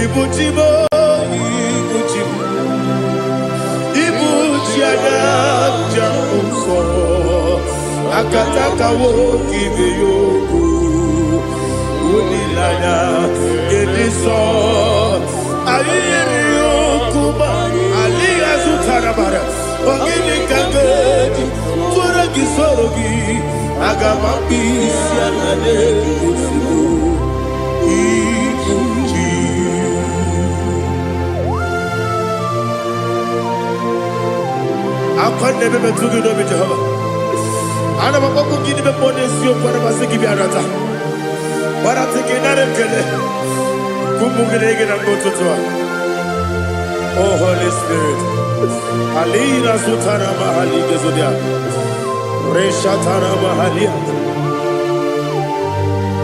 Ibuchimo, Ibuchimo, Ibuchiana, Jamso, Akataka woki beyoku, Unilana, Gediso, Ayiriokuba, Aliya Zutarabara, Ogini Kageti, Turagi Sorogi, Agamapi, Sianade, I can't never be too good over Jehovah. I never go give the money to you for the Masiki Biarata. But I'm taking another killer. Kumugregin and go to Tua. Oh, Holy Spirit. Alina Sutana Mahali Gezodia. Reshatana Mahalia.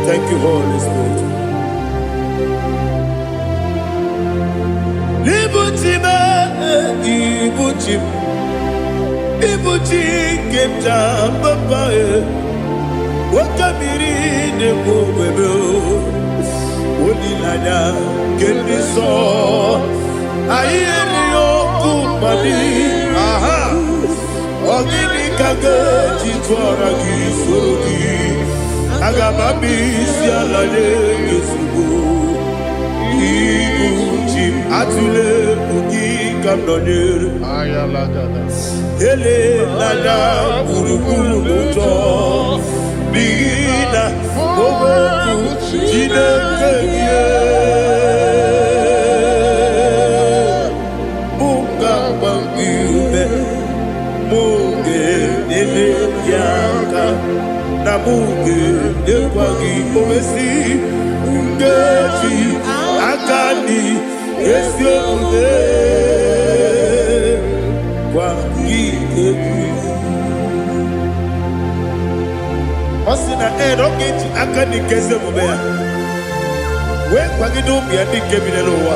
Thank you, Holy Spirit. Ibuchima, Ibuchim. Ibuchi kemta papa wakamiri de bobebe onilanya kendiso ayeni okupadi aha ogini kage jitwara kisorogi agamabi sialale yesugo Ibuchi atule ugi kamdonyer ayalagada ele nada buruburu moto bina oboku jinekeye munga bangibe munge nene yaka na munge nekwagi omesi ngeji akani esiomude Osina rocket akani keze mubea. We kwagido bia dike binelowa.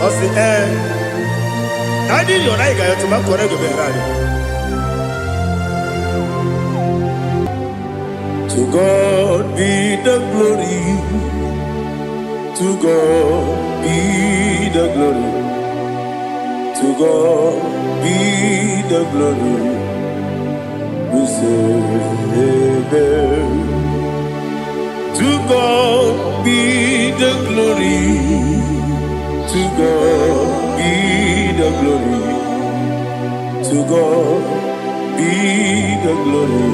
Osi nadi yona iga yotuma korego berani. To God be the glory. To God be the glory. To God be the glory. We say amen. To God be the glory. To God be the glory. To God be the glory.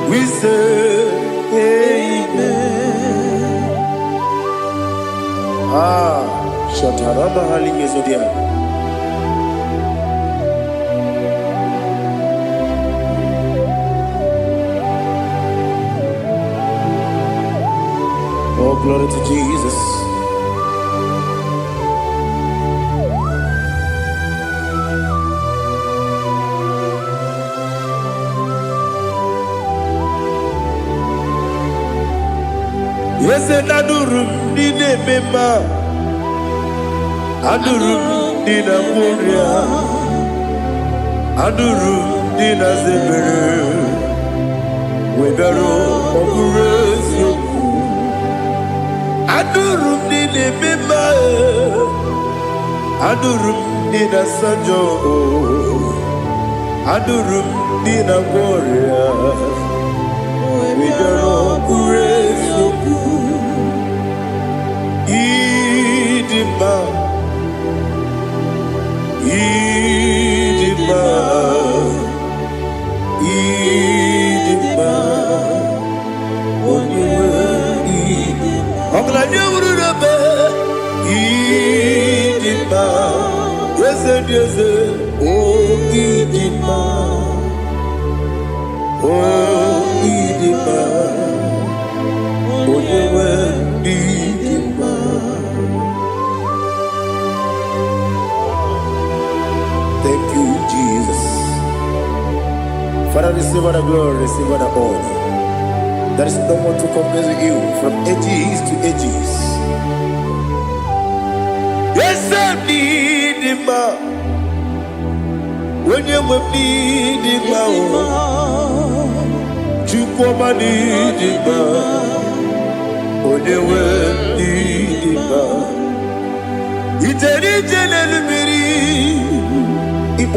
We say amen. Shataraba Haligezodia. Oh, glory to Jesus. Yes, and Adurum did a member. Adurum did a warrior. Adurum did a zebra. We better operate you. Adurum did a member. Adurum did a sanjo. Adurum did a warrior. We better operate you. Idima, Idima, Idima, Idima, yes, yes, oh, Idima, oh, Idima, oh, Idima. Thank you, Jesus. Father, receive all the glory, receive all the honor. There is no one to compare with you from ages to ages. Yes, I need him. When you need him, you come and need him. When you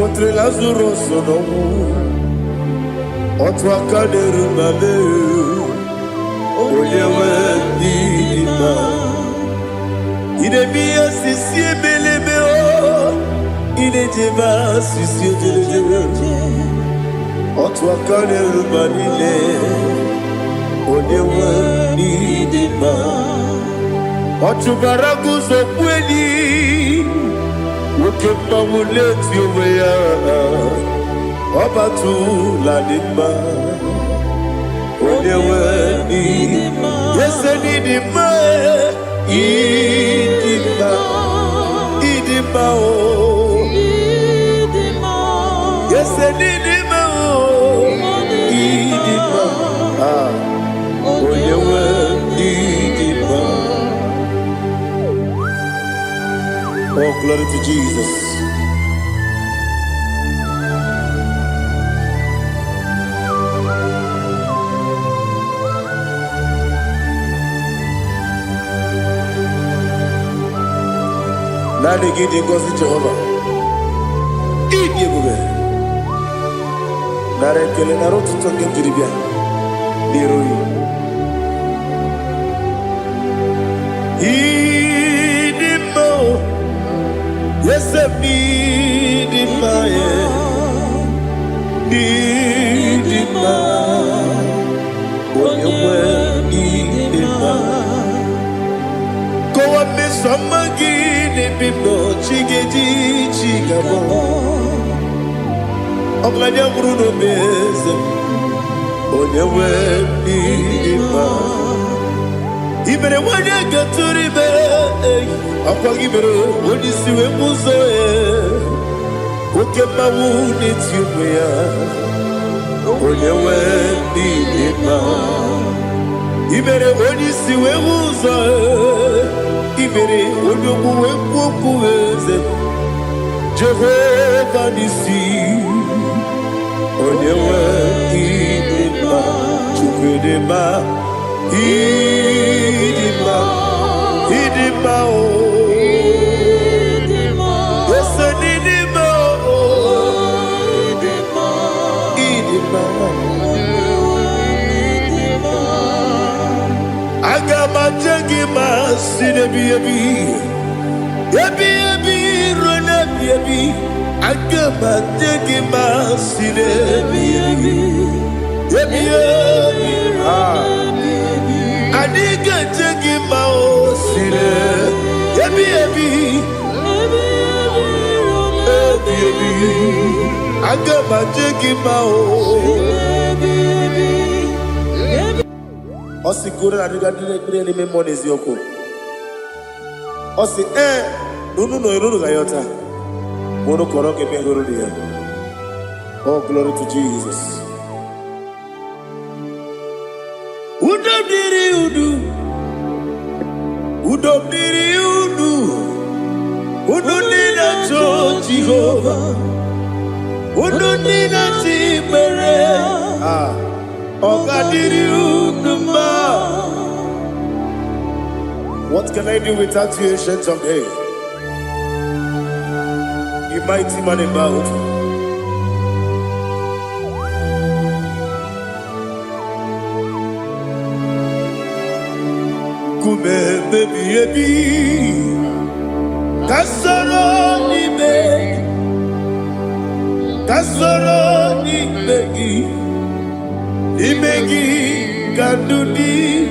Ifotre Lazaro sonomu Otwaka derumale Oyewe dima Idemiya sisi ebelebe o Idejeba sisi ejelejebe Otwaka derumalile Oyewe dima Otubaragu zokweni Wokemba muleti oweya Obatu la dima Oyewe dima Yese dima Idima Idima o Yese dima o Idima Oyewe dima. Oh, glory to Jesus. Now they get in God's Jehovah. Eat you, boy. Now they kill a road to talk into the beer. Leroy. Yes, I need in my need in my when you were need in my go up me some again people chigedi chigabo Oglania Bruno Bez when you were need in my even when you get to the Apagibero, when you see a muso, okay, my wound it's you, when you went in Ibere, when you see a muso, Ibere, when you go and Jehovah, you see, when you went in Idima, Agama jagima sinebi ebi rona ebi agama jagima sinebi ebi adiga jagima o sine ebi agama jagima o Osi gure na diga dire me monezi yoko. Osi nunu no iruru gayota. Mono koroke me guru dia. Oh, glory to Jesus. Udobdiri udu. Udunina to Jehovah. Udunina tibere. What can I do without you, ancient of days? You mighty man in battle. Kume baby Kasoro ni begi Imegi kandudi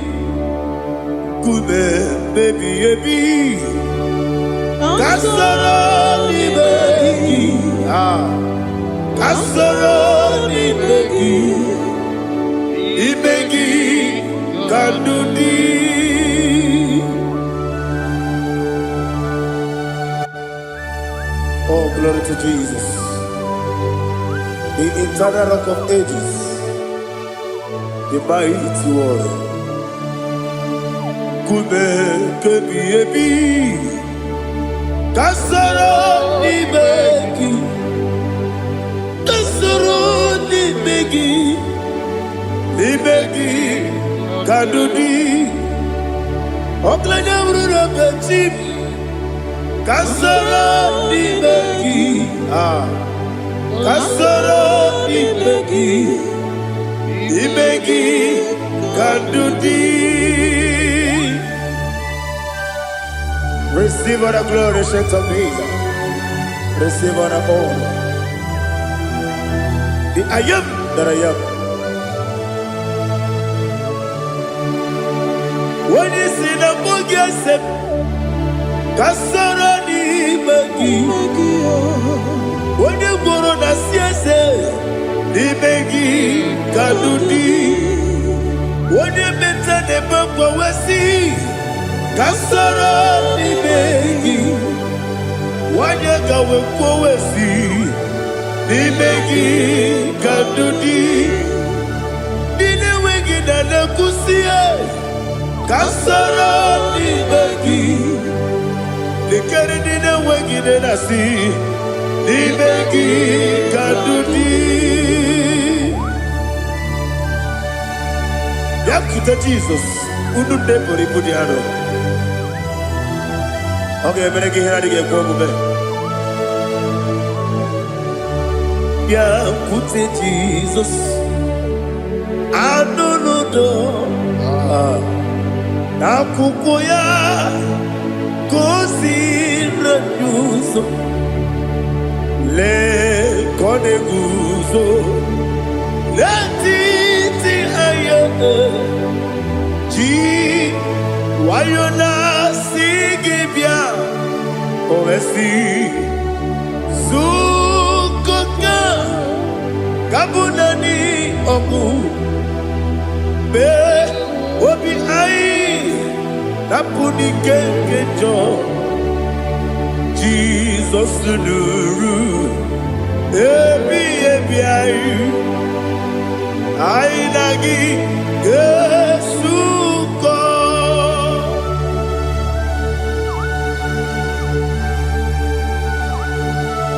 Kume baby Kasoro ni begi Kasoro ni begi Imegi kandudi Oh, glory to Jesus, the eternal rock of ages, the mighty one. Kube kebi kasoro ni begi kadudi oklanya urura beti kasoro ni begi kasoro imegi kandudi. Receive all the glory, shake of Jesus. Receive all the honor. The I am that I am. When you see the book, you say, kasoro imegi. When you go on the siese, imegi kandudi. When you meet the book, we see. Kasoro imegi. Wanya gawe kwesi nimegi kadudi dine wegi na nakusie kasoro nimegi likere dine wegi na nasi nimegi kadudi yakuta Jesus unu depori pudiano. Okay, I'm going to get go over. Yeah, put it Jesus. I don't know. Na kukoya kosi na yuso le kone guzo le titi ayane ji wayona sigibia oesi sukoka kabunani oku be obi ai napuni kenkejo Jesus nuru ebi ai nagi Yesuko.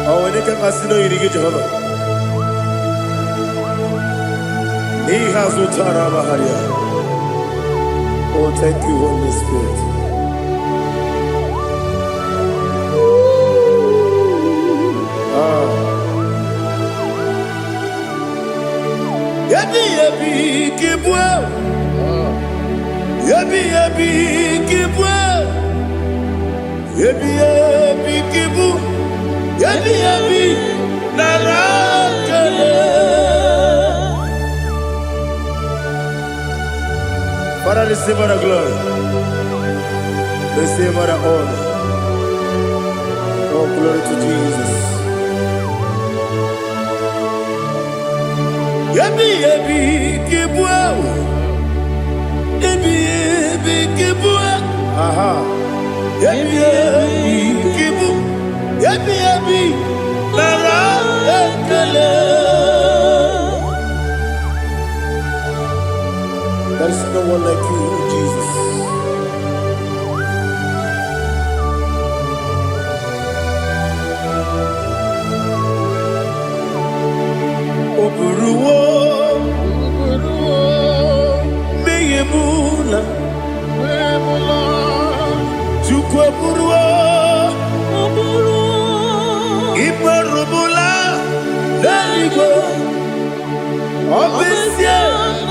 Oh, when you can see no you Jehovah. He has utara baharia. Oh, thank you, Holy Spirit. Yabi kibwa. Yabi kibwa. Yabi kibu. Yabi narakale. Father, receive our glory. Receive our honor. Oh, glory to Jesus. Yabi kibwa. Yabi kibwa. Aha. Yabi kibu. Yabi narakale. There is no one like you, Jesus. Oburuwo, meyemula, chukweburuwo, ibarubula, leligo, obesia,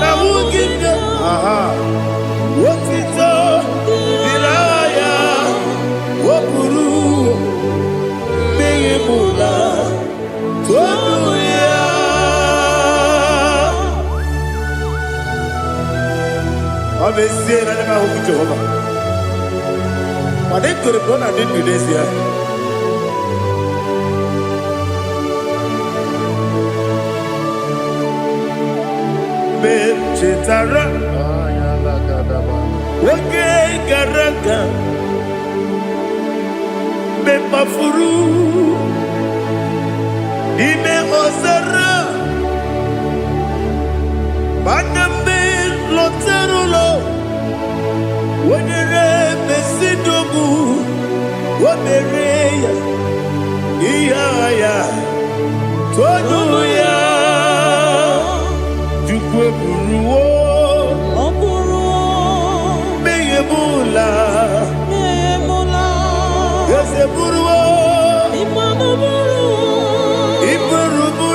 na wuginde. Aha. Wotito diraya wopuru meyemula tonuya. Obesie na nema hu Jehova. Ade kore bona de Indonesia. Chetara Wage Garaga Bepafuru Ime Ozara Banambe Loterulo Wenere Besidobu Wabereya Iyaya Tonuya Jukweburuwo Meyemula Yeseburuwo Iburubu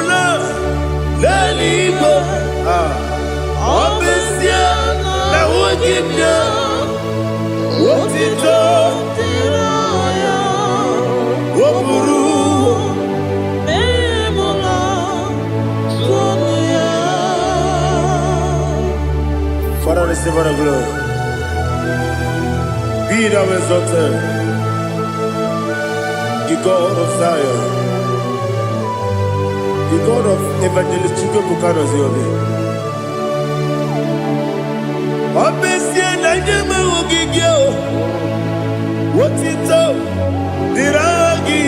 Father, receive all the glory. Be thou exalted, the God of Zion, the God of Evangelist Chico Bukanos Yobi. Obviously, I never will give you what it up, Diragi,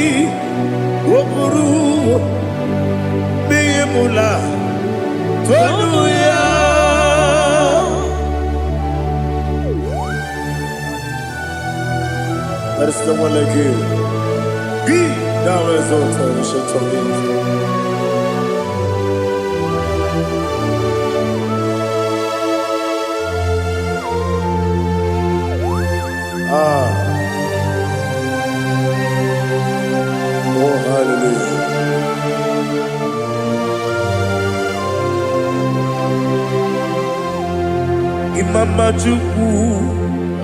Wopuru, Beyemula, Tonuya. There is no one like you. Be thou exalted, we shall talk in. Oh, hallelujah. Imama Juku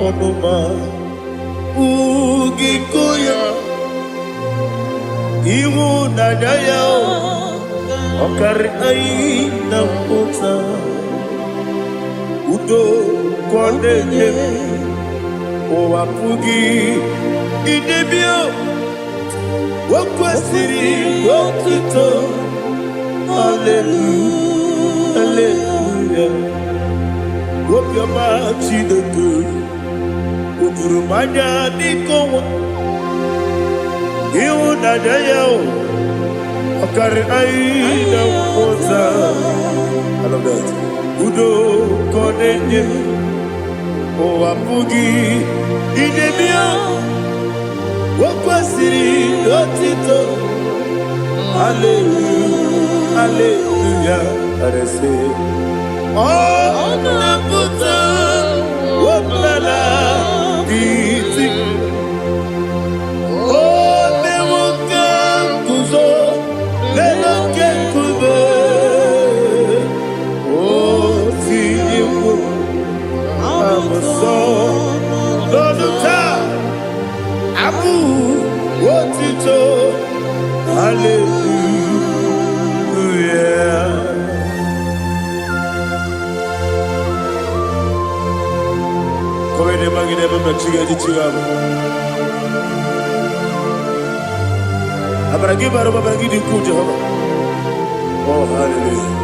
Onoma Ugikoya Iwu Nadaya Okari Aina Kota Udo Kondeye Owapugi Idebio Wakwasiri Wakito Hallelujah Hallelujah Wopiama Chidoku Udurumanya Nikowa Iwu Nadaya Okari Aina Kota I love that Udo Kondeye Owapugi Idebio Wakwasiri Dotito Hallelujah Hallelujah I say Oh Naputa Waplala Biti Oh Mewokam Kuzo Leloke Kube Oh Tiyiwo Amason Loduta Abu Wotito Hallelujah Come ne magine baba chiga di chiga Abragi baro baba gidi ku Jehovah Oh hallelujah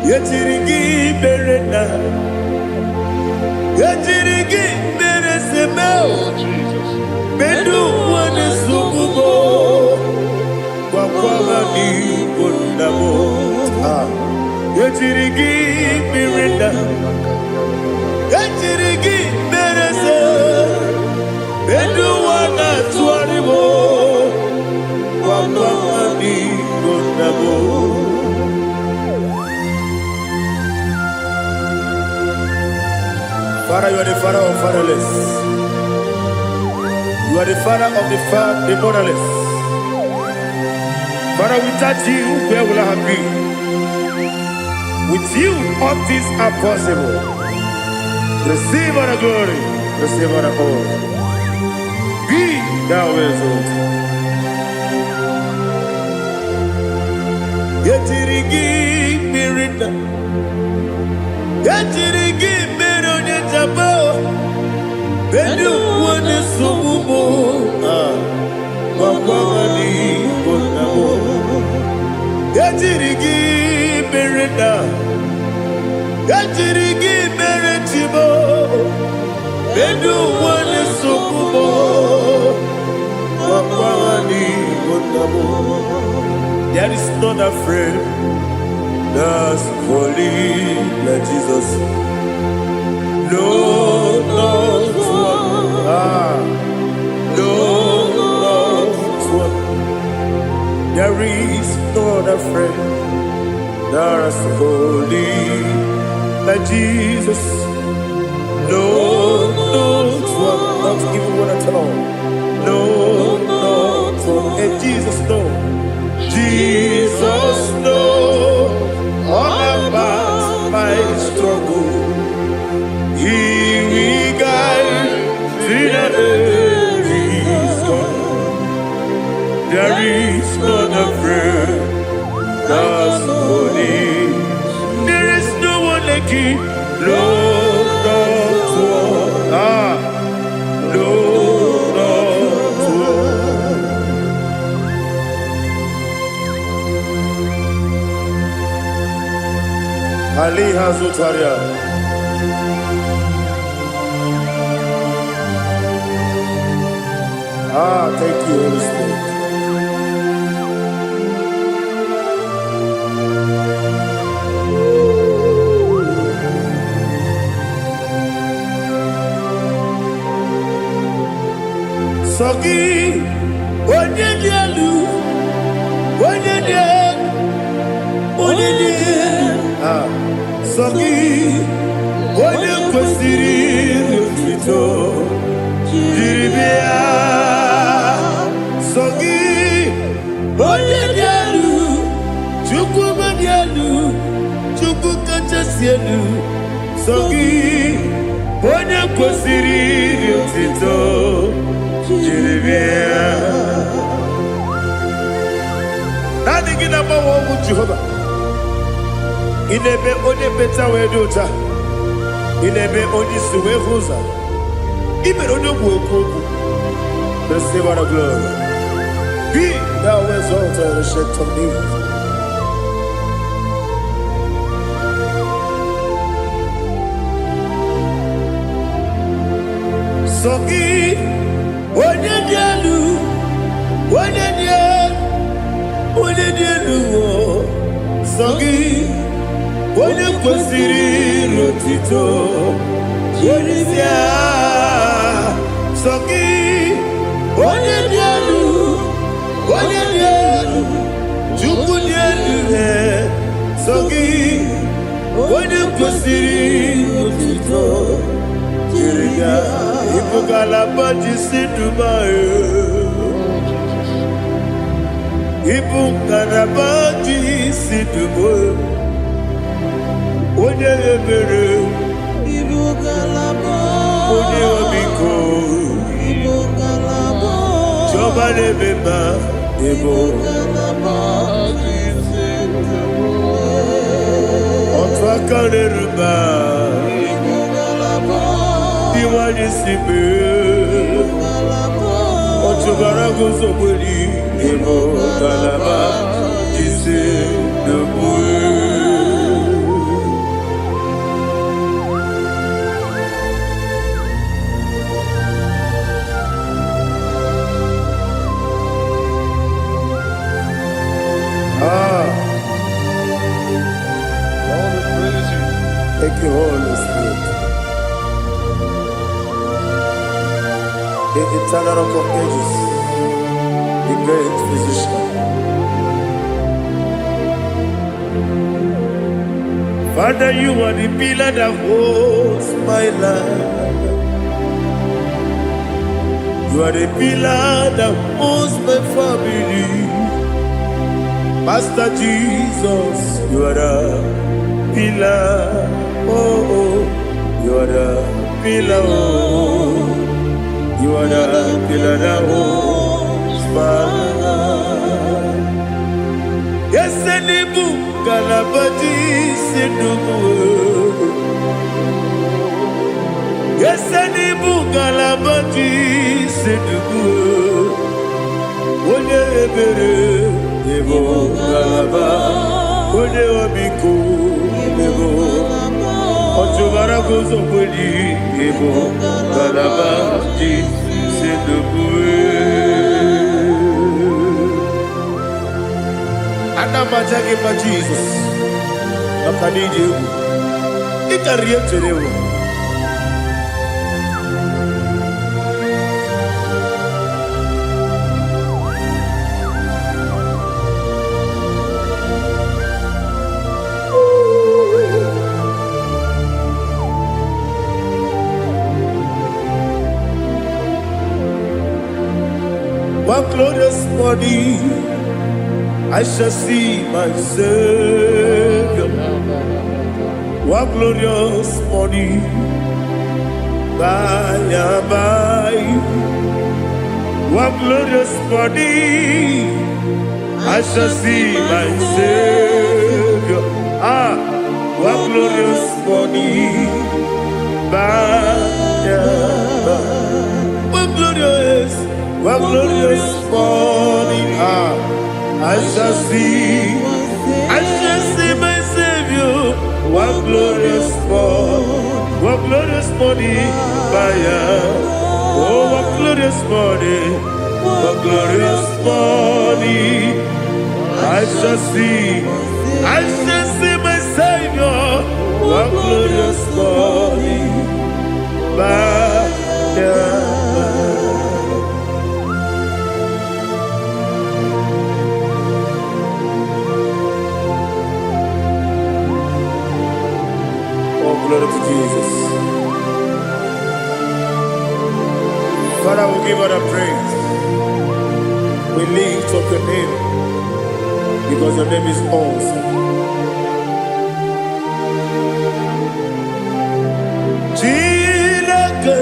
Yachirigi berena Yachirigi beresebel Bedu wane sukubo Kwa ni kundamo Yachirigi berena Yachirigi berese Bedu wana tuaribo Kwa ni kundamo Father, you are the father of fatherless. You are the father of the motherless. Father, without you, where will I have been? With you, all things are possible. Receive all the glory, receive all the honor. Be thou exalted. Yetirigi mirina, yetirigi mironye jabo. Bedu wane sumumo, wakwani konamo. Yetirigi mirina, yetirigi miretibo. Bedu wane sumumo, wakwani konamo. There is not a friend that's holy like Jesus. No, not one. No, not one. There is no other friend that's holy like Jesus. No, not one. Not even one at all. No, not one. Ali Hazutaria. Thank you, Holy Spirit. Sogi, onye dielu, onye dielu, onye dielu. Sogi, onye kwesịrị otuto, jiri bịa. Sogi, onye dielu, Chukwu dielu, Chukwu kachasị elu. Sogi, onye kwesịrị otuto. Nothing in about what would Jehovah. In a bit only better way to ta. In a bit only Suwe Rosa. Even on your work, the Savior of glory. Be thou exalted and shed on me. Sogi. Onye dielu, onye dielu, Sogi, onye kwesịrị otuto, jiri bịa. Sogi, onye dielu, Chukwu dielu, Sogi, onye kwesịrị otuto, jiri bịa. Ibugalaba jisi Dubai. Ibugalaba jisi Dubai. Onye ebere. Ibugalaba. Onye obiko. Ibugalaba. Joba lebeba. Ibugalaba jisi Dubai. Otwaka leruba. Iwani sibe, otubara gozoboli, emo galaba, jise debue. Thank you, Holy Spirit. The eternal rock of ages, the great physician. Father, you are the pillar that holds my life. You are the pillar that holds my family. Master Jesus, you are the pillar. Oh, you are the pillar. Oh. You are the pillar that holds my life. Yes, Enibu Galabati Sidubu. Yes, Enibu Galabati Sidubu. Onye ebere, Ebo Galaba. Onye obiku, Ebo. Otubara gozoboli, Ebo Galaba. C'est de Adama Jagi ma Jesus. Makaniji. Ikarie terewo. One glorious morning, I shall see my Savior. One glorious morning, by and by. One glorious morning, I shall see my Savior. One glorious morning, by and by. One glorious morning, I shall see my Savior. One what glorious morning, oh, what glorious morning, what glorious morning. I shall see my Savior, what glorious morning, Oh, glory to Jesus. Father, we give all the praise. We lift up your name because your name is awesome. Chilake,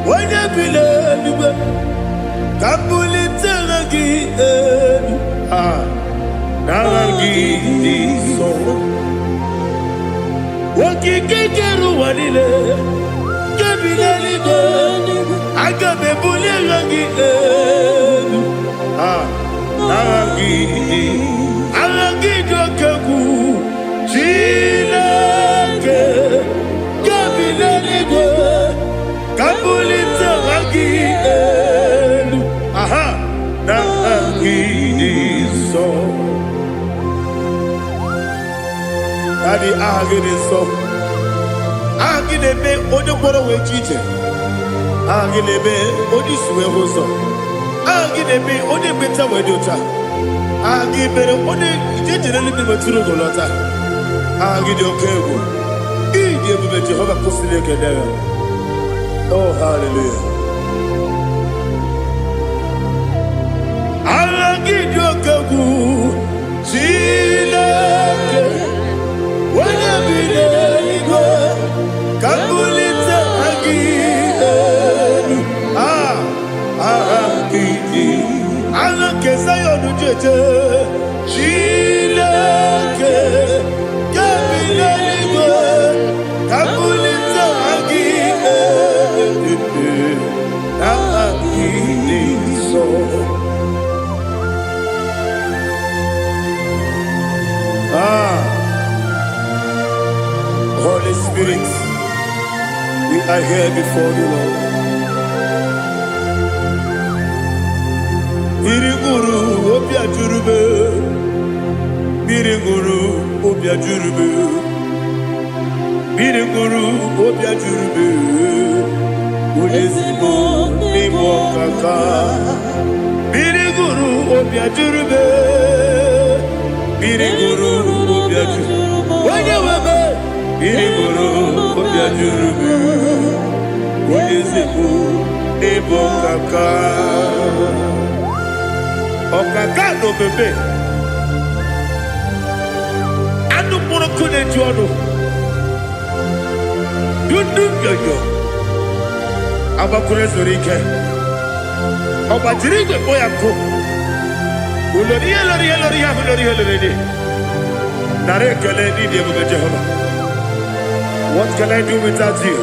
when you believe, Kapulitagi, Nagi, so. Wakikekeru wanile, kebilaligo, agabe bulirangi, Aragi dokagu, Chilake, kebilaligo, kabulita ragi, Nagi so. Daddy, so. Agilebe, Odoboro Wechite. Agilebe, Odiswe Hoso. Agilebe, Odebeta Wedota. Agibere, Ode, Generally Maturo Golota. Agidio Kego. Idi Jehovah Kosile Kedera. Oh, hallelujah. Agidio Kego. Chile. When I be there, Kabulita again. Kesayo no jeje, Chilake, Kabilanigo, Kabulita again. So. Holy Spirit, we are here before you, Lord. Biriguru obia jurube, Biriguru obia jurube, Biriguru obia jurube, Udesibo nimo kaka, Biriguru obia jurube, Biriguru obia jurube, Wanyawebe, Biriguru obia jurube, Udesibo nimo kaka. Okaka no bebe anu mono kone jono dundu yoyo abakure zorike obajiri gbe boya ko ulori de nare kele ni de bebe Jehovah. What can I do without you?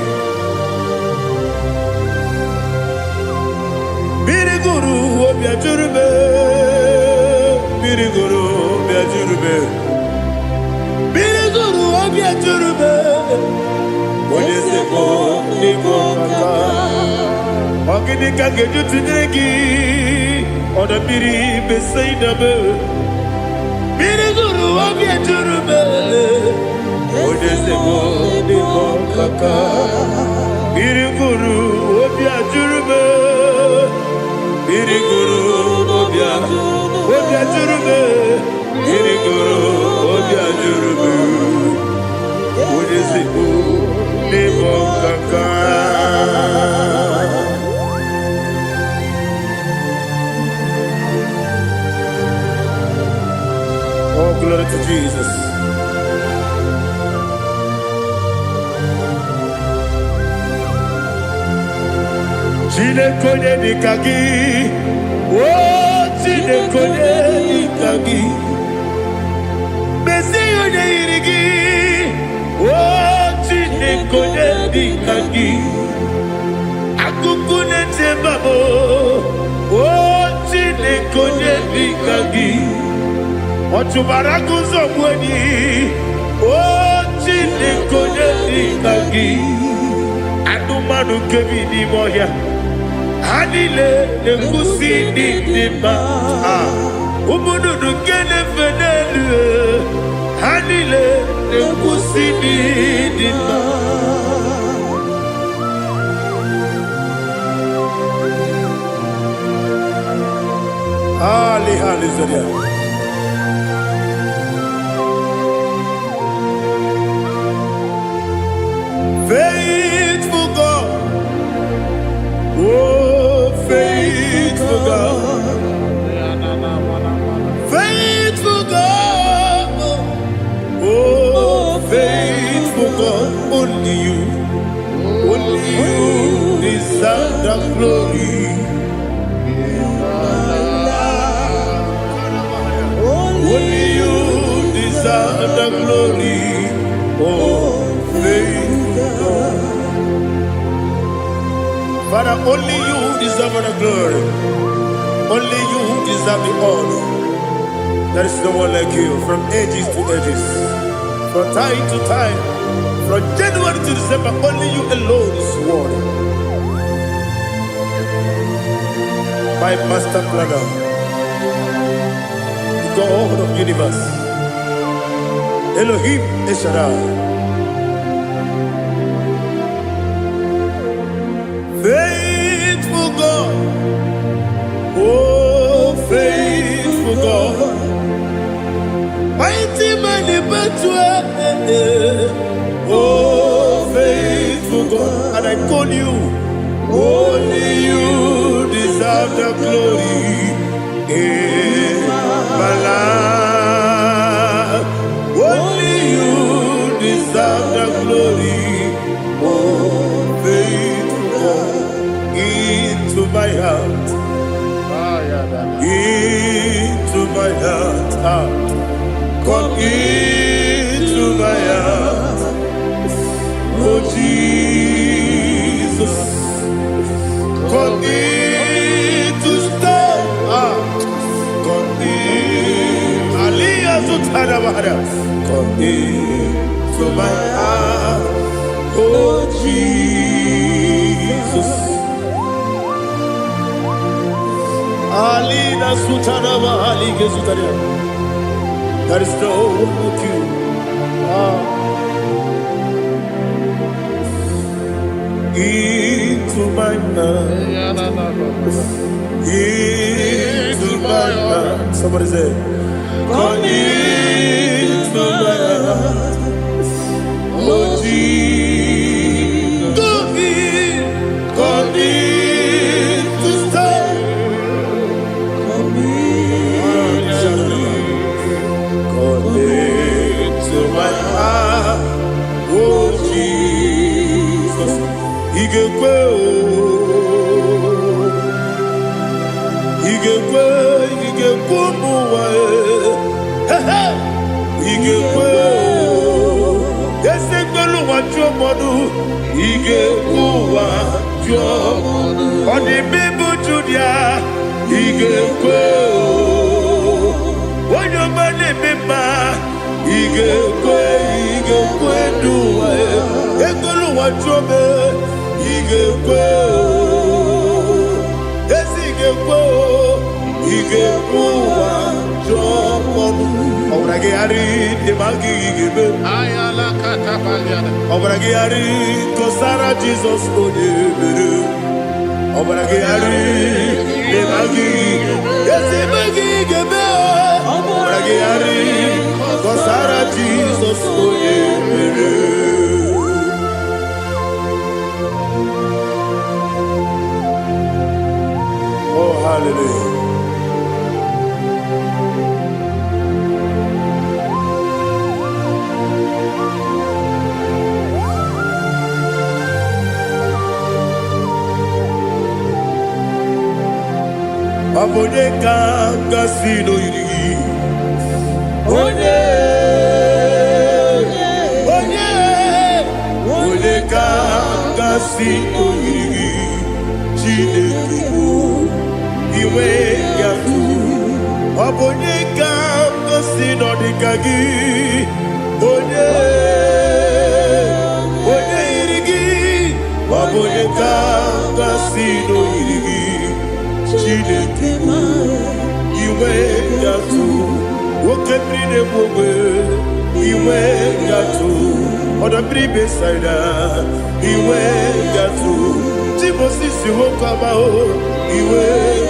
Biriguru obia jurube, Biriguru obia jurube, Biriguru obia jurube. Odesebo nimo kaka, ogini kageju tinegi, oda biri beseinabe. Biriguru obia jurube, Odesebo nimo kaka, Biriguru obia jurube. Biriguru obia jurube, Biriguru obia jurube, Odesibo nimo kaka. Oh, glory to Jesus. Chinekone nikagi, oh Chinekone nikagi, Mesiyo ne irigi, oh Chinekone nikagi, Akukune tembabo, oh Chinekone nikagi, Otubaraku zomweni, Oh, Chineke Onyedikagi, Anumanu Kevini Moya, Hanile, the Kusi Dima, Umudu Kene Fenelu, Hanile, the Kusi Dima. Hallelujah. Faithful God, oh faithful God, faithful God, oh faithful God, only you deserve the glory. Only you deserve the glory, oh faithful God. Father, only you deserve the glory. Only you deserve the honor. There is no one like you, from ages to ages, from time to time, from January to December. Only you alone is worthy. My master planner, God of universe, Elohim Eshadai, faithful God, oh faithful God, mighty man in battle, oh faithful God, and I call you, only you deserve the glory. My life, only you deserve the glory, oh faithful God, into my heart, into my heart, come into my heart, oh Jesus, come in to stay, come into my heart, oh Jesus. Alina Sutanaba Alige Sutaria. There is no one like you. Into my heart, into my heart. Somebody say, come into my heart, oh Jesus, come in to stay, come into my heart, oh Jesus, Igbo, Igbo, Esegbolu wa jomodu, Igbo wa jomodu. Oni bibu Judia, Igbo. Onyo mane bima, Igbo duwa. Egbolu wa jome, Igbo. Esigbo, Igbo wa jomodu. Obragiari de Magigebe, Ayala Catapaliana, Obragiari, Kosara Jesus, Odebere, Obragiari de Magi, yes, Magigebe, Obragiari, Kosara Jesus, Odebere. Oh, hallelujah. Abone kanga sino yiri, onye kanga sino yiri, Chineke iwe yatu. Abone kanga sino dikagi, onye Oboneka Gasino Iri Chineke Iwe Yatu Okemrine Bobe Iwe Yatu Oda Bribe Saida Iwe Yatu Timosisi Wokabao Iwe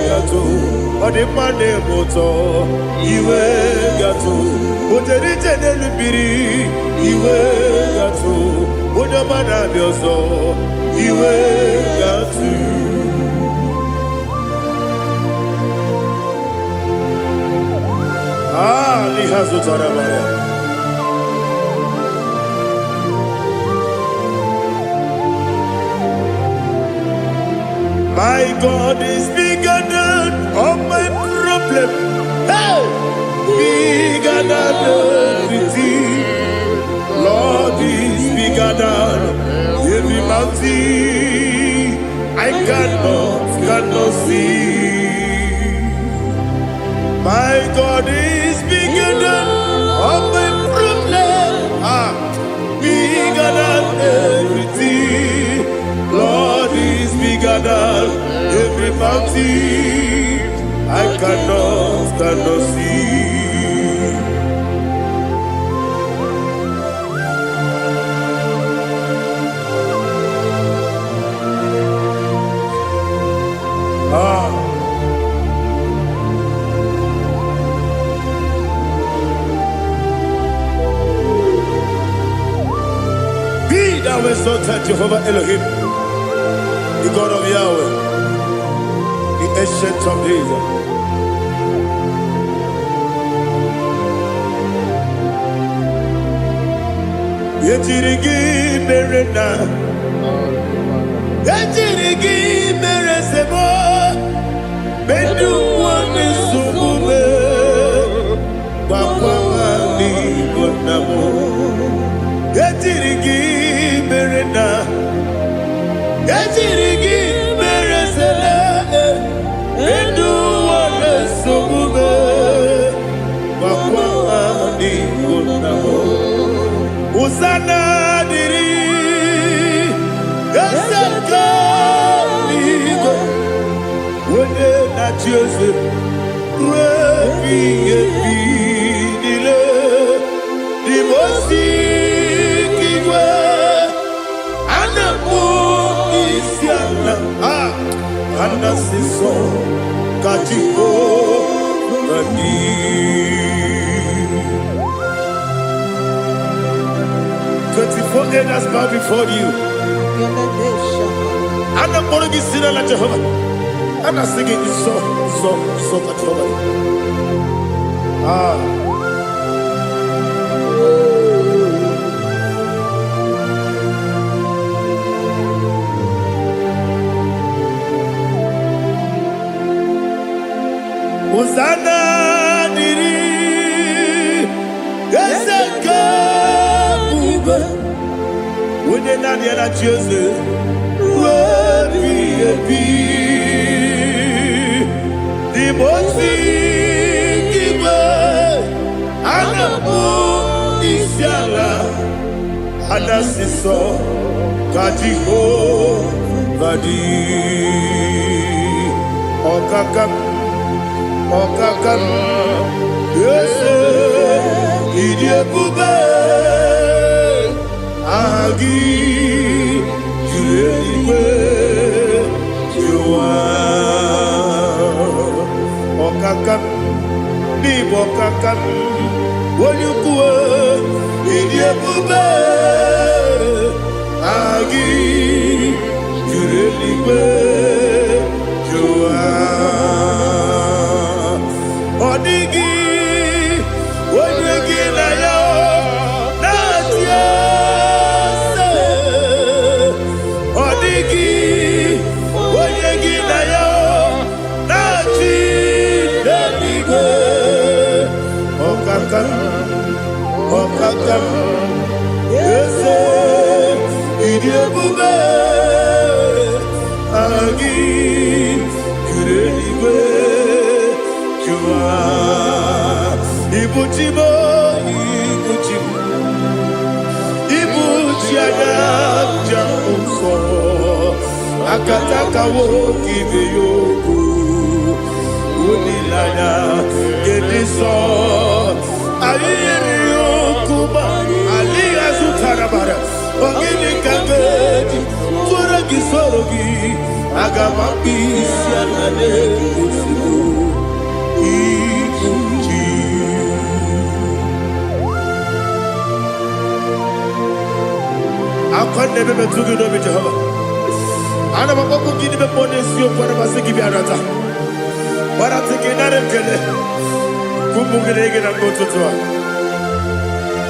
Yatu Odemane Moto Iwe Yatu Oderite Nelubiri Iwe Yatu Odamana Bioso Iwe Yatu Lihazo Tarabaya. My God is bigger than all my problem. Hey! Bigger than everything. Lord is bigger than every mountain. I cannot see. My God is bigger than all my problems. Bigger than everything. Lord is bigger than every mountain. I cannot see. Thou exalted Jehovah Elohim, the God of Yahweh, the ancient of days. Yetirigi merena, yetirigi meresemo, bedu wani sumube, wakwamani bonamo. Yetirigi merena, yetirigi meresele, bedu wani sumube, wakwamani bonamo. Usana diri, esaka migo, wene na Joseph, rebi ebi dile, dimosi kiwe, anamu isiana, anasiso katiko mani. 24 elders bow before you. And I'm going to be singing like Jehovah. And I'm singing this song like Jehovah. Hosanna diri, Eseka. When you're not yet at Joseph, the most and the moon is yala, and the sister, Kajiho, Vadi, Okakam, yes, Idiot Bube. Agi julewe juwa okakam ni bokakam wonyukwe idiebube agi julewe juwa odigi wonyegi na yo natia Okakam, yes, Idiabube, Agi, Kureliwe, Jua, Ibuchimo, Ibuchiana, Jamso, akataka woki beyoku unilaya gediso ayiri yokuba aliya zutarabara ogini kagedi tura gisorogi agamapisi anane kusibu ikuji akwande bebe tugi no bi Jehova ana bako gidi be ponesio kwa na basiki bi arata bara tekenare kele kumugirege na mototwa.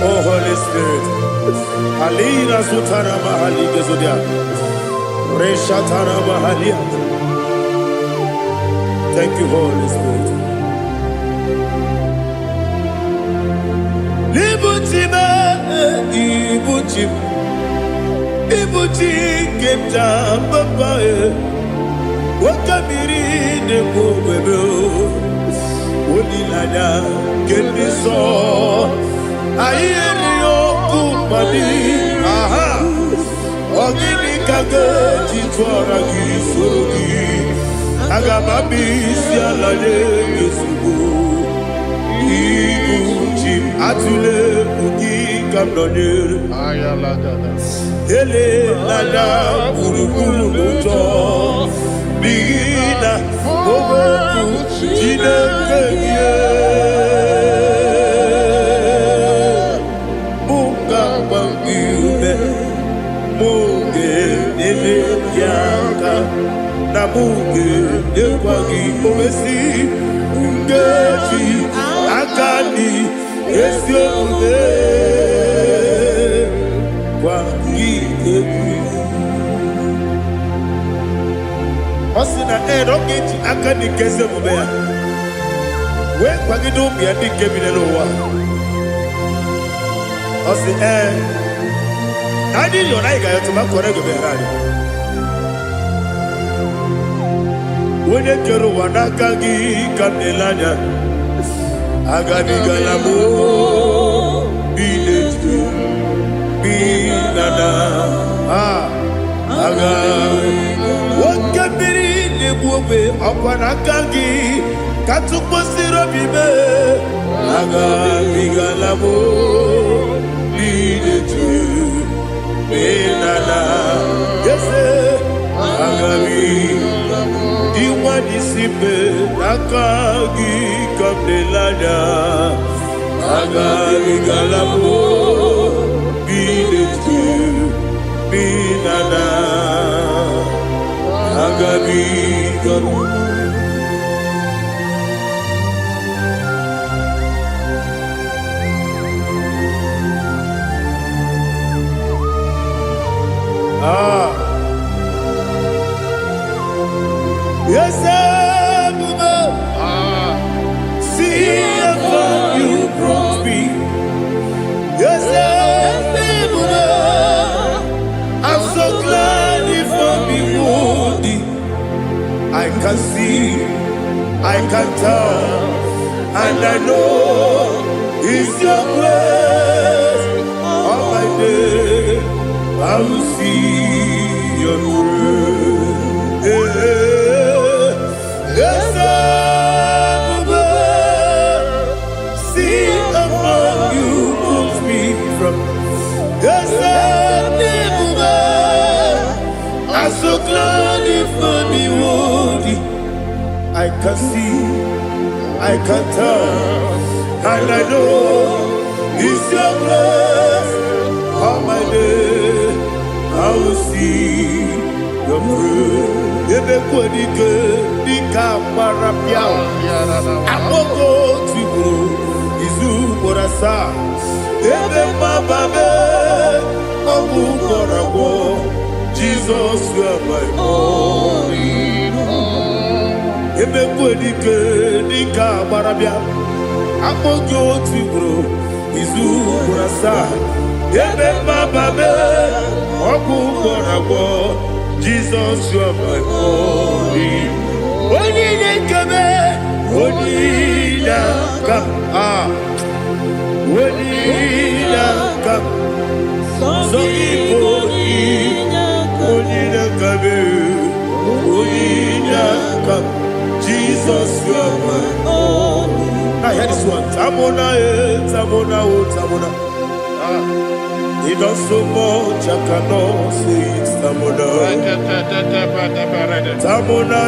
Oh Holy Spirit alina sutara mahali gezodia resha tara mahali. Thank you Holy Spirit. Libutime ibutim ibuti kemta papa wakamiri de bobebe onilada kendiso ayeri okumani aha ogini kage titwara gisorogi agamabisi alade yesubu ibuti atule buki kamdonir ayalagada ele lada burukuru muto bigina ogoku jinekeye munga bangiune munge nene yaka na munge nekwagi omesi ngeji akani esione Osina rogeji akani keze mubea we kwagido mi adi kebile lowa osi adi yona iga yoto makore go berani wone kero wanakagi kanelanya agadi galamo biletu binana aga wakabiri nebuwe akwanakagi katuposiro bibe aga bigalamo biletu binana yese aga diwani sipe nakagi kamdelada aga bigalamo biletu binana agabi garu yes see how you brought me. Yes I'm so glad if I'm wounded. I can see, I can tell, and I know it's your grace. All my day, I will see your grace. Yes, see among you moves me from. Yes, I'm so glad if me woody. I can see, I can tell, and I know it's your grace. All my day, I will see your grace. Ebe kwenike, nika marapia. Amoko tibu, izu morasa. Ebe mababe, omu korabo. Jesus, you are my only home. Ebe kwenike, nika marapia. Amoko tibu, izu morasa. Ebe mababe, omu korabo. Jesus, you are my only. Only kame, only come, only come. So only kame. Now hear this one. Tamona, Tamona, Tamona. He does so much, I cannot say it. Tamona, Tamona,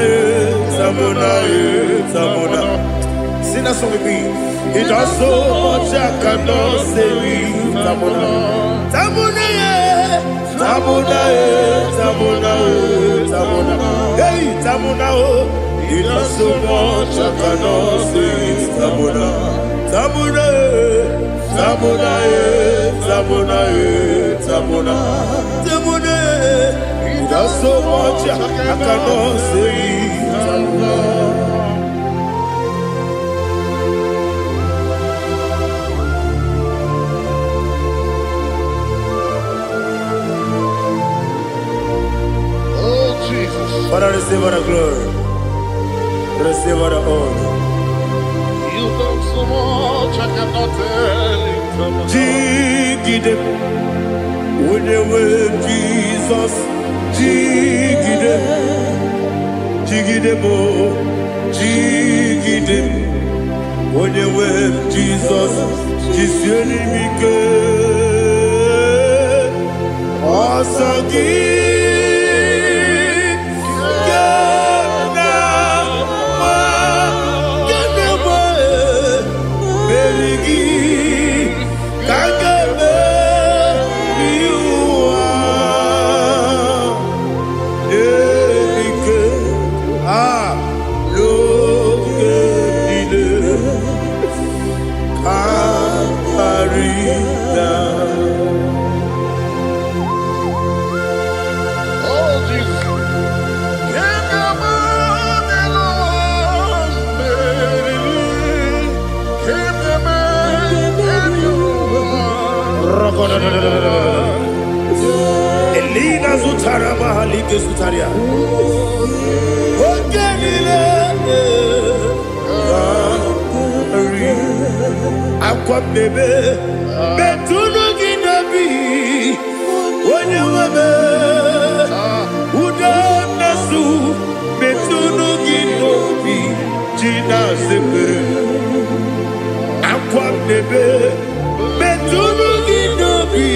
Tamona, Tamona. Sing that song with me. He does so much, I cannot say it. Tamona, Tamona, Tamona, Tamona, Tamona. Hey, Tamona, he does so much, I cannot say it. Tamona, Tamona, Tamona, Tamona, Tamona, Tamona. He does so much, I cannot say it. Tamona. Father, receive all the glory. Receive all the honor. You done so much, I cannot tell it. Jigide, when you were Jesus, Jigide, Jigide mo, Jigide, when you were Jesus, Jisyenimike, Asagi. Elina Zutara Mahalike Zutaria. Ogenile Aqua bebe Betunu Ginabi Wanya Wabe Uda Nasu Betunu Ginobi Jina Zepe Aqua bebe Betunu Ginobi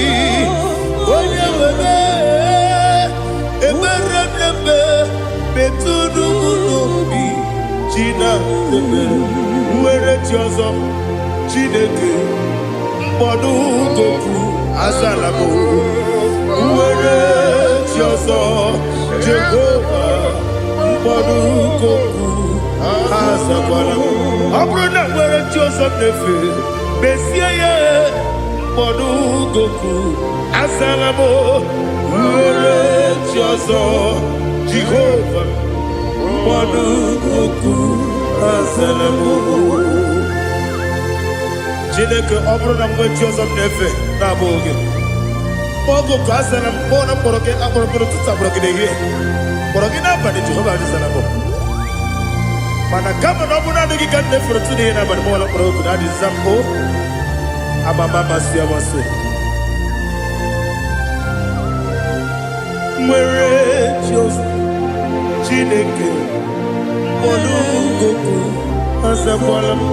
Wanya Wabe Eberebe Betunu Ginobi Jina Zepe Uere Tiozo Chineke Mbodu Goku Azalabo Uere Tiozo Jehovah Mbodu Goku Azalabo Abrona Uere Tiozo Nefe Besiye Mbodu Goku Azalabo Uere Tiozo Jehovah Mbodu Goku Azalabo Chineke ọbụrụ na mgbe chi ọzọ m na-efe na-abụ oge ogo ka a sara m kpọọ na mkpọrọ gị akpọrọ mkpọrọ tụtụ akpọrọ gị n'ehihie kpọrọ gị n'abalị Jehova adịzara m mana kama na ọ bụrụ na adịghị ka m na-efere tụ n'ihe n'abalị mụọla mkpọrọ oku na adịza m o amama amasị amasị nwere chi ọzọ Chineke mkpọrọ oku azakwala m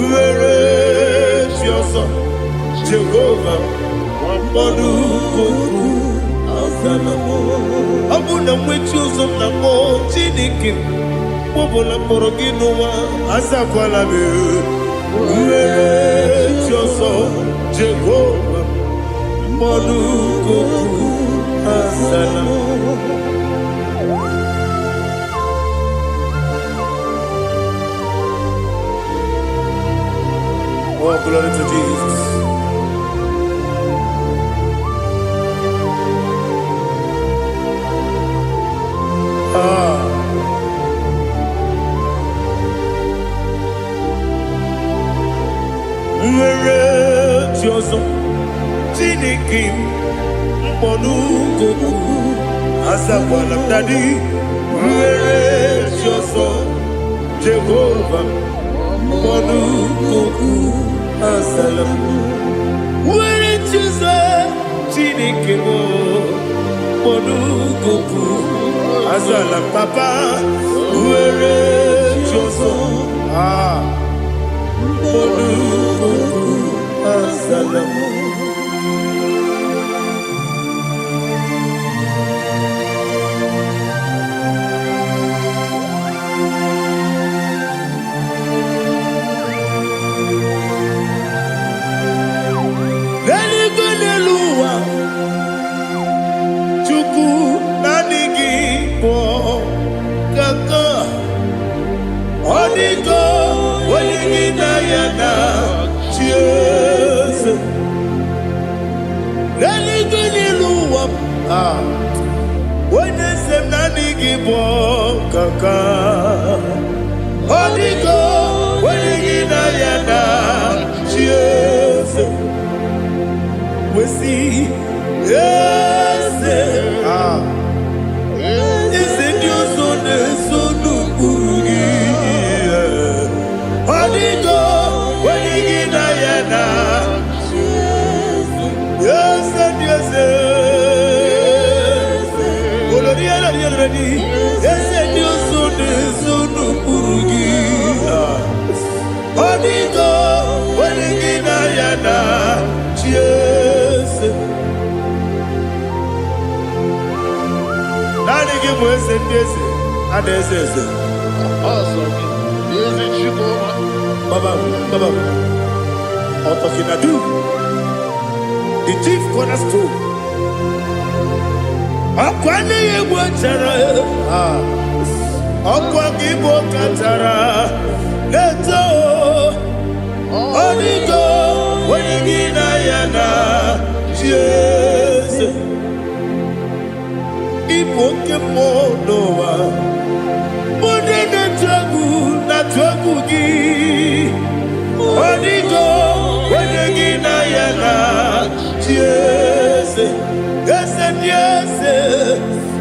Uere Chioso Jehovah Mbodu Goku Azalamo Abuna mwechi uzo na mo Chineke Mbobola mkpọrọ gị n'ụwa Azakwala m Uere Chioso Jehovah Mbodu Goku Azalamo Oh, glory to Jesus. Nwere Chioso Chineke Mbodu Goku Azakwala m Daddy Nwere Chioso Jehovah Mbodu Goku Azalamo Nwere Chioso Chineke Mbodu Goku Azalam Papa Nwere Chioso The chief cornerstone. Akwane Igbo chara, akwa Igbo kachara, leto, onigo, wenigina yana, Jesus. Igbo kemo noa, mone na tragu gi, onigo, wenigina yana, Jesus. Yes, yes,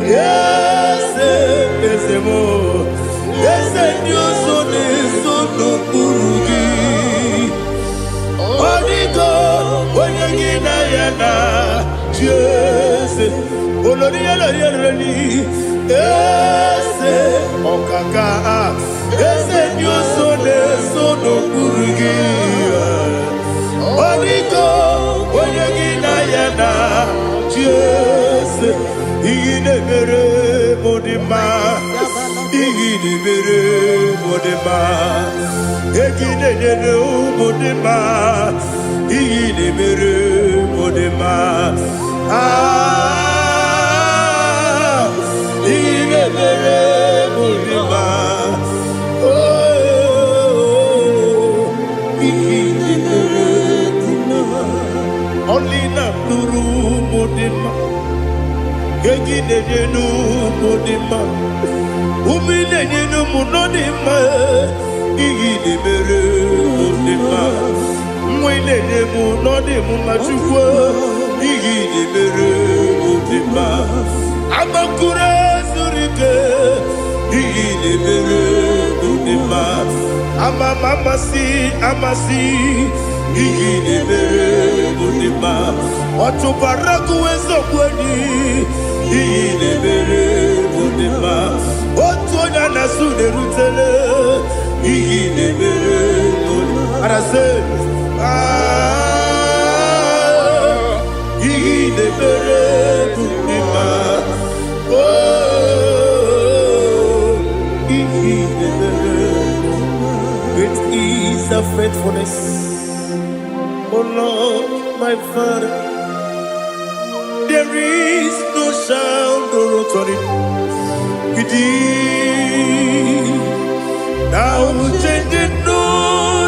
yes, yes, more. Yes, and you so no burugi. Onigo, when you get Diana, yes, Olonia, yes, Okaka, yes, and you so no burugi. Onigo, when you get Diana. Yes, Igidebere Modima, Igidebere Modima, Egidebere Modima, Igidebere Modima, Igidebere Modima, oh, Igidebere Modima, only not Nuru. Gegi nu modima, umine nu munodima, igi de bere modima, mwine ne munodimu machukwa, igi de bere modima, amakure surike, igi de bere modima, amasi, igi de bere modima. Otu baraku wezo kweni, Igidebere Modima. Otu onya nasu de rutele, Igidebere Modima. And I say, Igidebere Modima. Oh, Igidebere Modima. Great is the faithfulness, oh Lord, my Father. There is no sound or authority. Now changing no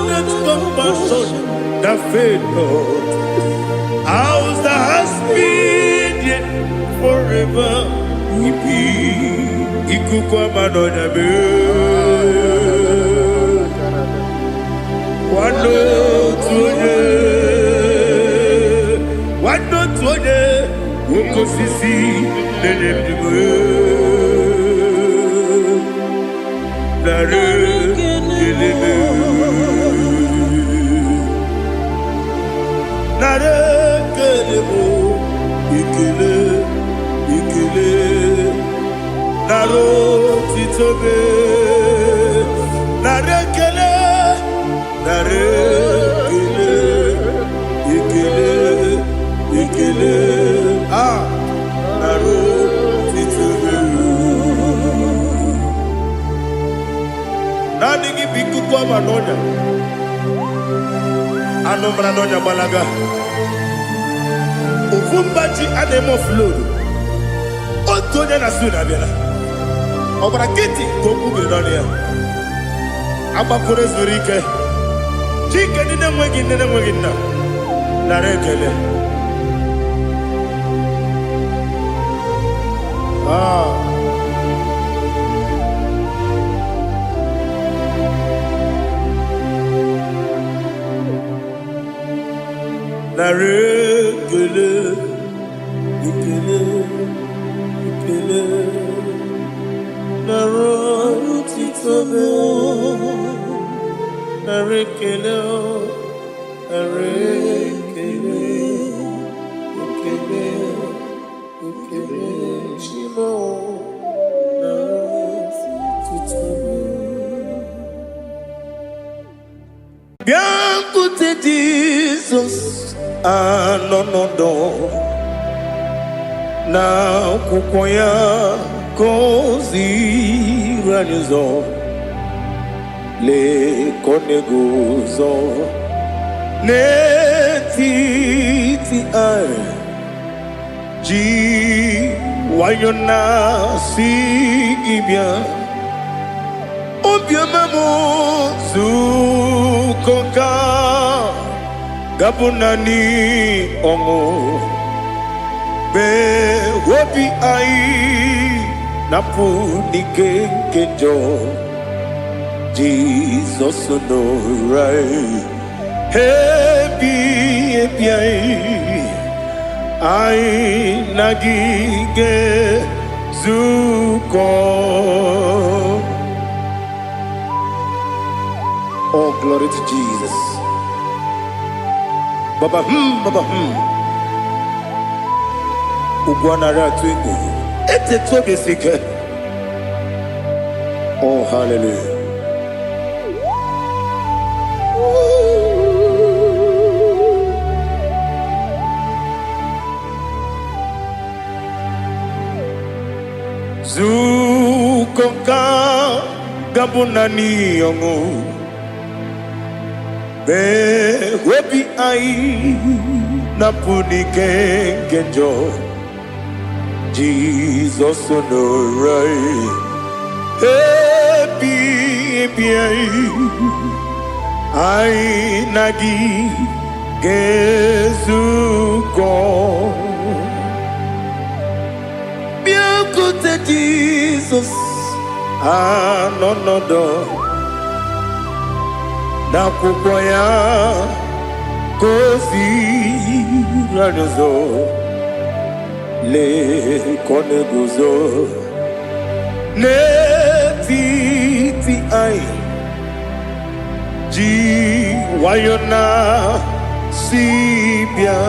that compassion, that faith not. Ours that has been yet forever. Ipi ikukwa manonya be. Wano tuye, wano tuye. Woko sisi nenem diwe, nare kelebe, nare kelebo, ikele, naro titobe, nare kele. nare ikele naro titobe nani gi biku kwa manonya anomra nonya balaga ufumbaji anemo flow otonya na suna biela obra kiti koku bedonia abakure zurike chike nine mwegi na narekele narekele ikele narotitobe narekele chimo narotitobe biankute Jesus anonodo na kukoya kozi ranizo le koneguzo ne titi ai ji wayona sigibia obiamamu zukoka gabunani ongo be wobi ai napu nikenjo Jesus no right happy ai nagige zuko. Oh, glory to Jesus. Baba Ugwanara twingu ete tobe sike. Oh, hallelujah. Zukonka gabunani yongo be webi ai napuni kenjo Jesus no right happy ai nagi gezuko biankute Jesus anonodo na kukoya kozi ranizo le koneguzo ne titi ai ji wayona sibia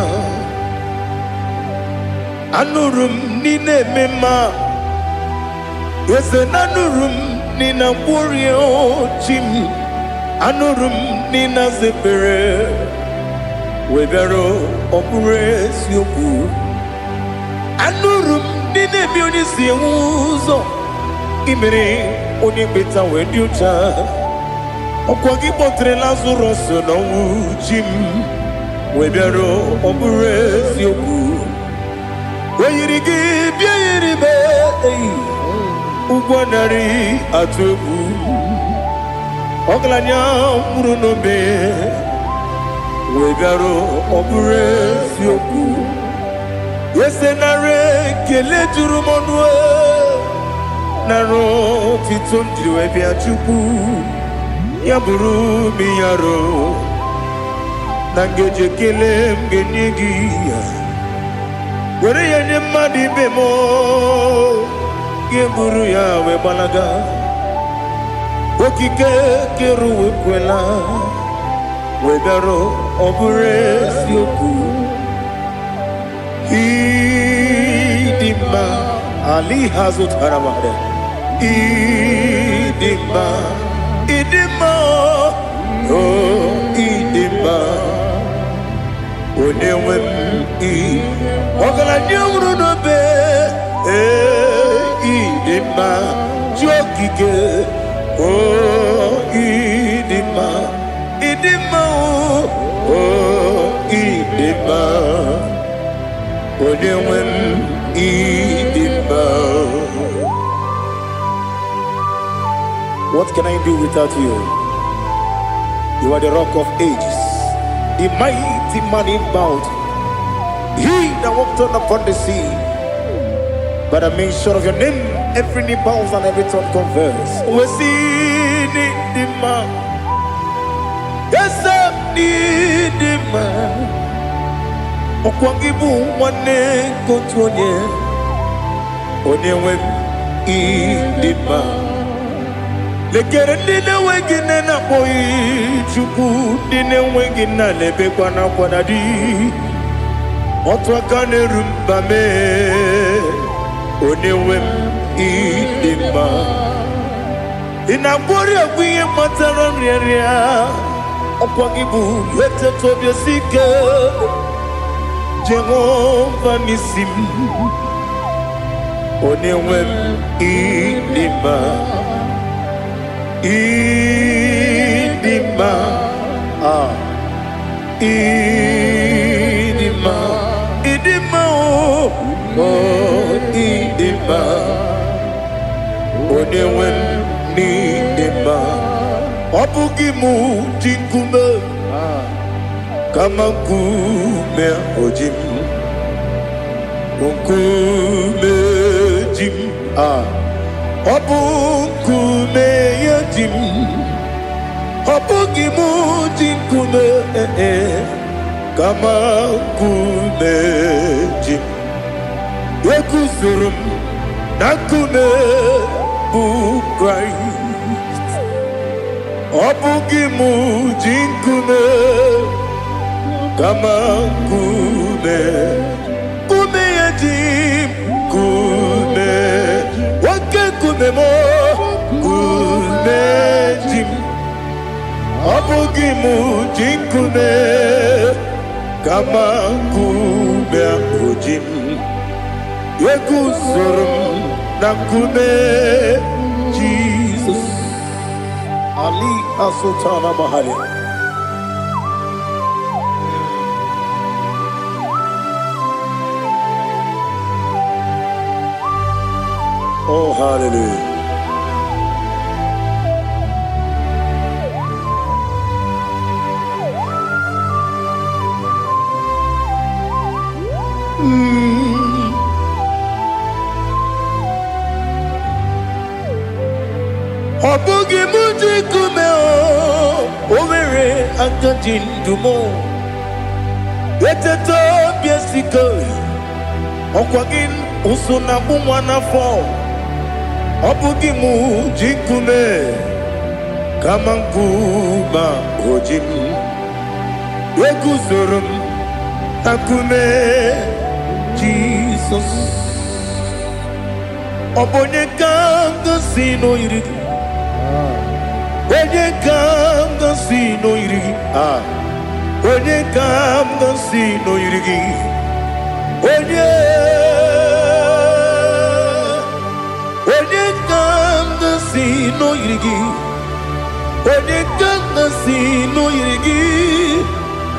anurum nine mema yese nanurum nina warrior chim anurum nina zepere webero opure sioku anurum nine bioni siuzo imere oni beta wediucha okwagi potre Lazarus no chim webero opure sioku weyirigi biayiribe ugwanari atubu oglanya murunobe wegaro obure sioku yesenare kele jurumonwe naro titondi webia chuku yaburu miyaro nangeje kele mgenyigi were yenye madi bemo geburu ya we balaga okike keru wekwela wegaro obure sioku idima ali hazut haramade idima oh idima onewem I ogala nyamru no be idima jokike oh idima oh idima onewem idima. What can I do without you? You are the rock of ages, the mighty man in battle. He that walked on upon the sea. By the mention of your name, every knee bows and every tongue confess. We see the man. Yes, I need the man. Okwangibu wane kotonye. Onyewe the man. Lekere ndine wengine na boyi chuku ndine wengine lebe kwa na kwanadi otwakane rumbame onewem idima inabori agwiye matara nriaria okwagibu lete tobia sike Jehova nisim onewem idima idima idima idima oh idima onewem idima obugimu jinkume kama kume ojim kunkume jim Obukume yajim Obugimu jinkume Kama kume jim Yekusurum Nakume bu Christ Obugimu jinkume Kama kume Kume yajim Kume Kumemo kumejim Abugimu jinkume Kama kume ujim Yekusurum nakume Jesus Ali Asultana Mahali. Oh, hallelujah. Obugi muji kumeo Owere akajin dumo Yeteto biesiko Okwagin usuna bumwana fo Obugi muji kume Kama nkuma hojim Yekusurum akume Jesus Obonye kanga sino irigi Onye kanga sino irigi Onye kanga sino irigi Onye kanga sino irigi Onye kanga sino irigi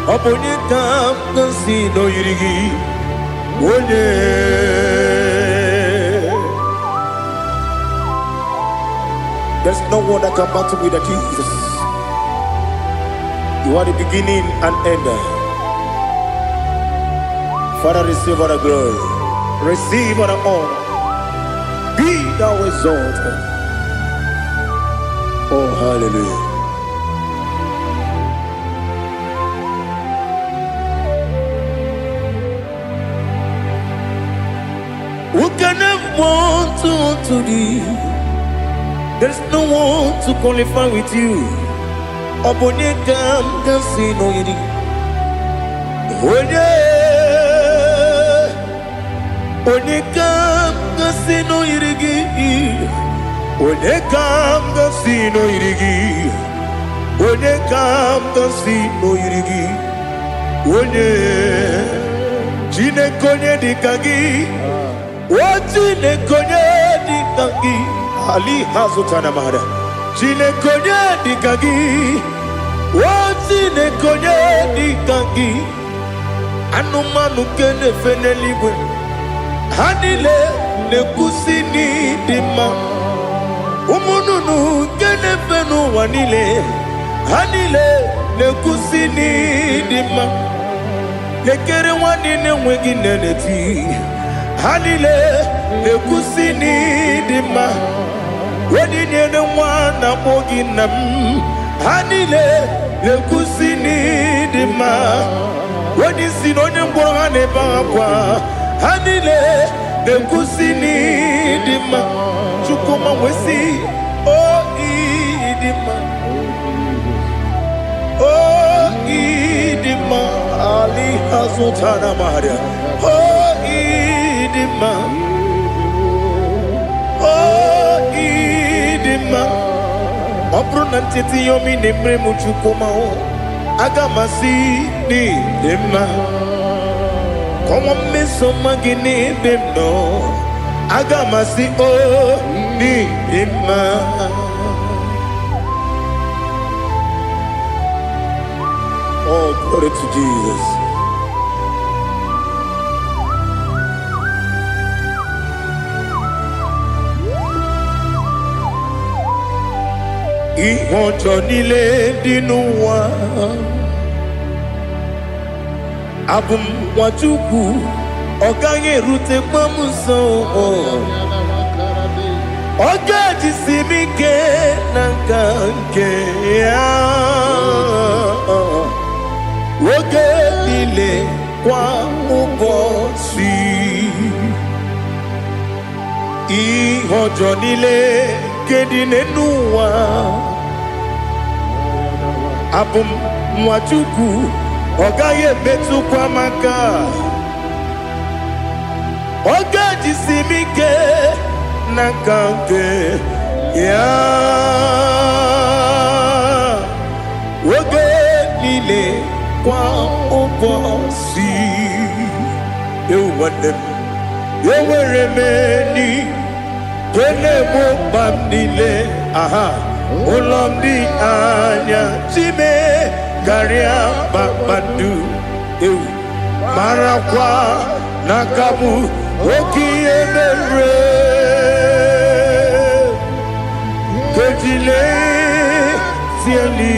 Onye kanga sino irigi Onye There's no one that can battle with Jesus. You are the beginning and end. Father, receive all the glory. Receive all the honor. Be thou exalted. Oh, hallelujah. Who can have one to thee? There's no one to qualify with you. Obonye kam kasino yidi. Onye kam kasino yidi. Onye kam kasino yidi. onye kam tosi noyirigi onye Chineke onye dịka gị o Chineke onye dịka gị ali hazụtana mara Chineke onye dịka gị o Chineke onye dịka gị anụmanụ nke na-efe n'eluigwe ha niile na-ekwusi n'ịdị mma ụmụ nnụnụ nke na-efe n'ụwa niile ha niile na-ekwusi n'ịdị mma lekere nwanne na-enweghị nne n'eti ha niile na-ekwusi n'ịdị mma onyinye nwa na-akpọ gị nna m ha niile na-ekwusi n'ịdị mma onye isi na onye mkpọrọ ha na-ebe akwa ha niile na-ekwusi n'ịdị mma Chukwuma nwesi o ịdị mma o ịdị mma ali hazụtara Maria o ịdị mma o ịdị mma ọ bụrụ na ntete yomi na-emere m Chukwuma aga m asị n'ịdị mma kọnwa mmeso mma gị n'ebe m nọ aga m asị o n'ịdị mma oh glory to Jesus ihe ọjọọ niile dị n'ụwa abụ m nwa Chukwu ọ gaghị erutekwa m nso ọ ga-ejisi m ike na nka nke ya oge niile kwa ụbọchị ihe ọjọọ niile nke dị n'ụwa abụ m nwa Chukwu ọ gaghị emetụkwa m aka ọ ga-ejisi m ike na nka nke ya oge niile kwa ụbọchị ewu nwanne m enwere m enyi na-egbo mkpa m niile aha ụlọ m dị anya chime karịa kpakpando ewu marakwa n'aka m oke ihe mere kejile tieli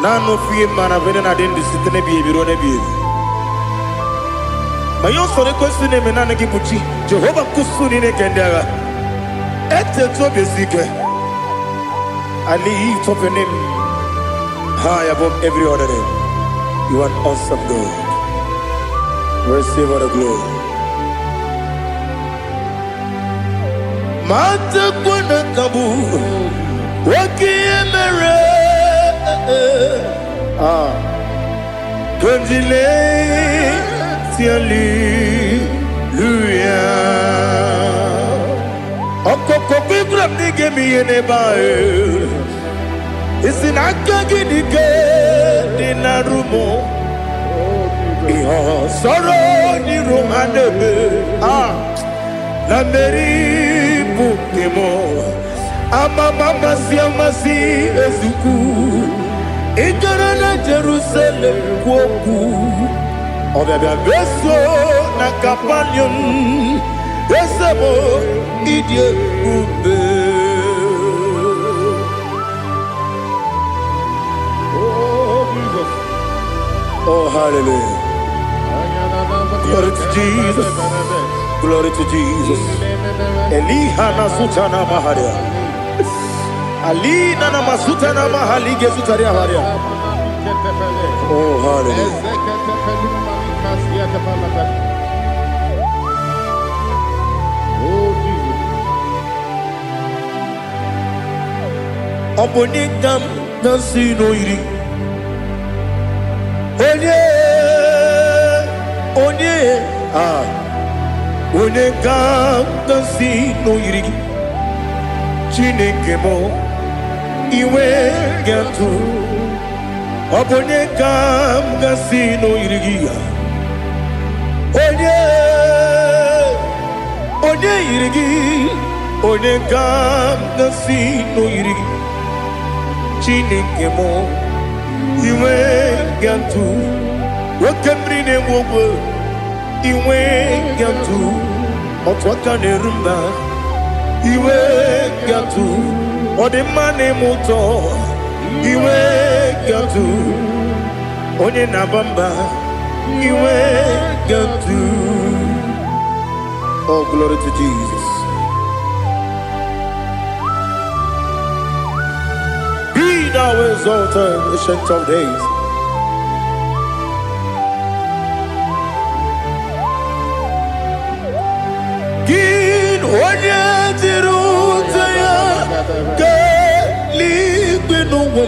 nanu fie mana vene na den disitene bi ebiro ne bi ma yo sore kwesi ne menana ki buchi Jehova kusuni ne kendaga ete to besike I lift up your name high above every other name. You are an awesome God. Receive all the glory. Mata kuna kabu waki emere Konjile tiali luya Okoko bibram nige miye nebae Isi nakagi nige dinarumo Iho soro ni romanebe La meri bukemo Ama mama siamasi ezuku Igara na Jerusalem kwoku Obebia beso na kapanion Esebo idie ube Oh, hallelujah. Glory to Jesus. Glory to Jesus. Elihana sutana maharia. Ali nana masutana mahali gesutaria haria. Oh, hallelujah. Oh, Jesus. Obonikam nasino iri. onye ga-asị n'oyiri gị Chineke m iwe ga-atụ ọ bụ onye ga-asị n'oyiri gị ya onye yiri gị onye ga-asị n'oyiri gị Chineke m iwe ga-atụ nwoke mmiri na-enwe ogwe iwe ga-atụ otu aka na-eru mba iwe ga-atụ ọ dị mma na-eme ụtọ iwe ga-atụ onye na-aba mba iwe ga-atụ. Oh, glory to Jesus. Be thou exalted, ancient of days. Onye dịrị ụzọ ya ka eluigwe n'ụwa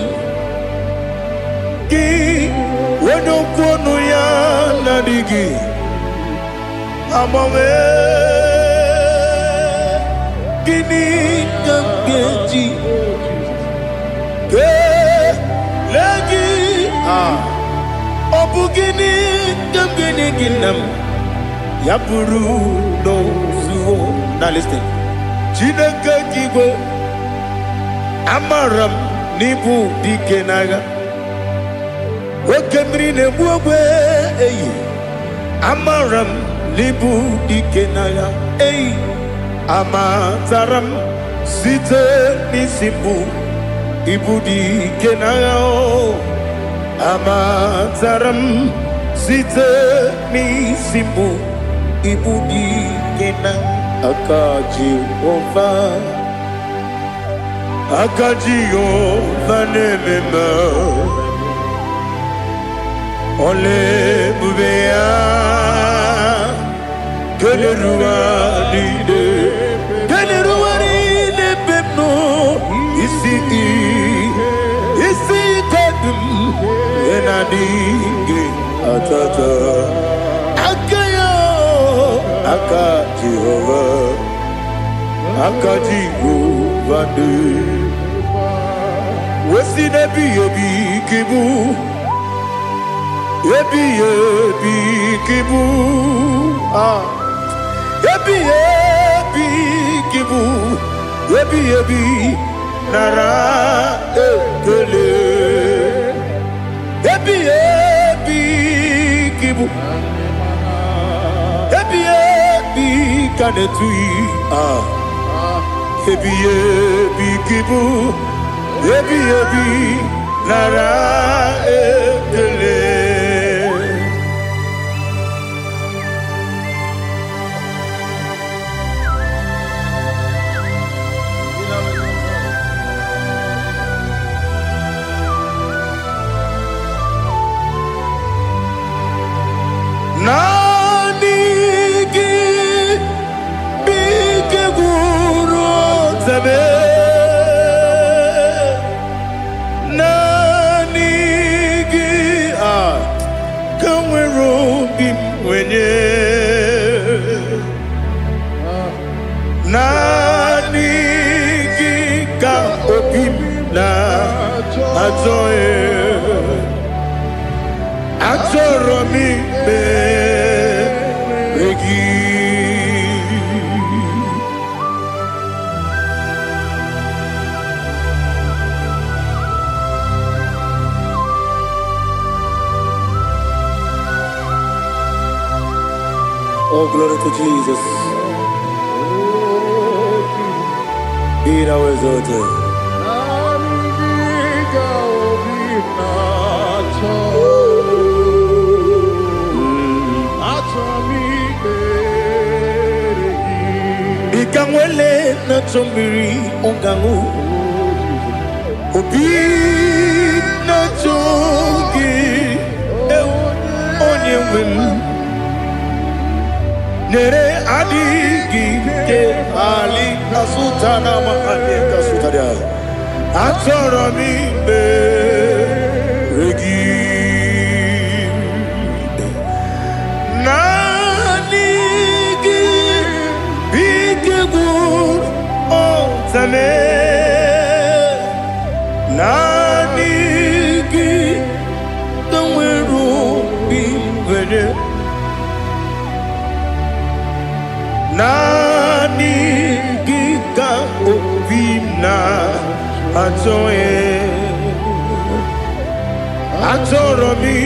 gị onye okwu ọnụ ya na-adịghị agbanwe gịnị ka m ga-eji kelee gị ọ bụ gịnị ka m ga-enye gị nna m ya bụrụ n'ozuo. Now listen. Chineke kigwe amaram n'ibu dike n'agha nwoke mmiri na-egbu ogwe eyi amaram n'ibu dike n'agha eyi amatara m site n'isi mbụ ibu dike n'agha amatara m site n'isi mbụ ibu dike n'agha aka Jehova na-ememe ole ebube ya keleruwa niile bepno isi kedum enadịghị atata aka Jehova dị wesi n'ebi ebi kibu ebi kibu ebi nara ekele ebi kibu kanetui ebi kibu ebi nara ekele. Oh, glory to Jesus. Be thou exalted. Ikamwele na chombiri ongangu obi na chogi onye wem nere adigi ke ali kasutana mahali kasutaria atoro mi regi nani gi Atoe Atoromi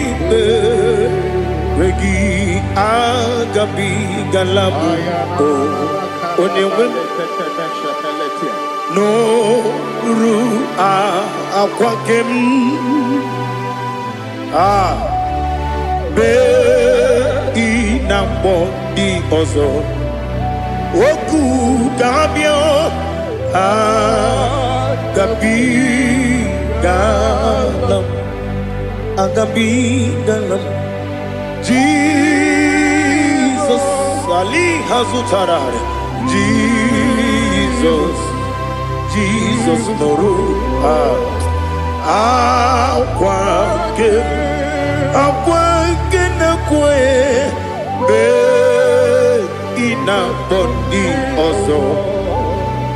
Regi Agabi Galabu Onewem No Ru Aquakem Be Inambo Di Ozo Oku Gabio Agabi Galam Agabi Galam Jesus Ali Hazutarare Jesus Noru Aquake na kwe Be ina bondi ozo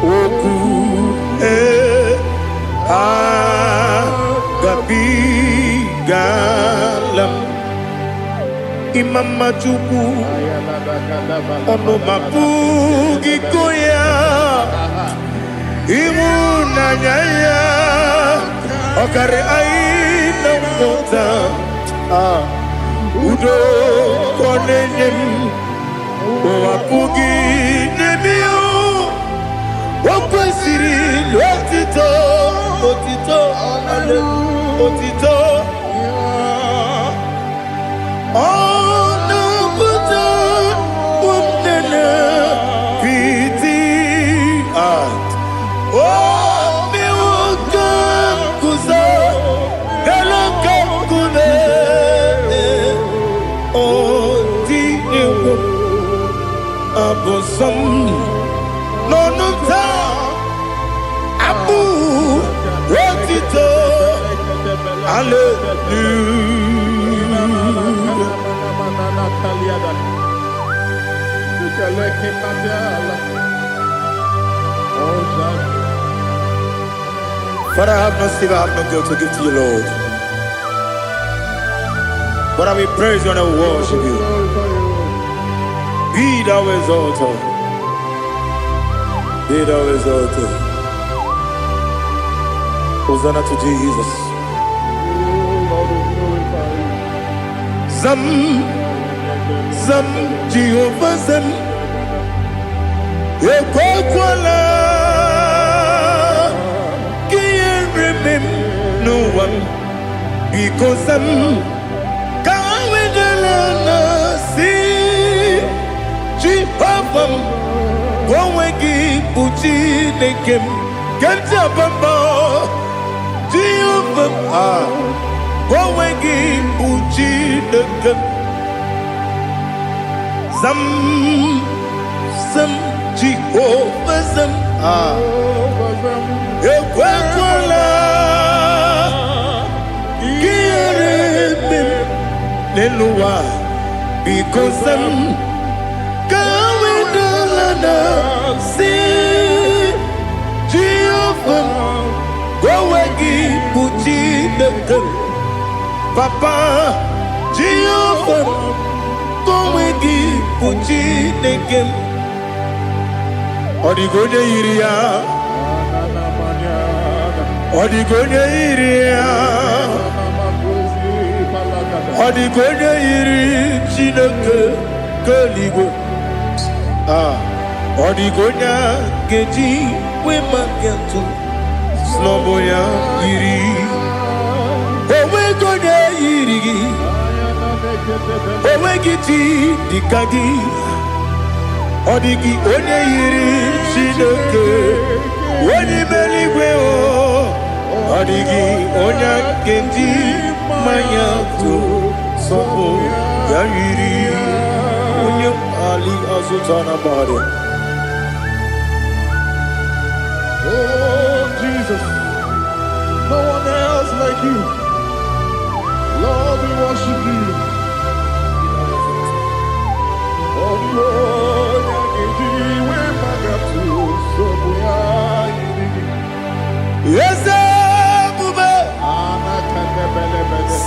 Oku Agabi Galam Imam Majuku Ono Mapugi Koya Imuna Nyaya Okare Aina Mota Udo Konenyem Wapugi Nemio Wakwesiri Lotito Otito Otito Some no Abu Rotito Father, I have no silver, I have no gold to give to you, Lord. But I will praise you and I will worship you. Be thou exalted. Be thou exalted. Hosanna to Jesus. Zam Jehovah Zam Ekwakwala Can't remember no one because Zam Kawedalana see Jehovah Gowegi Uchi Nekem Kenta Bamba Jehovah Gowegi Uchi Nekem Zam Jehovah Zam Ekwakwala Kieremem Neluwa because Zam Kawedalana see Jehovah Gowegi Uchi Nekem Papa Jehovah Gowegi Uchi Nekem Odigonya Iria Odigonya Iria Odigonya Iri Chineke Kaligo Odigonya Geji Wemagentu Sloboya Iri Owegonya Iri Owegiti Dikagi Odigi onye yiri Chineke Onye meligwe o Odigi onye kenji manya to Sopo ya yiri Onye Ali Azutana Bade. Oh Jesus, no one else like you. Lord, we worship you. Oh Lord, yes, Bube.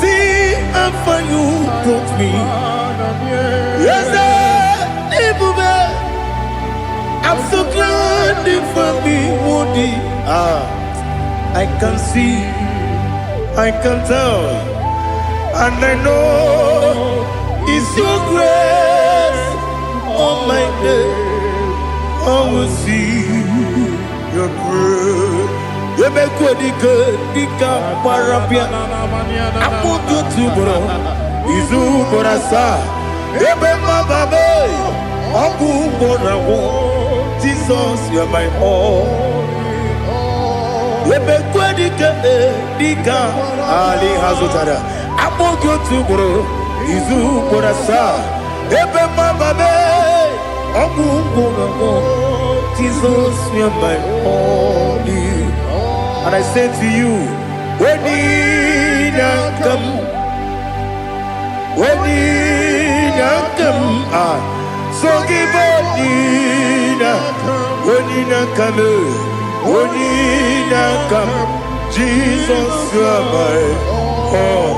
See how far you brought me. Yes, Bube. I'm so glad you found me, Woody. I can see, I can tell, and I know it's your grace on my day. I will see your grace. You make good, dika parapia. Apo tu bro, izu borasa. Ebe mababe, abu borawo. Jesus, you are my all. Ebe good, dika ali hazutara. Apo tu bro, izu borasa. Ebe mababe, abu borawo. Jesus, you are my all. And I say to you, when you come, when you come, so give when you come, Jesus, you are my all.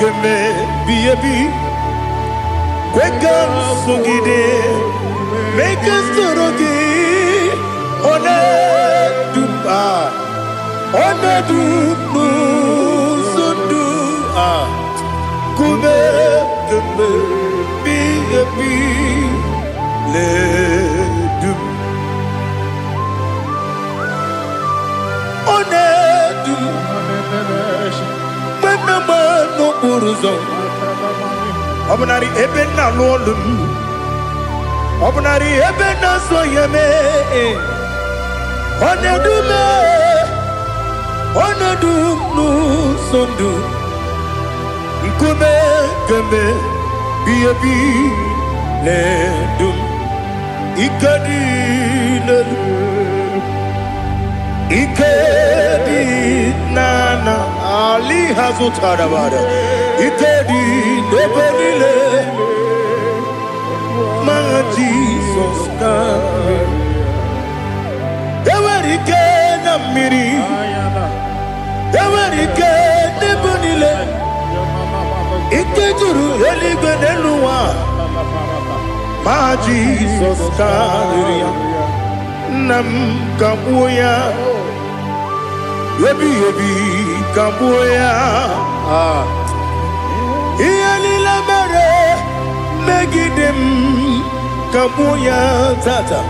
Keme biyebi kwekam sugide make us torogi one du sundu kume keme biyebi le du one du no uruzo obunari ebe na lolum obunari ebe na soyeme onedu nu sondu nkume keme biyebi ledum ikadi ikedi nana ali hazutara bada ikedi nebelile ma Jesus kame ewerike na miri ewerike nebelile ikejuru eligwe neluwa ma Jesus kame nam kabuya Yebi kabuya Iyalila mere megidem kabuya tata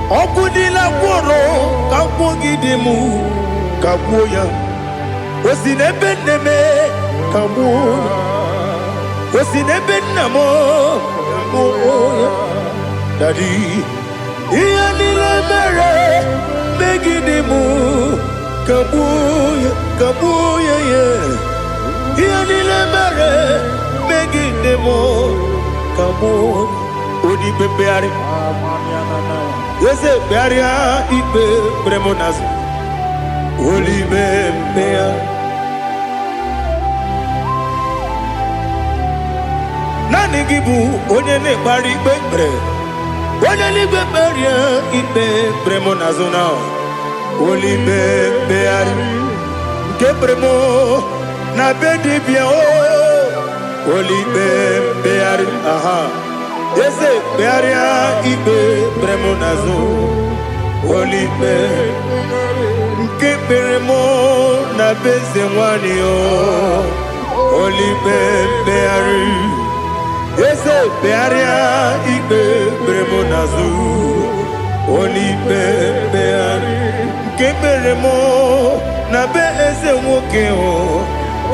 Okudila kworo kabugidemu kabuya Osinebenneme kabuya Osinebennamo kabuya Daddy Iyalila mere megidemu kabuya yeah Iyalila mere megidemu kabuya Odi bebeari Yese bearia ibe bremonas Oli bebea Nani gibu onye ne bari bebre Onye ni beberia ibe bremonazona Oli bebeari Ke bremo na bedi bia Oli bebeari aha Yese bearia ibe bremonazo Olipe Nke beremo na beze wani Olipe beari Yese bearia ibe bremonazo Olipe beari Nke beremo na beze woke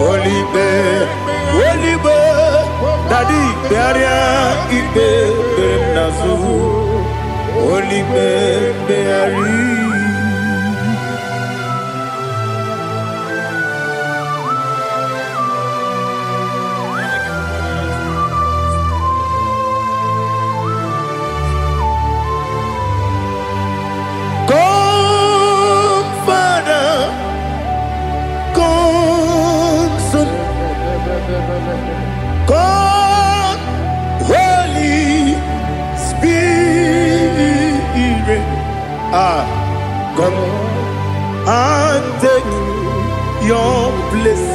Olipe Olipe Daddy bearia ibe bremonazo Olipe beari Come, Father, come. Come and take your place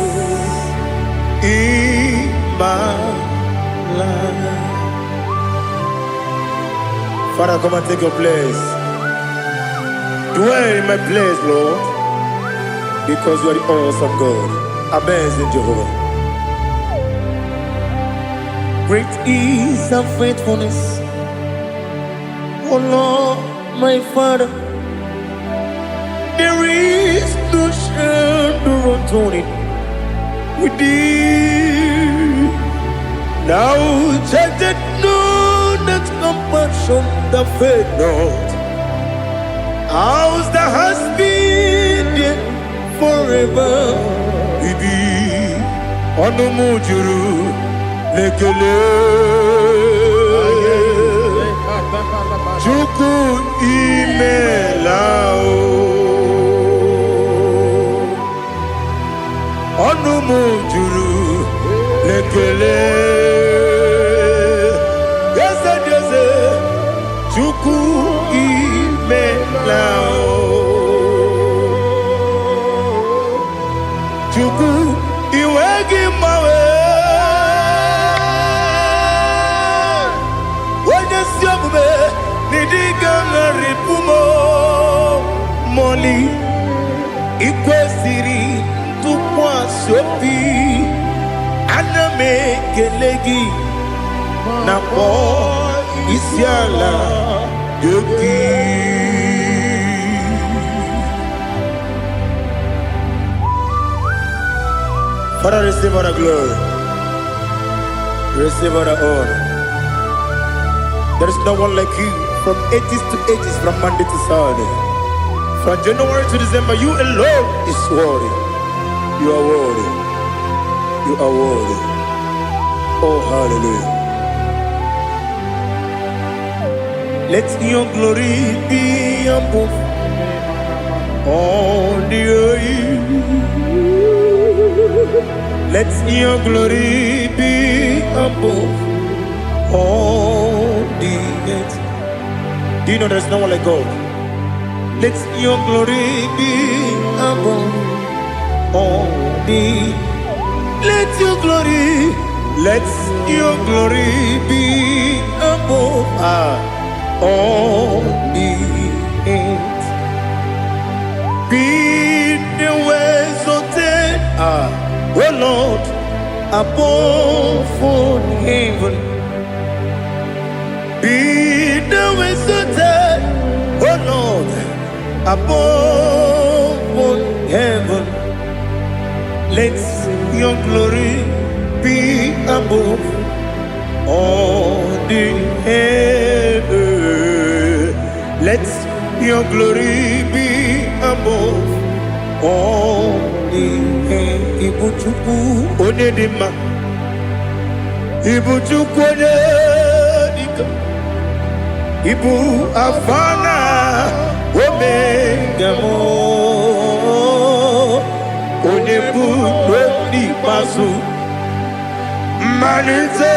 in my life. Father, come and take your place. Dwell in my place, Lord, because you are the awesome God. Amazing Jehovah. Great is thy faithfulness, oh Lord, my Father. There is no shadow of turning with thee. Now check that no, that compassion that faith not. Ours that has been there forever. We be on the mujuru lekele. Chuku imelao. Onu mujuru lekele. Yese yese chuku imelao. Chuku iwegi mawe. Wanya siyakume nidiga ngaripumo moli ikwesiri. Sopi aname kelegi na po isiala yogi. Father, receive all the glory, receive all the honor. There is no one like you from ages to ages, from Monday to Saturday, from January to December. You alone is worthy. You are worthy. You are worthy. Oh, hallelujah. Let your glory be above all the earth. Let your glory be above all the earth. Do you know there's no one like God? Let your glory be above all the. Let your glory be above all the earth. Be the ways of death, oh Lord, above all heaven. Be the ways of death, oh Lord, above all heaven. Let your glory be above all the earth. Let your glory be above all the earth. Ibuchuku onedima, Ibuchuku onedika, Ibu afana omega mo. Onebu ni pasu manite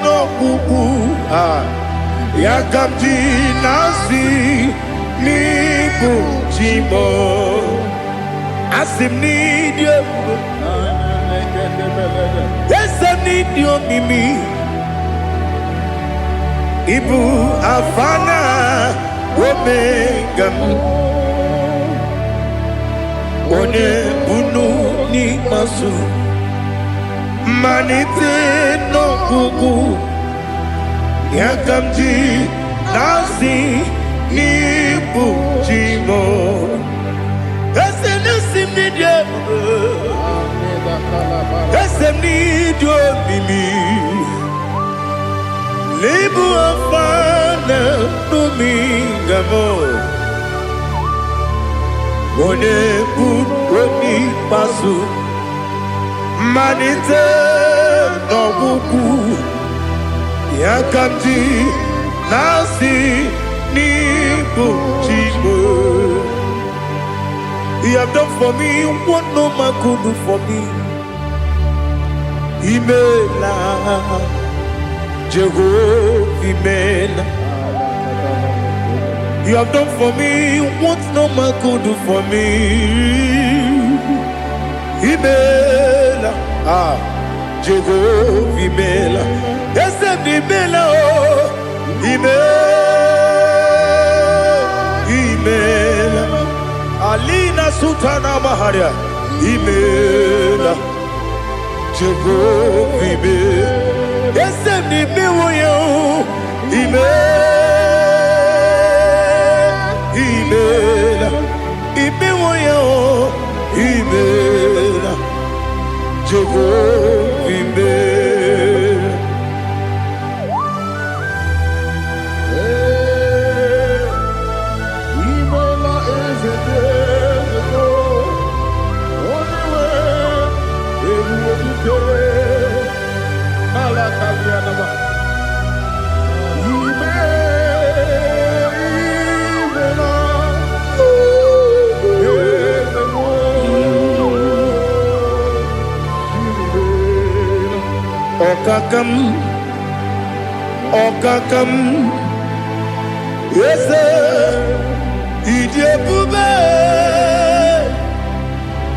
no kuku ya kamji nasi ni kuchimo asim ni dio asim ni dio mimi ibu afana omega one bunu ni masu manite no kuku ya kamji nasi ni buchimo ese nasi media ese ni do mimi lebu afana numingamo one bunu pasu manite no kuku ya kamji nasi ni buchimo. You have done for me what no man could do for me. Imela Jehovah Imela You have done for me what no man could do for me. Imela, Jehovah Imela, yes, Imela, Imela, Alina Sutana Maharia, Imela, Jehovah Imela, yes, Imela, Imela, Jehovah Imela. Imela is a day, only way, Alakalianaba. Okakam, yes, Idebube,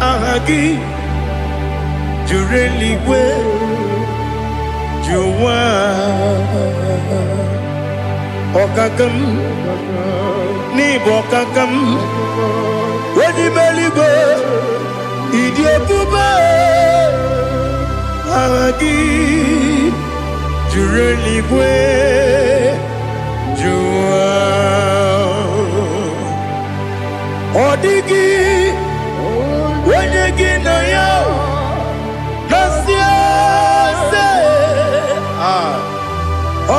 Ahagi, Jureligwe, Juwa, Okakam, Nibokakam, Wadimeligwe, Idebube, Ahagi, Jureligwe, Juwa, Odigi, Wanyegi na ya, Nasia se,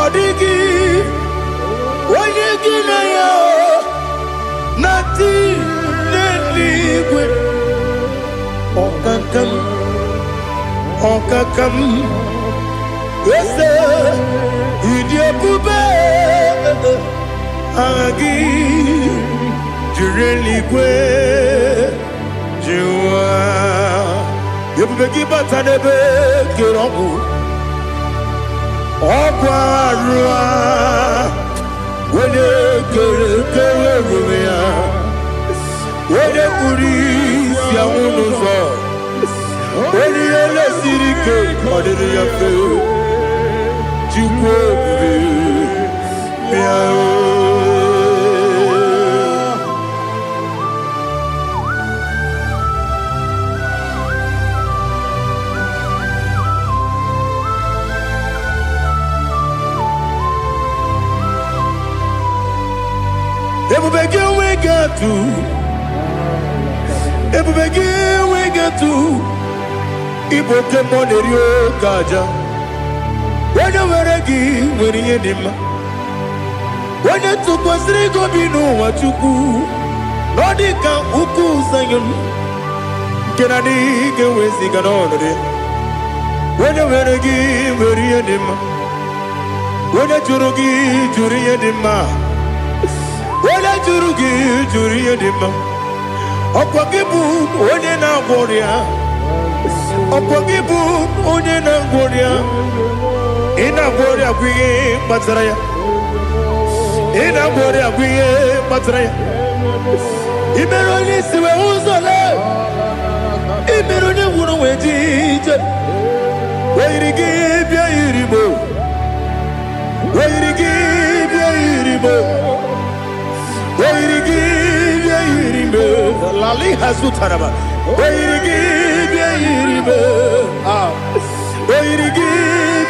Odigi, Wanyegi na ya, Nati Neligwe, Okakam, Okakam. Yes, Idebube, Agi, Jureligwe, Juwa. Yebubeki batanebe kirongu, Okwarua, Wene kere rumia, Wene kuri siya unuzo, Wene yele sirike, Odiri yafe. Everybody we get to Igbo kemonerio kaja. When you were a gay, when you did, when you took was Rico Bino, what you do, Nordica, Uku, Sayon, Kennedy, get with the Ganone. When you were a gay, when you did, when you Jurugi, Juria Dima, when you Jurugi, Juria Dima, Opagibu, Odena Boria, Opagibu, Odena Boria. Ina bori agwiye matraya. Ina bori agwiye matraya. Imeroni siwe uzole. Imeroni wunu wejije. Weirigi bia iribo. Weirigi bia iribo. Weirigi bia iribo. Lali hasutaraba. Weirigi bia iribo. Weirigi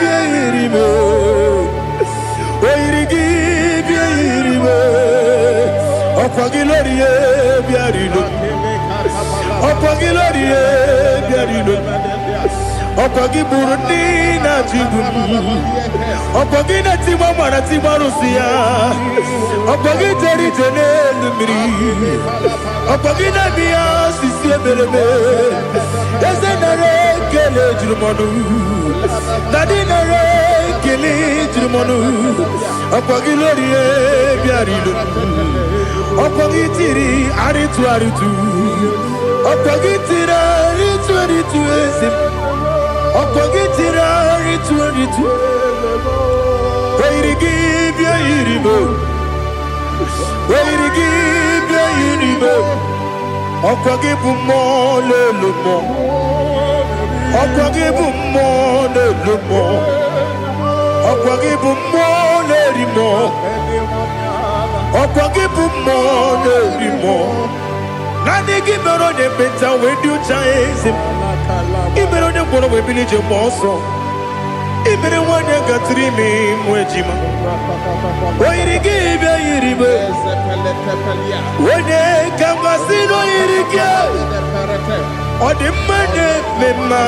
bia iribo. Weirigi bia iribo. Opagiloriye bia iribo. Opagiloriye bia iribo. Opagiburundi na jibu. Opagina timama na timarusia. Opagiteri jene lumiri. Opagina biya sisi belebe. Ezenare kele jurumanu. Nadinare kele jurumanu. Opagiloriye bia iribo. Opagitiri aritu aritu. Opagitira aritu aritu esim. Opagitira aritu aritu. Weirigi bia iribo. Oyirigi bia yiribe. Okwagi bu mo lelu mo. Okwagi bu mo lelu mo. Okwagi bu mo lelu mo. Okwagi bu mo lelu mo. Nani gibero de beta we do chase. Ibero de bono we bilije moso. Ibere wanya gatrimi mwejima. Oyirigi bia yiribe. Wene kamasino yirige. Odimane mema.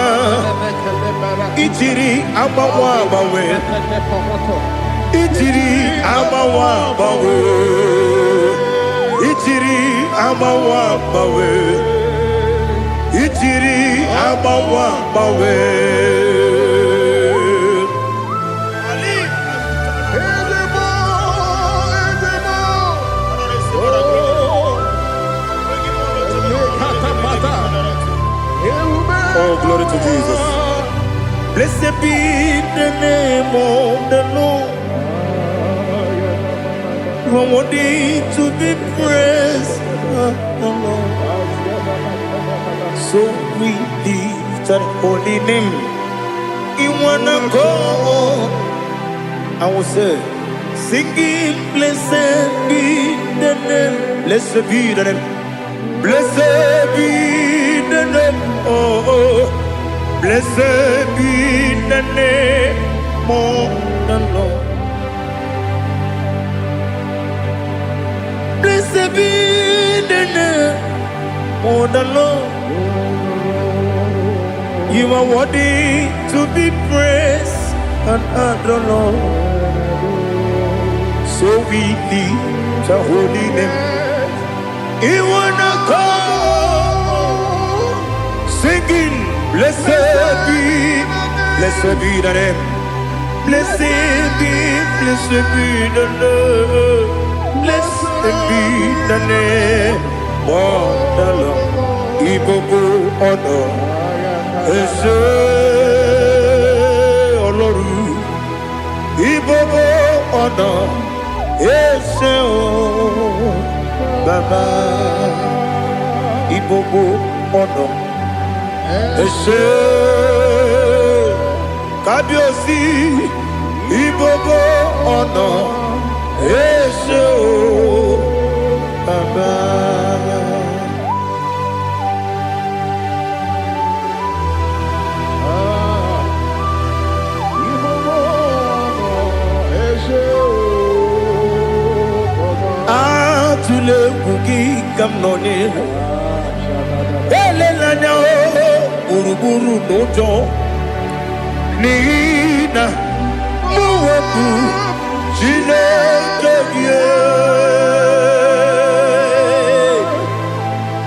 Ichiri amawa bawe. Ichiri amawa bawe. Ichiri amawa bawe. Ichiri amawa bawe. Oh, glory to Jesus. Blessed be the name of the Lord. You are worthy to be praised. So we lift our holy name. You wanna go? I will say, singing, blessed be the name. Blessed be the name. Blessed be the name. Oh, blessed be the name of the Lord. Blessed be the name of the Lord. You are worthy to be praised and adored, Lord. So we lift your holy name. You wanna call, singing, blessed be the name. Blessed be the Lord. Blessed be the name of the Lord. Igbo honor. Ese Oloru. Igbo honor. Ese Baba. Igbo honor. Ese Kabiosi. Igbo honor. Ese Baba. Atule kuki kamnoni. Elelanya uruburu nojo. Nina muweku. Chineke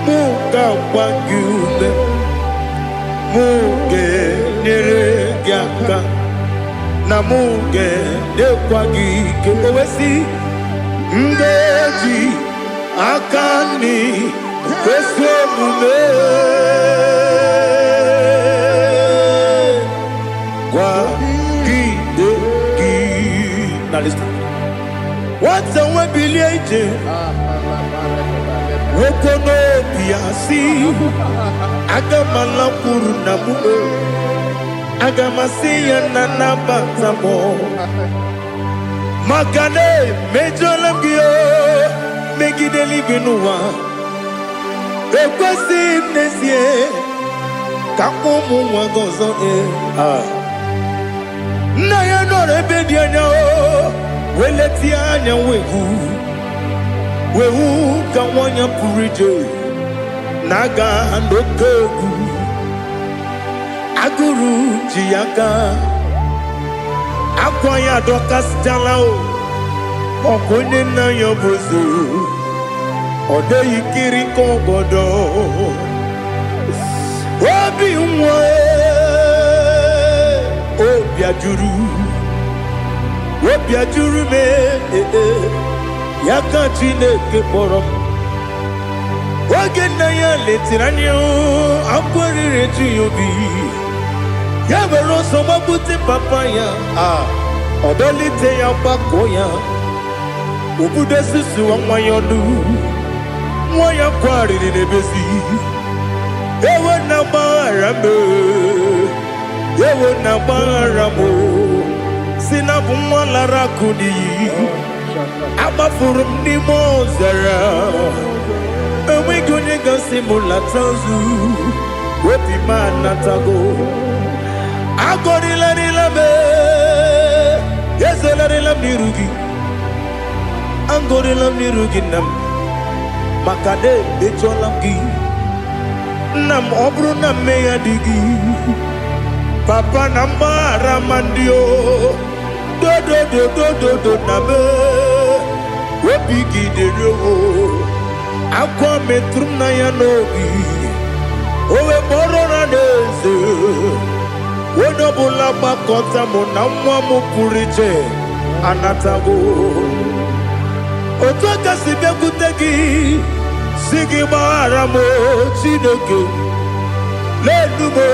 muka wangyume muge neregiaka na muge nekwagike owesi ngeji akani kwesomume kwa Now listen. What's the way biliaje? Wokono biasi. Agamala kurunamu. Agamasiya nanabatamo. Magane mejolamgio. Megideli binua. Ekwesi nesie. Kakomu wagozo na ya no rebedianya o weleti anya wehu ka wanya purije naga ndokogu aguru jiaka akwanya dokas jalao okonye na yobozu ode yikiri kogodo obi nwa Obiajuru me Yaka Chineke kpọrọ oge nna ya letiri anya akwarịrị eju ya obi ya were ọsọ gbapute papa ya ọdọlite ya gbakọ ya Ubude susu wa mwayonu Mwaya kwari ni nebezi Ewe na barame Ewe na baramo Sinabu mwala rakuni Abafurum ni mozara Ewe gonye gasi mula tanzu Wepi mana tago Agorila nilabe Yezela nilam nirugi Angorila nirugi nam Makade becholamgi Nam obru nam meya digi Papa namara mandio Do do do do do do nabe Wepigi de roho Akwa metrum na yanogi Owe borona neze Wodobula bakota mo namwa mo puriche Anatago Otoka sibe kutegi Sigi baramo Chineke Lenumo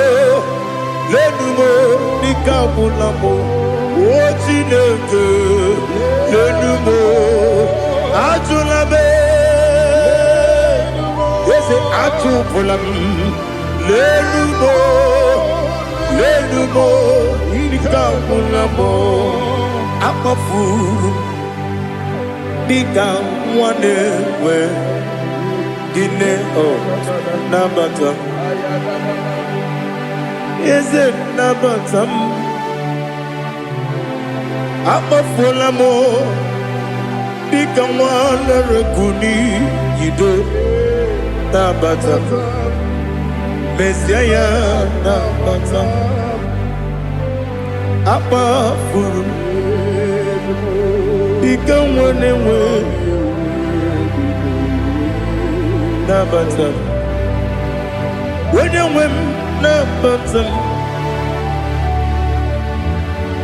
Nikabulamo O Chineke Lenumo Atulabe Yese atupulam Lenumo Nikabulamo Amafu Nika mwane we Dine o Nabata Eze Nabatam Amafulamo Nika mwane rekuni Yido Nabata Mesiaya Nabata Amafuru Ika mwane we Nabatam When you win Nabatam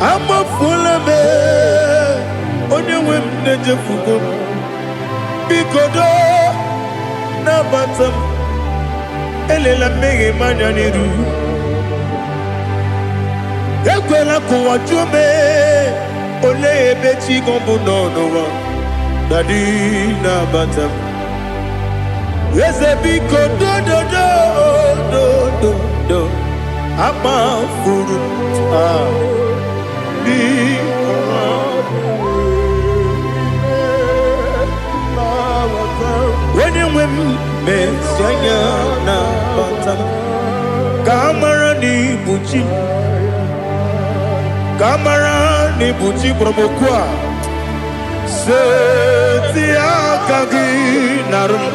I'm a full of it When you win Nejafugo Bikodo Nabatam Elela mege manyaniru Ekwela kuwa chume Ole ebechi gombu nonowa Dadi Nabatam Yes, a big do Ama furu Be when you win Messiah na bata Kamara ni buchi Kamara ni buchi promokwa Se akagi narum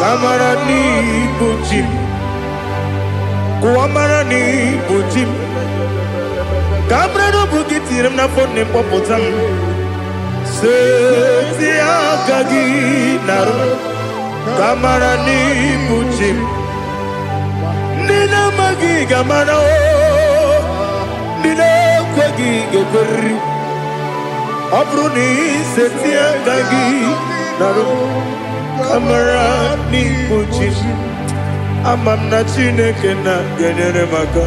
Kamara ni buchim Kuamara ni buchim Kamara no bukitiram na fone popotam Se akagi narum Kamara ni buchim Nina magi kamara o Nina kwagi geberi Abruni se akagi narum Kamara ni buchim Amamna Chineke na genere maka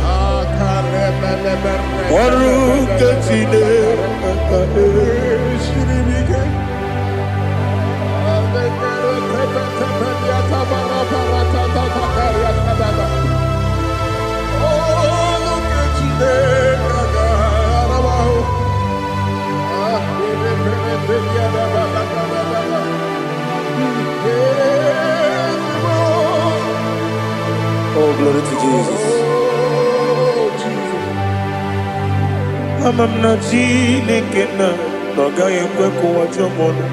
Oru kachine Oh, glory to Jesus. Amamna Chineke na noga yekwe kuwa chomono.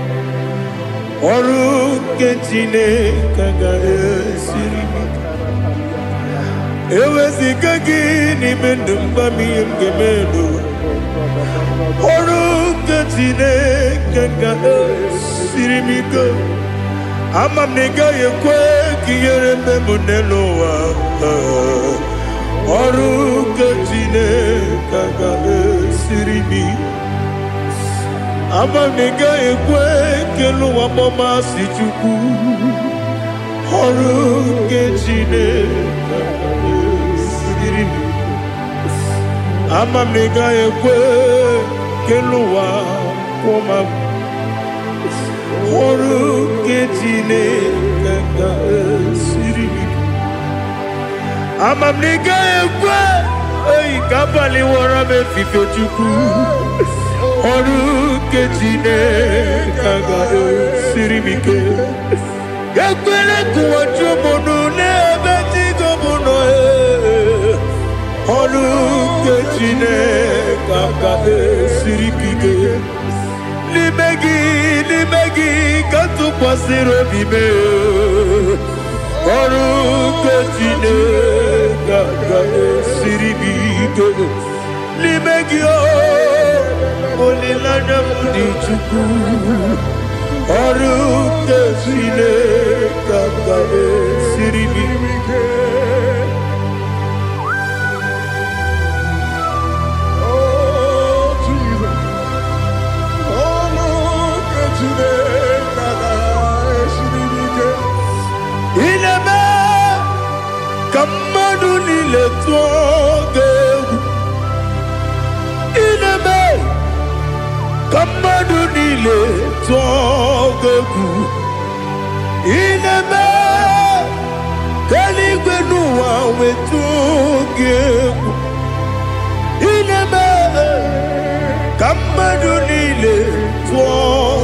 Oru ke Chineke ga esiri. Ewezi kagi ni mendumba miyemgemenu. Oru ke Chineke ga esiri miko. Amam nega yekwe kiyere memuneloa Oru kachine kaga sirimi Amam nega yekwe keluwa mama sichuku Oru kachine kaga sirimi Amam nega yekwe keluwa mama Oru ketine kaka siri. Amamnika ekwe, oi kapali wara me fife chuku. Oru ketine kaka siri mike. Yakwele kuwacho mono ne beti gomono e. Oru ketine kaka siri mike. Limegi, kantu pasiro bime. Oru ketine kaka siribike. Limegi olilanya mudi chuku. Oru ketine kaka siribike. Kamadu nile tuogegu. Inebe Kamadu nile tuogegu. Inebe Kaligwe nuwa wetuogegu. Inebe Kamadu nile tuogegu.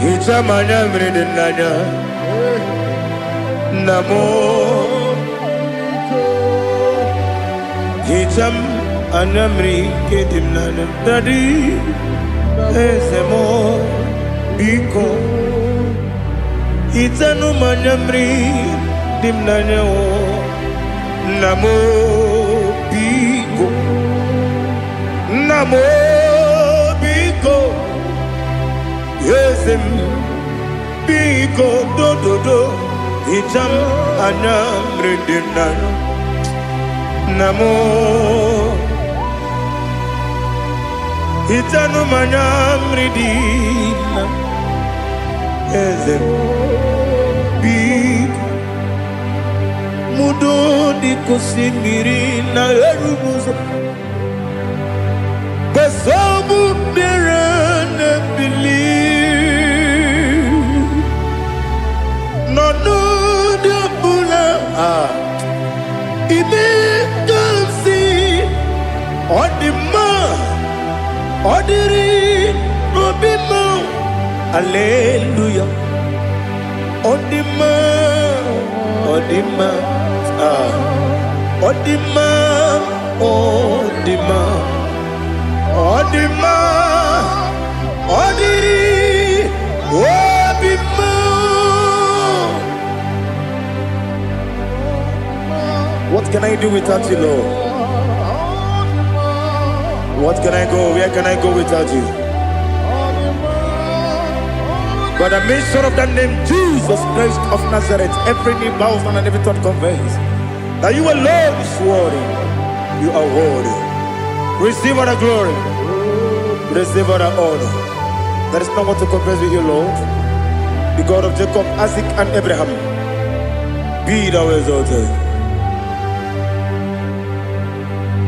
Ichamanya mridinanya namo. Icham anamri kedimnana dadi ezemo biko. Itanu manyamri dimnanya o namo biko. Namo biko. Yesem biko do do do. Icham anyamri dimnanya namo. Itanu manyamri dimnanya. Yesem big mudo di kusimiri na erumuzo besobu berane believe no no de bula ibe kansi odima odiri obima hallelujah. Odima, Odima, Odima, Odima, Odima, Odiri, Odima. What can I do without you, Lord? What can I go? Where can I go without you? By the mention of that name, Jesus Christ of Nazareth, every knee bows down and every tongue confesses that you alone is worthy. You are worthy. Receive all the glory. Receive all the honor. There is no one to compare with you, Lord. The God of Jacob, Isaac, and Abraham. Be thou exalted.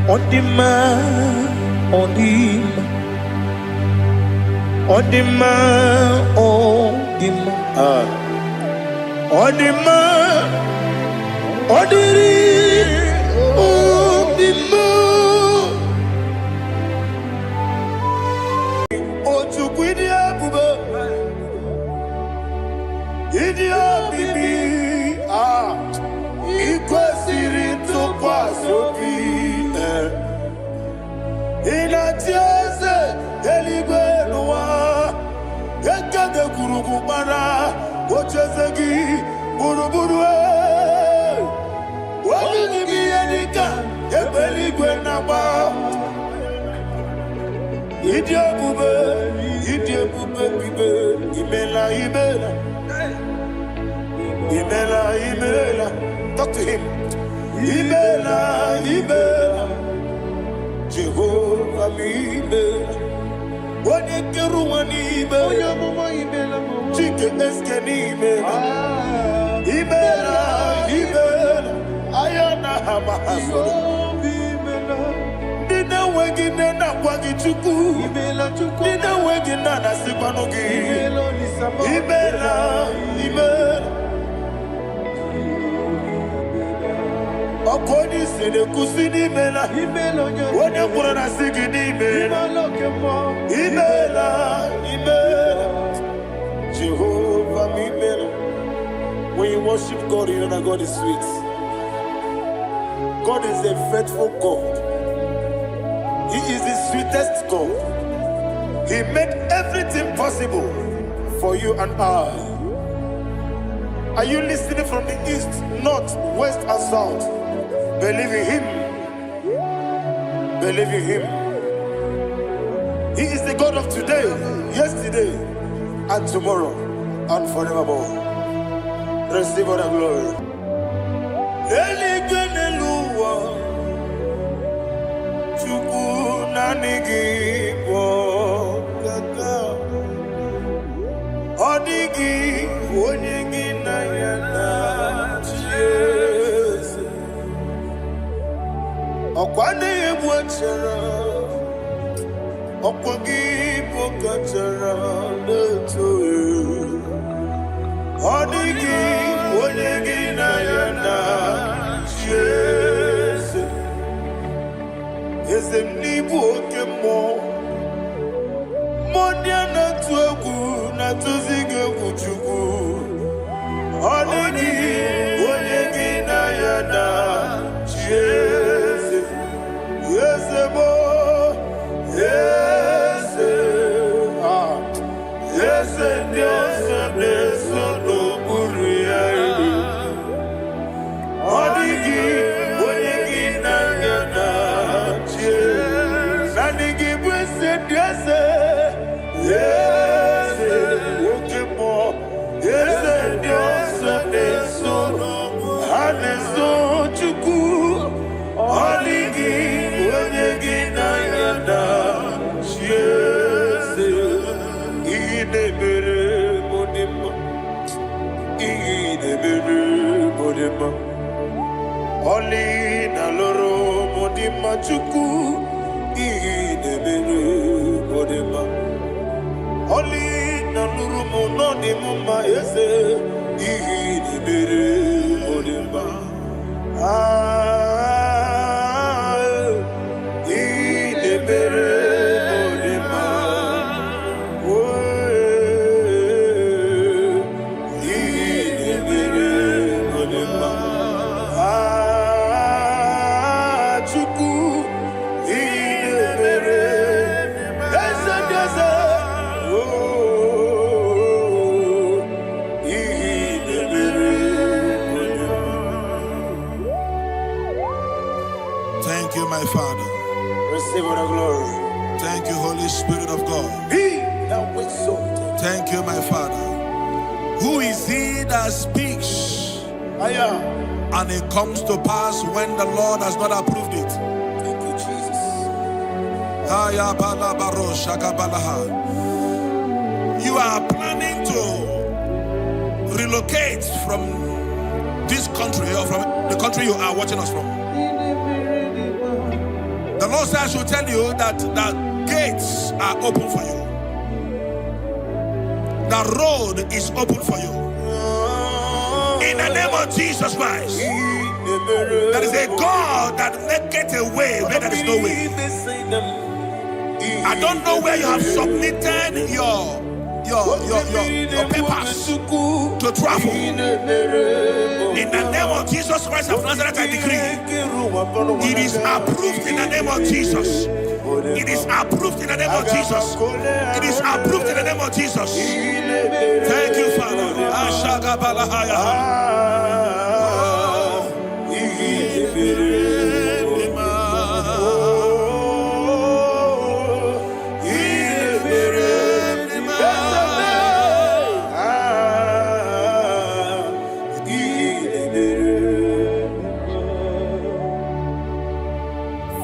Odima, Odima. Odima, Odima, Odima, Odiri, Odima. Ochukwidi abuba, idia bibi, ikwesiri tukwa sopi, inatieze eligwe nuwa. Ekade kurugu para, ochezegi buruburu. Wani biyenika, ebeli gwenaba. Idie bube bibe, imela. Talk to him. Imela. Jehovah mi imela. Onyekeruwa n'ime Chike eske n'ime Imela Ayana Hamahasoro Nina wegi nena kwagi chuku Nina wegi nana sipanugi Imela Okodi sede kusini mela Wone kurana sigi ni mela Imela Jehovah Imela. When you worship God, you know that God is sweet. God is a faithful God. He is the sweetest God. He made everything possible for you and I. Are you listening from the east, north, west, and south? Believe in Him. Believe in Him. He is the God of today, yesterday, and tomorrow, and forevermore. Receive all the glory. Eligeneluwa, Chukwu nanigi bokaka, Odigi onyegi na yana Jesu. Okwane ebwachara, Okwagi bokachara letoye. Odigi onyegi na yana Jesu. Ezemnibu okemo, Mondiana tuegu na tuzige kuchugu. Odigi onyegi na yana Jesu. Yesebo, Yese, Yese Dios Neso no Buriari. Odigi, Odigi na yana Jesu. Nanigi Bwese Diose, Yese, Okemo, Yese Dios Neso no Haneso Chuku. Odigi, Odigi na yana Jesu. Idebere modima, idebere modima. Oli na loro modima chuku, idebere modima. Oli na loro monodima ese, idebere modima. Idebere modima. Thank you, my Father. Receive all the glory. Thank you, Holy Spirit of God. He that waits so. Thank you, my Father. Who is he that speaks and it comes to pass when the Lord has not approved it? Thank you, Jesus. You are planning to relocate from this country or from the country you are watching us from. The Lord says I should tell you that the gates are open for you. The road is open for you. In the name of Jesus Christ. There is a God that maketh a way where there is no way. I don't know where you have submitted your papers to travel. In the name of Jesus Christ of Nazareth, I decree it is approved in the name of Jesus. It is approved in the name of Jesus. It is approved in the name of Jesus. Thank you, Father.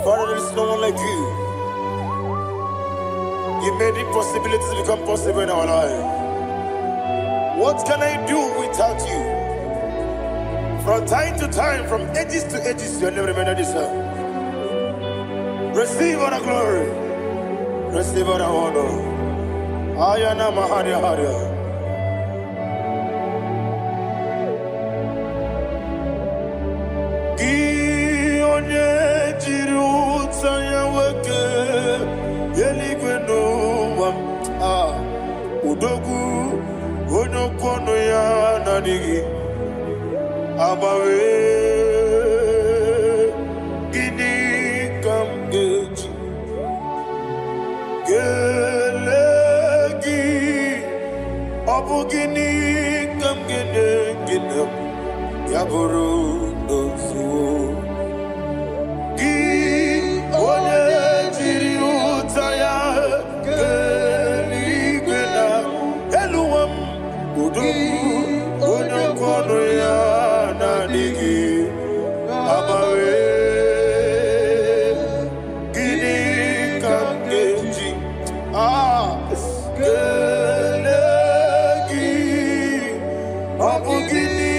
Father, there is no one like you. You made impossibilities become possible in our life. What can I do without you? From time to time, from ages to ages, you never remain the same. Receive all the glory. Receive all the honor. Ayana Maharia Haria. Udogu onokono ya nadigi abawe gini kamgeji gelegi abu gini kamgene ginem yaburu dosuo gi one jiri utaya onokono ya nadigi abawe gini kamgeji gelegi abu gini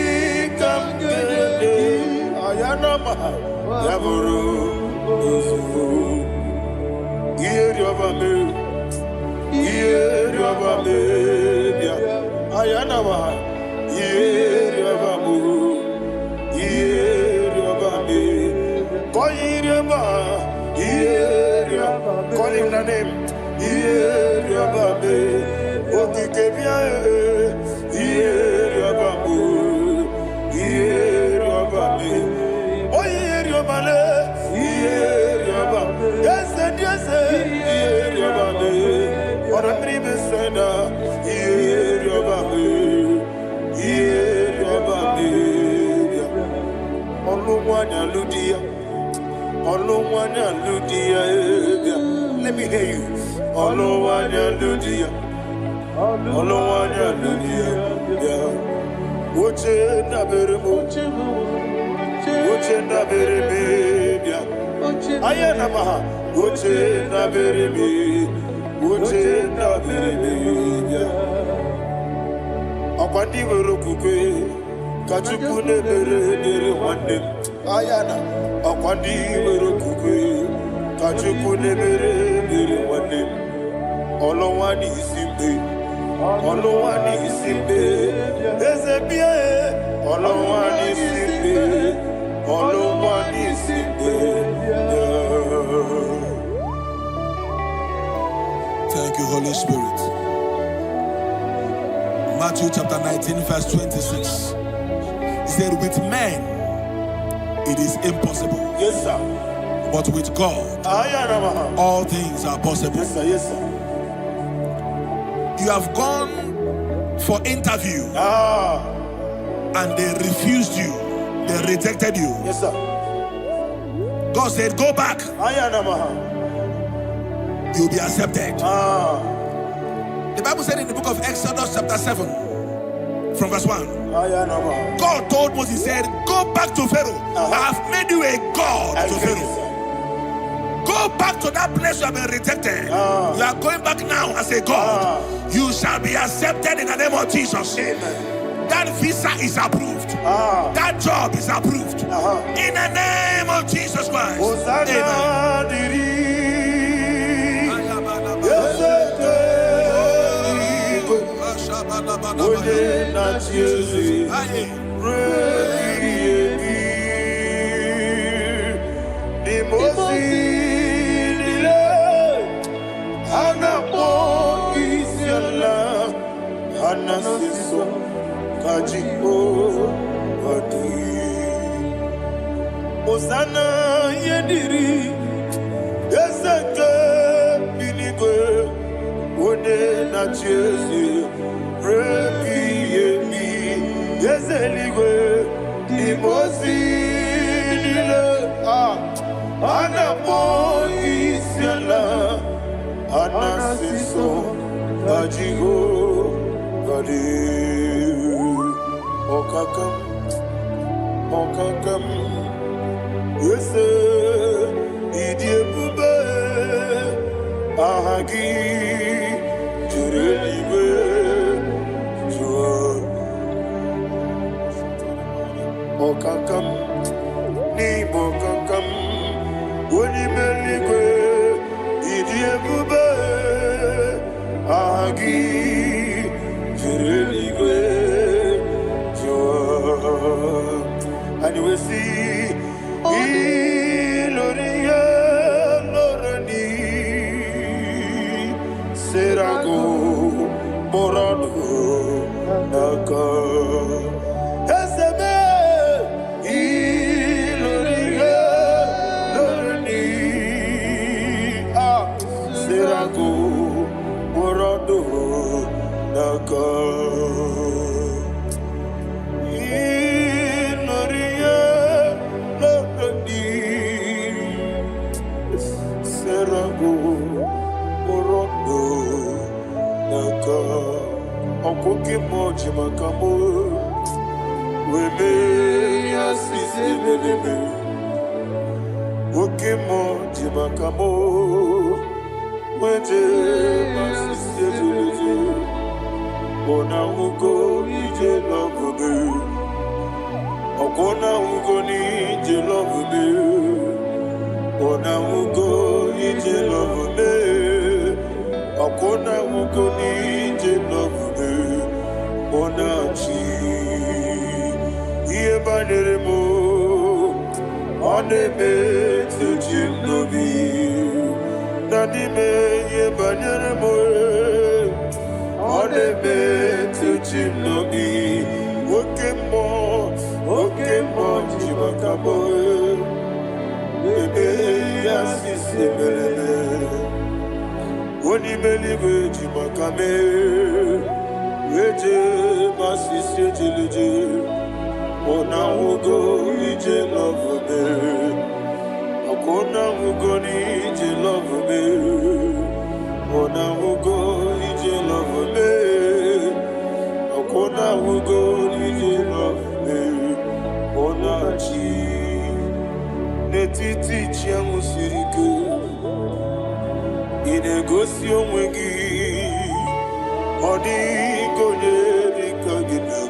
kamgene ayanama yaburu dosufu iyeriobame bia ayanama iyeriobame koyiriba call him the name iyeriobame okikebia iyeriobame oyeriobale iyeriobame yes iyeriobame ora tribe senda iyeriobame Oluwanya Ludia, let me hear you. Oluwanya Ludia, Uche na bereme, ayana maha. Uche na bereme. Akwandi werokukwe, kachuku ne bere wande. Ayana, akwandi werokukwe, kachuku ne bere wande. Olowani isimbe, ezebie. Olowani isimbe. Thank you, Holy Spirit. Matthew chapter 19, verse 26. He said, with men, it is impossible. Yes, sir. But with God, all things are possible. Yes, sir. Yes, sir. You have gone for interview and they refused you. They rejected you. Yes, sir. God said, go back. You'll be accepted. The Bible said in the book of Exodus chapter 7 from verse 1, God told Moses, he said, go back to Pharaoh. I have made you a God to Pharaoh. Go back to that place you have been rejected. You are going back now as a God. You shall be accepted in the name of Jesus. Amen. That visa is approved. That job is approved. In the name of Jesus Christ. Amen. Osana yediri ezeke binigwe one na chezi repi yemi ezeligwe imosi nile anapo isiala anasiso ajigo gadi okakam Yese, idi ebube, ahagi. si iloria lorani serago morado naka eseme iloria lorani serago morado naka Okoke moji makamo wele asise leleme Oke moji makamo weje asise leleme Ona ugo ije love me Okona ugo ni ije love me Ona ugo ije love me Okona ugo ni ije love me Onachi Iye banere mo Onebe tuji nobi Nadime iye banere mo Onebe tuji nobi Oke mo jimakabo Ebe yasisi melele Oni believe jimakame Weje masisi jileje Ona ugo ije love me Akona ugo ni ije love me Ona ugo ije love me Akona ugo ije love me Ona chi Netiti chiamu sirike Inegosi onwegi Odigonye dikagina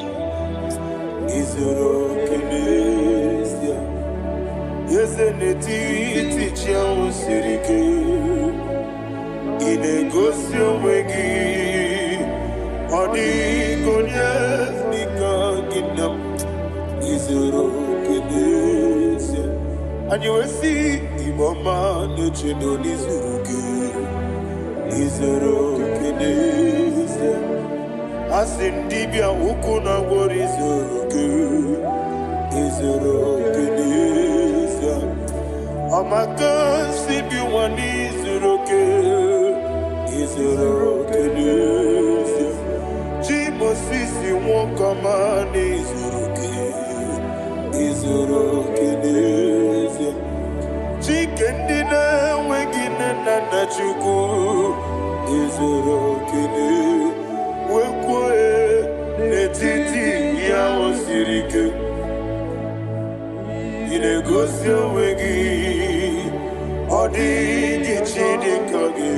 Izoro kenesia Yezeneti tichiamu sirike Inegosi onwegi Odigonye dikagina Izoro kenesia Anyiwesi imama nechino nizuruke Izoro kenesia Asindibia ukuna gori Izoro kenesia Amakansi biwani Izoro kenesia Jimosisi wakamani Izoro kenesia Chikendina wegina nana chuku Izoro kenesia Wekwe netiti ya osirike Inegosi onwegi Odigi chidikage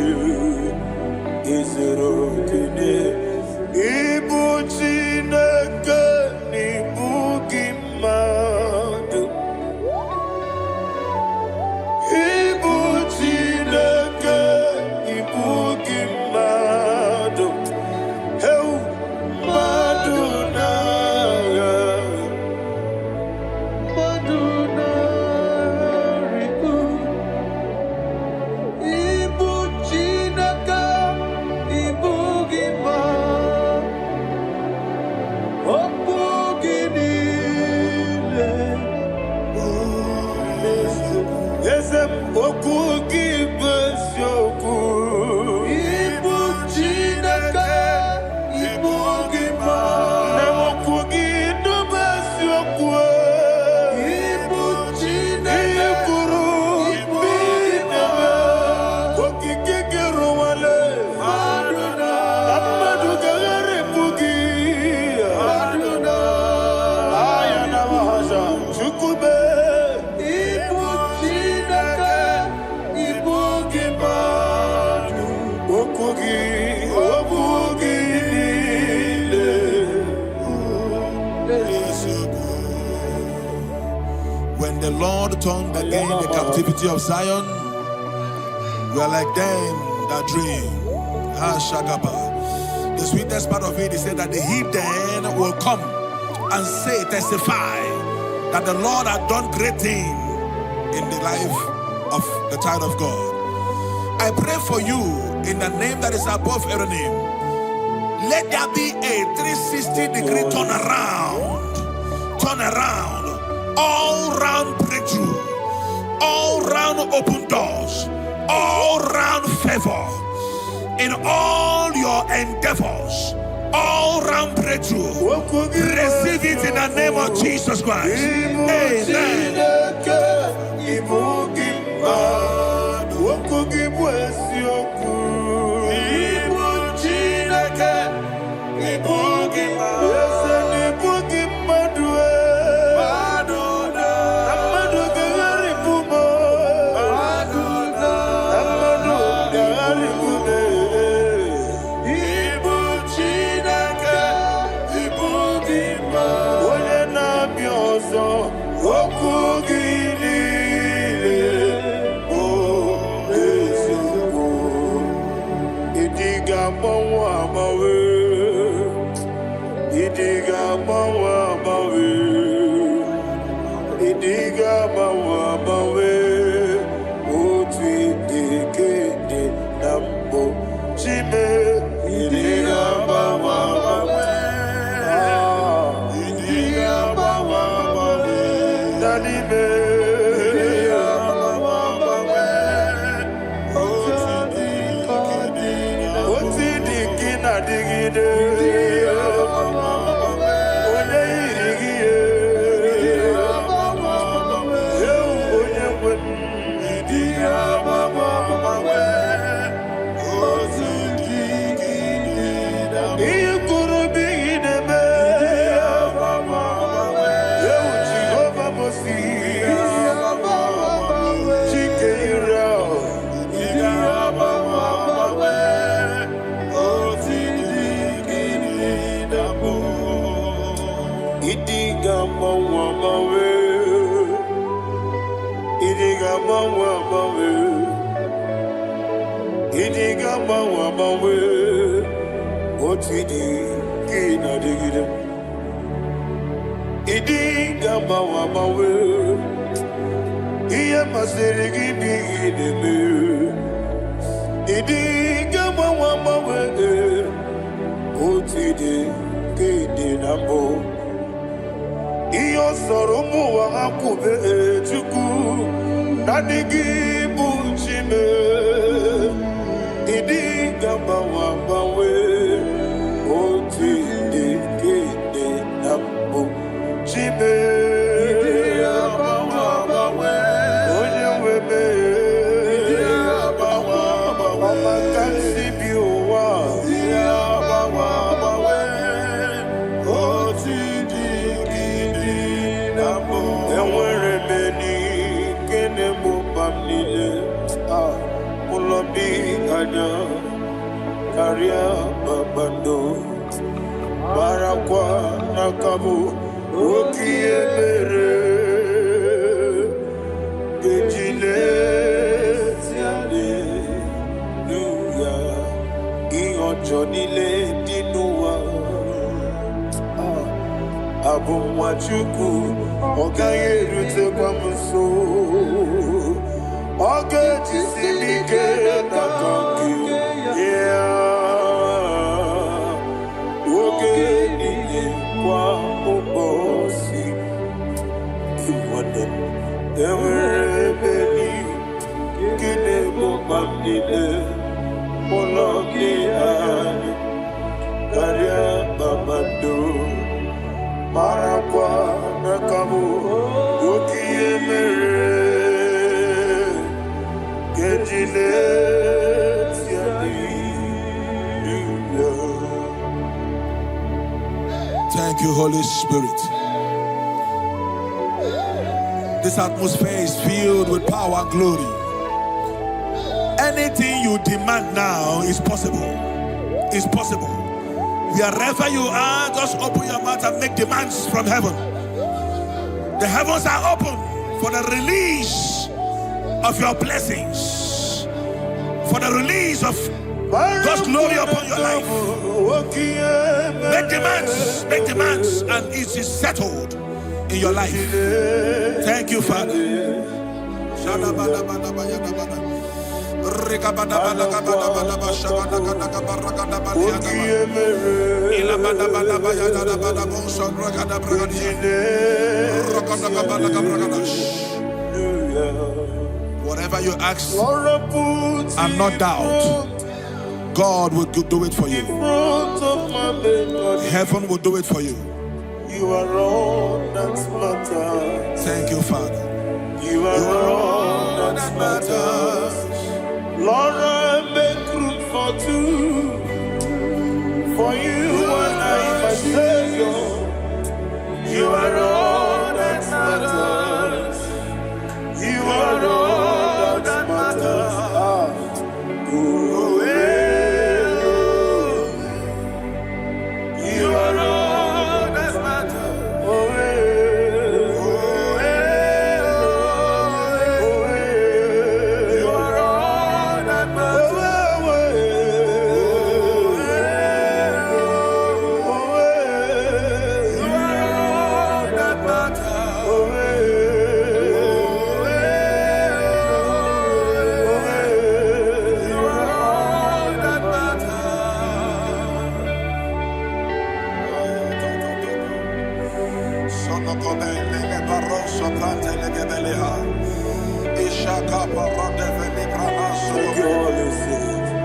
Izoro kenesia Ibu Chineke n'ibu gị mmadụ Ibu Chineke n'ibu gị mmadụ Heu mmadụ n'agha Mmadụ n'arịgo Ibu Chineke n'ibu gị mmadụ Okwu gị niile Eze m okwu gị bụ eziokwu Ibu Chineke ibu gị mmadụ Na okwu gị dube eziokwu Ibu Chineke ikwuru ibu gị mmadụ Okike gị rụwale mmadụ ga-agharịpụ gị Aya na mahasha Chukwube Ibu Chineke ibu gị mmadụ Okwu gị niile When the Lord turned again the captivity of Zion, we are like them that dream. Shagaba. The sweetest part of it is said that the heathen will come and say, testify that the Lord had done great thing in the life of the child of God. I pray for you in the name that is above every name. Let there be a 360-degree turn around, all round breakthrough, all round open doors, all round favor in all your endeavors, all round breakthrough. Receive it in the name of Jesus Christ. Amen. Thank you, Holy Spirit. This atmosphere is filled with power and glory. Anything you demand now is possible. It's possible. Wherever you are, just open your mouth and make demands from heaven. The heavens are open for the release of your blessings, for the release of God's glory upon your life. Make demands, and it is settled. in your life. Thank you, Father. Whatever you ask and not doubt, God will do it for you. Heaven will do it for you. You are all that matters. Thank you, Father. You are all that matters. Lord, I make room for two. For you and I, my Savior. You are all that matters. You are all that matters. You are all that matters.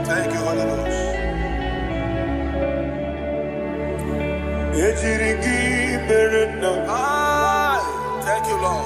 Thank you, Holy Ghost. Thank you, Lord.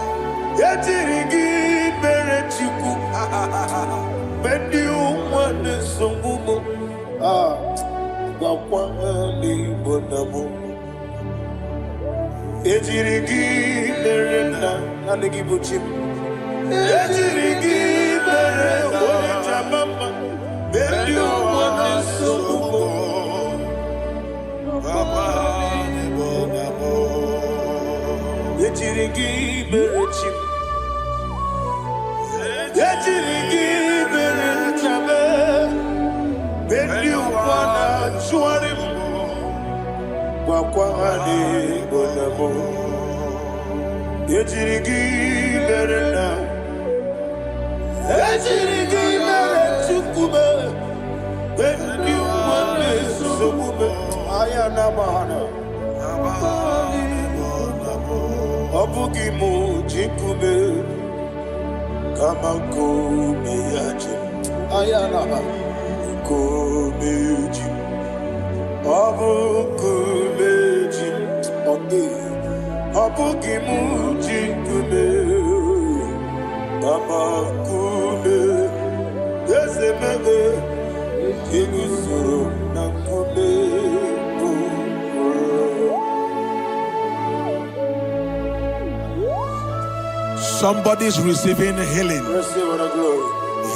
Somebody's receiving healing.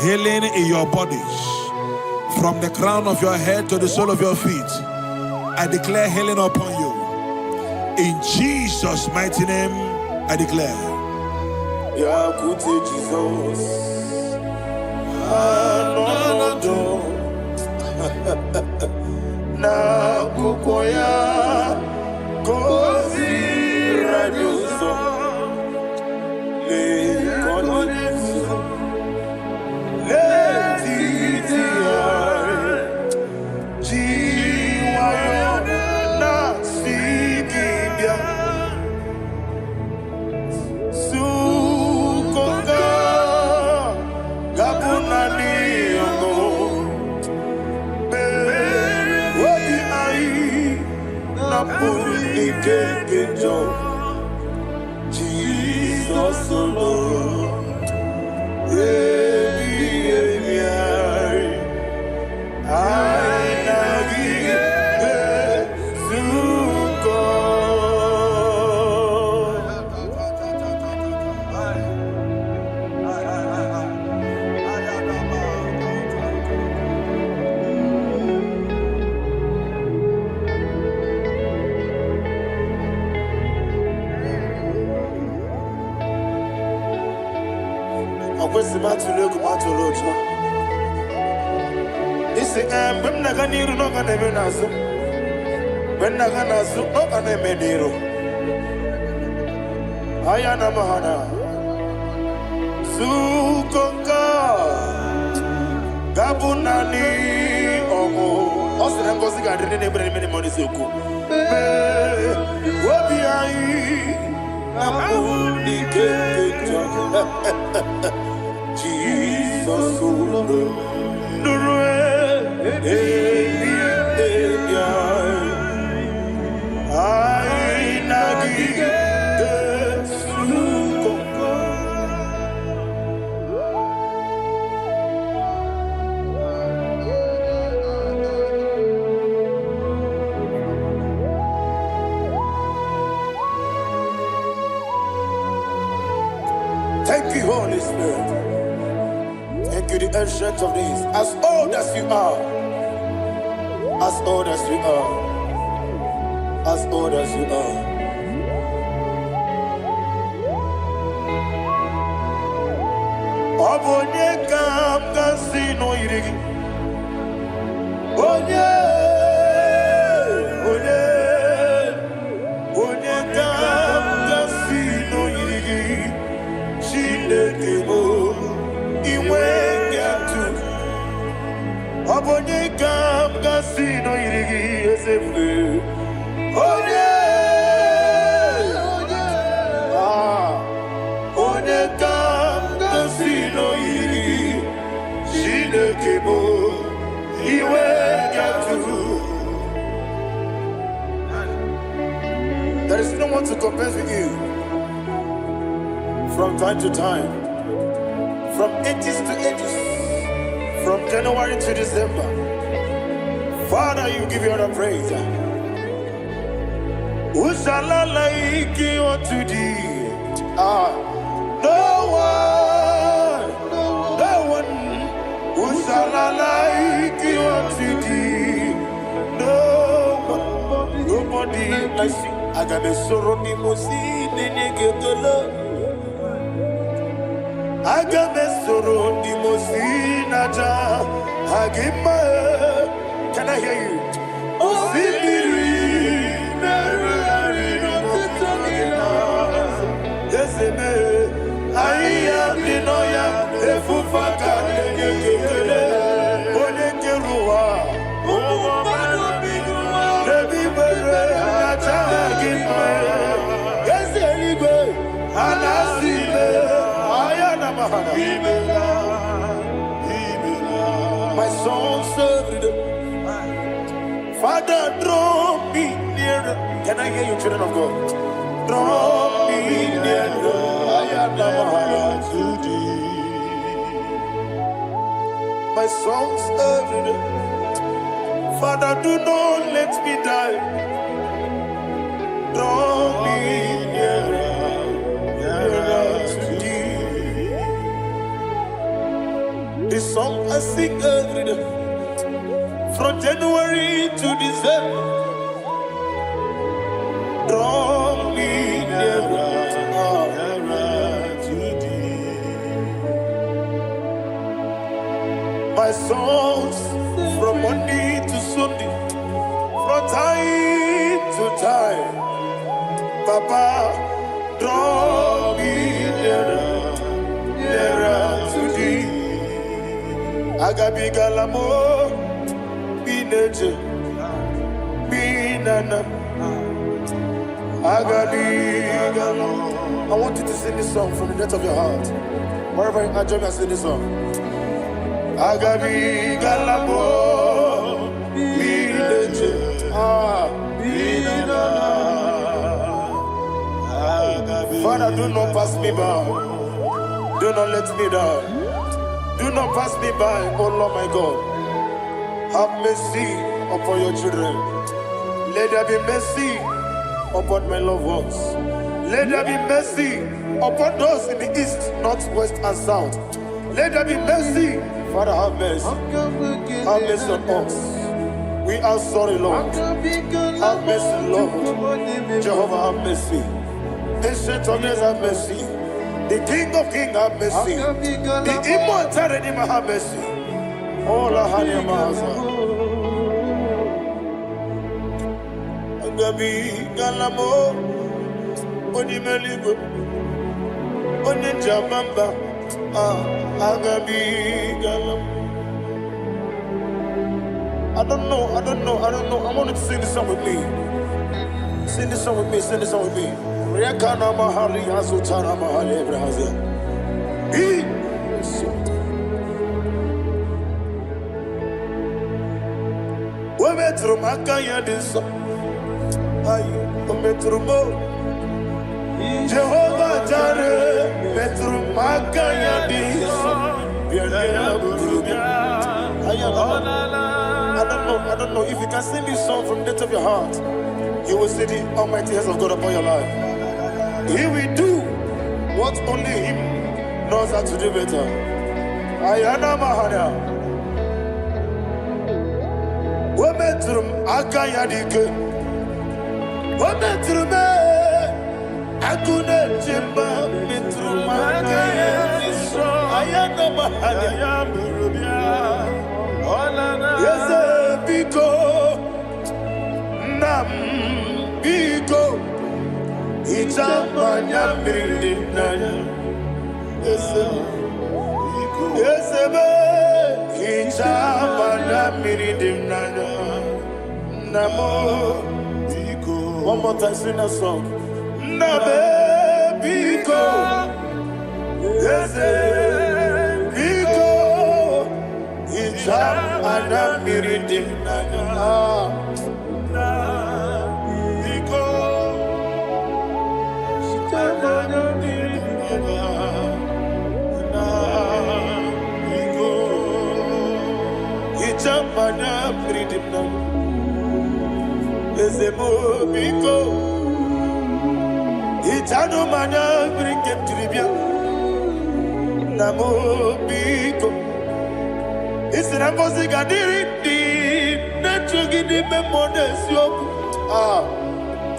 Healing in your bodies. From the crown of your head to the sole of your feet. I declare healing upon you. In Jesus' mighty name, I declare. Jesus. Na kukoya kozi radioso le konesu le titiare jiwayo na sikibia sukonga gabuna niyongo Jesus alone. Ayana Mahana Sukonka Gabunani Omo Osina Ngozi Gadrini Nebre Mini Monisuku Wabi Ai Namuni Keketa Jesus Nurue Ai Nagi Thank you, Holy Spirit. Thank you, the ancient of days. As old as you are, as old as you are, as old as you are. Obonye kam kasino irigi. Onye kam kasino irigi. Chinekebo iwe yatu Obonye kam kasino irigi esefu Onye kam kasino irigi Chinekebo iwe yatu There is no one to compare with you. From time to time, from ages to ages, from January to December, Father, you give you all the praise. Who shall I like you unto thee? No one. Who shall I like you unto thee? No one, nobody. I sing. I got a sorrow, Nimosi, Nenegetola. Agamesoro di Mosinaja Agima. Can I hear you? Osibiri Nerari Notitagina Yeseme Aya Dinoya Efufaka Negekele Onekerua Omubano Bigua Nebibere Naja Agima Yeseligwe Anasile My soul served. Father, draw me nearer. Can I hear you, children of God? Draw me nearer. My soul served. Father, do not let me die. Draw me nearer. This song I sing every day, from January to December. Draw me nearer to thee. My songs from Monday to Sunday, from time to time. Papa, draw me nearer to thee. Agabi galamo, bineje, binana. Agabi galamo. I want you to sing this song from the depth of your heart. Wherever you are, join me and sing this song. Agabi galamo, bineje, binana. Father, do not pass me by. Do not let me down. Do not pass me by, oh Lord my God. Have mercy upon your children. Let there be mercy upon my loved ones. Let there be mercy upon those in the east, north, west, and south. Let there be mercy. Father, have mercy. Have mercy on us. We are sorry, Lord. Have mercy, Lord. Jehovah, have mercy. Ancient of days, have mercy. The King of Kings, have mercy. The immortal Redeemer, have mercy. Oh, la hania maza. Agabi galamo, onimeligo. Oninja Mamba, Agabi Galam. I don't know. I want you to sing this song with me. Sing this song with me. Riakana Mahali Azutana Mahali Brazil. We metro Makaya this. Metro Mo. Jehovah Jare, Metro Makaya this. I don't know if you can sing this song from the depth of your heart. You will see the almighty hands of God upon your life. He will do what only Him knows how to do better. Ayana Mahana. Wometrum Akayadike. Wometrum Akune Jimba Metrum Akayadike. Ayana Mahana. Yes, Biko. Nam Biko. Itamanya Mirinaya. Yes, Itamanya Mirinaya. Namo Biko. One more time, sing a song. Nabe Biko. Yes, Biko. Itamanya Mirinaya. Mana freedom Ezemo Biko Itano mana bring him to Libya Namo Biko Isn't Gadiri Natural the Memones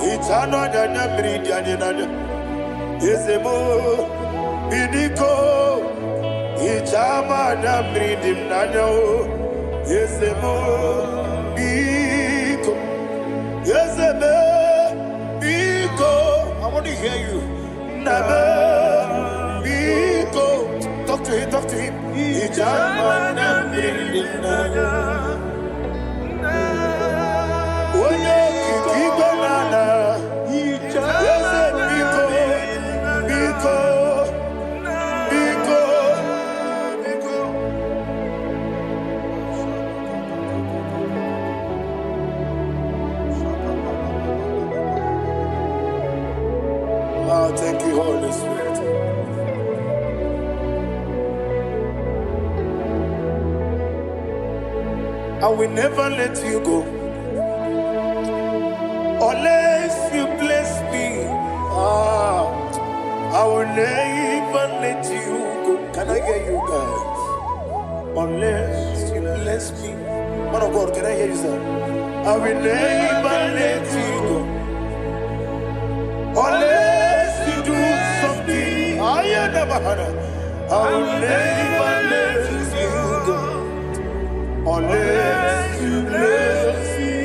Itano Dana Bridiana Ezemo Bidiko Itama Bridim Nano Yes, Biko. Yes, Biko. I want to hear you. Nabe Biko. Talk to him. Ijamana Brinana. Oye Kibanana. Yes, Biko. Biko. Thank you, Holy Spirit. I will never let you go unless you bless me. I will never let you go. Can I hear you guys? Unless you bless me. Man of God, can I hear you, sir? I will never let you go unless you do something. I will never let you go unless you bless me.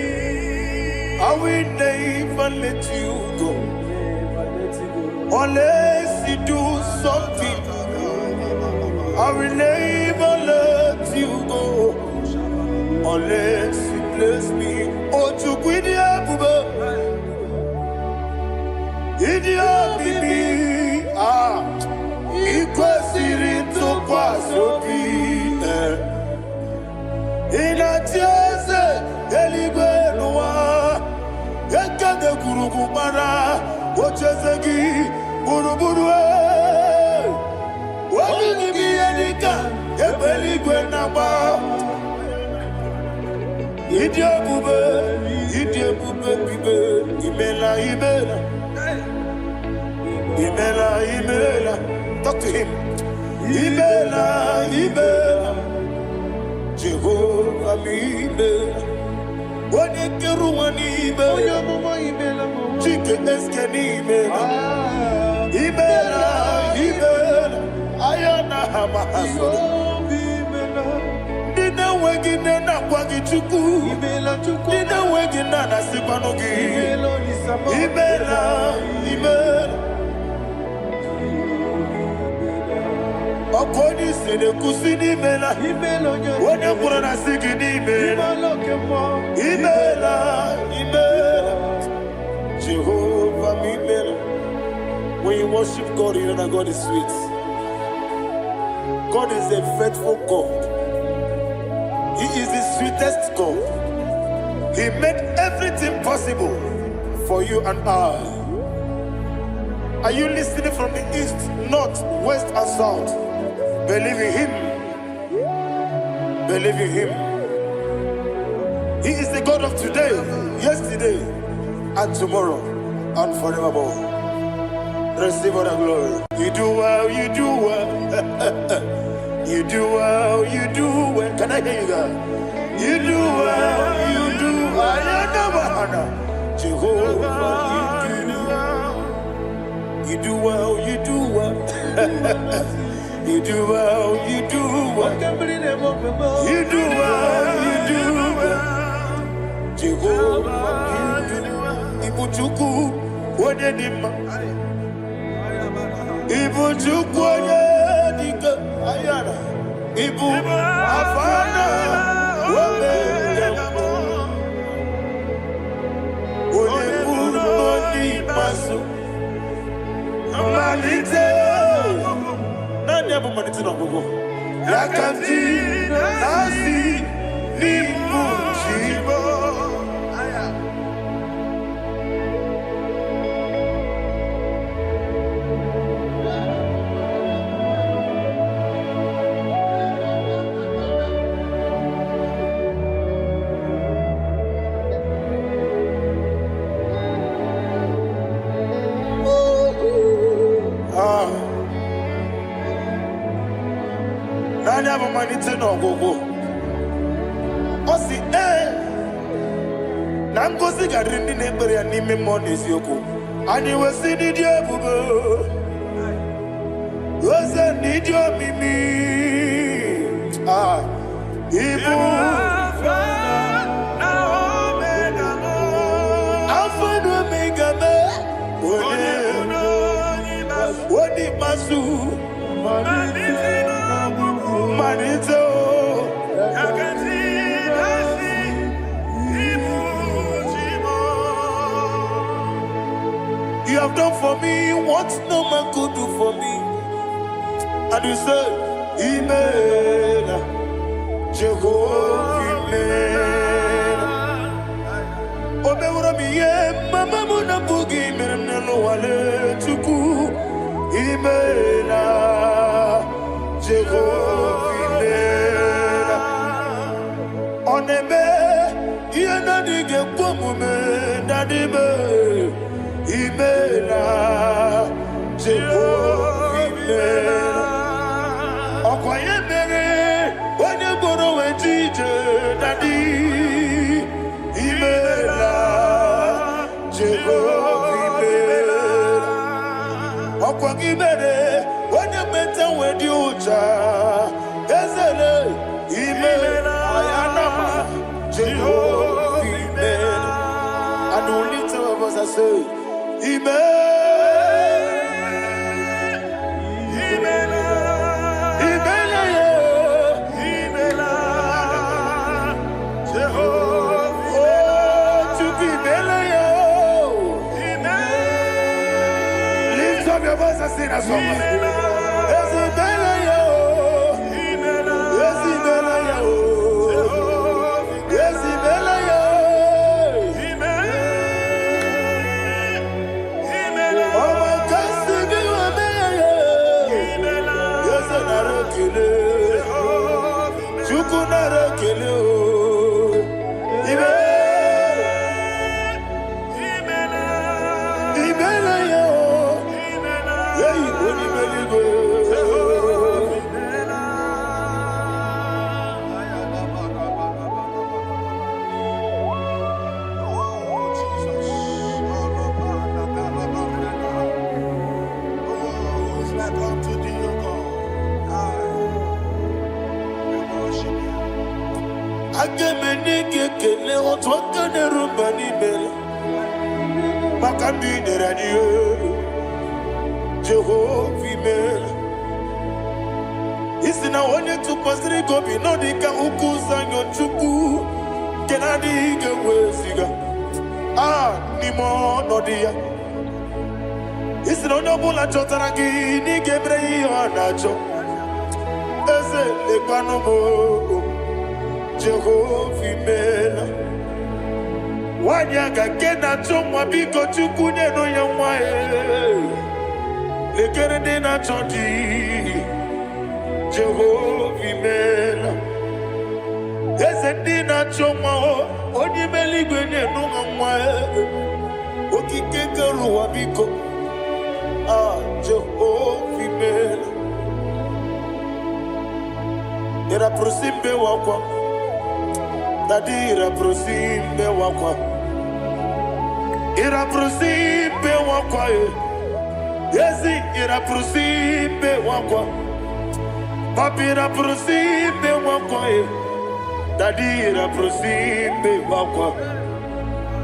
I will never let you go unless you do something. I will never let you go unless you bless me. Oh, to quit Idia bibi ikwesiri tukwasobi inatieze eligwe nuwa ekade kurugumara ochezegi buruburu wabini edika ebeligwe naba Idia bube bibe imela Imela, talk to him. Imela, Jehovah Imela. Wanikeru Imela, Chicken Imela, Ayana Hamahaso. Dina wegina na kwagi chuku. Dina wegina na sipanogi. Imela. Okoni sene kusini mela. Wone kurana sigini mela. Imela. Jehovah mimela. When you worship God, you know that God is sweet. God is a faithful God. He is the sweetest God. He made everything possible for you and I. Are you listening from the east, north, west, and south? Believe in Him. Believe in Him. He is the God of today, yesterday, and tomorrow, and forevermore. Receive all the glory. You do well, you do well. You do well, you do well. Can I hear you guys? You do well, you do well. Jehovah, you do well, you do well. You do well, you do well. You do well, you do well. Jehovah, you do well. Ibuchuku, Wodedima. Ibuchuku, Wodedika. Ayana. Ibu, Afana. Wodedima. Wodedima, Masu. Manite. Nani hapo manite na gogo? Yakanti nasi ni mujibo. Nani hapo manite na gogo? Osi na ngozi gadrindi n'ekpere ya n'ime mmụọ n'eziokwu. Anyị wesi n'ịdị ebube, oze n'ịdị omimi. Ibu Alpha na Omega me. Wodi masu Manito. You have done for me what no man could do for me. And you say, Imela, Jehovah, Imela. Obeura miye, mama muna bugi, meremnelo wale tuku. Imela, Jehovah, Imela. Onebe, yena dige kwomume, nadibe. Imela, Jehovah, Imela. Okwaye mere, onye goro wejije, Daddy. Imela, Jehovah, Imela. Okwagi mere, onye meta wedi ucha, Ezele. Imela, Ayanama, Jehovah, Imela. And the only two of us I say, lift up your voice and sing a song. Jehovah, isi na onye tụkwasịrị gị obi n'ọdịka ụkwụ ụzọ anyọ Chukwu nke na-adịghị ga-eweziga n'ime ọnọdụ ya. Isi na onye ọbụla chọtara gị n'ịga emere ya ihe ọ na-achọ. Eze lekwanụ m, Jehova imeela. Nwanyị aga nke na-achọ nwa, biko Chukwu nyenụ ya nwa ya. Lekere ndị na-achọ di, Jehova imeela. Eze ndị na-achọ nwa, onye ime eluigwe nyenụ ha nwa ya. Okike kere ụwa biko, Jehova imeela. Ira prosimbe wakwa, Dadi ira prosimbe wakwa, ira prosimbe wakwa, Yezi ira prosimbe wakwa, Papi ira prosimbe wakwa, Dadi ira prosimbe wakwa,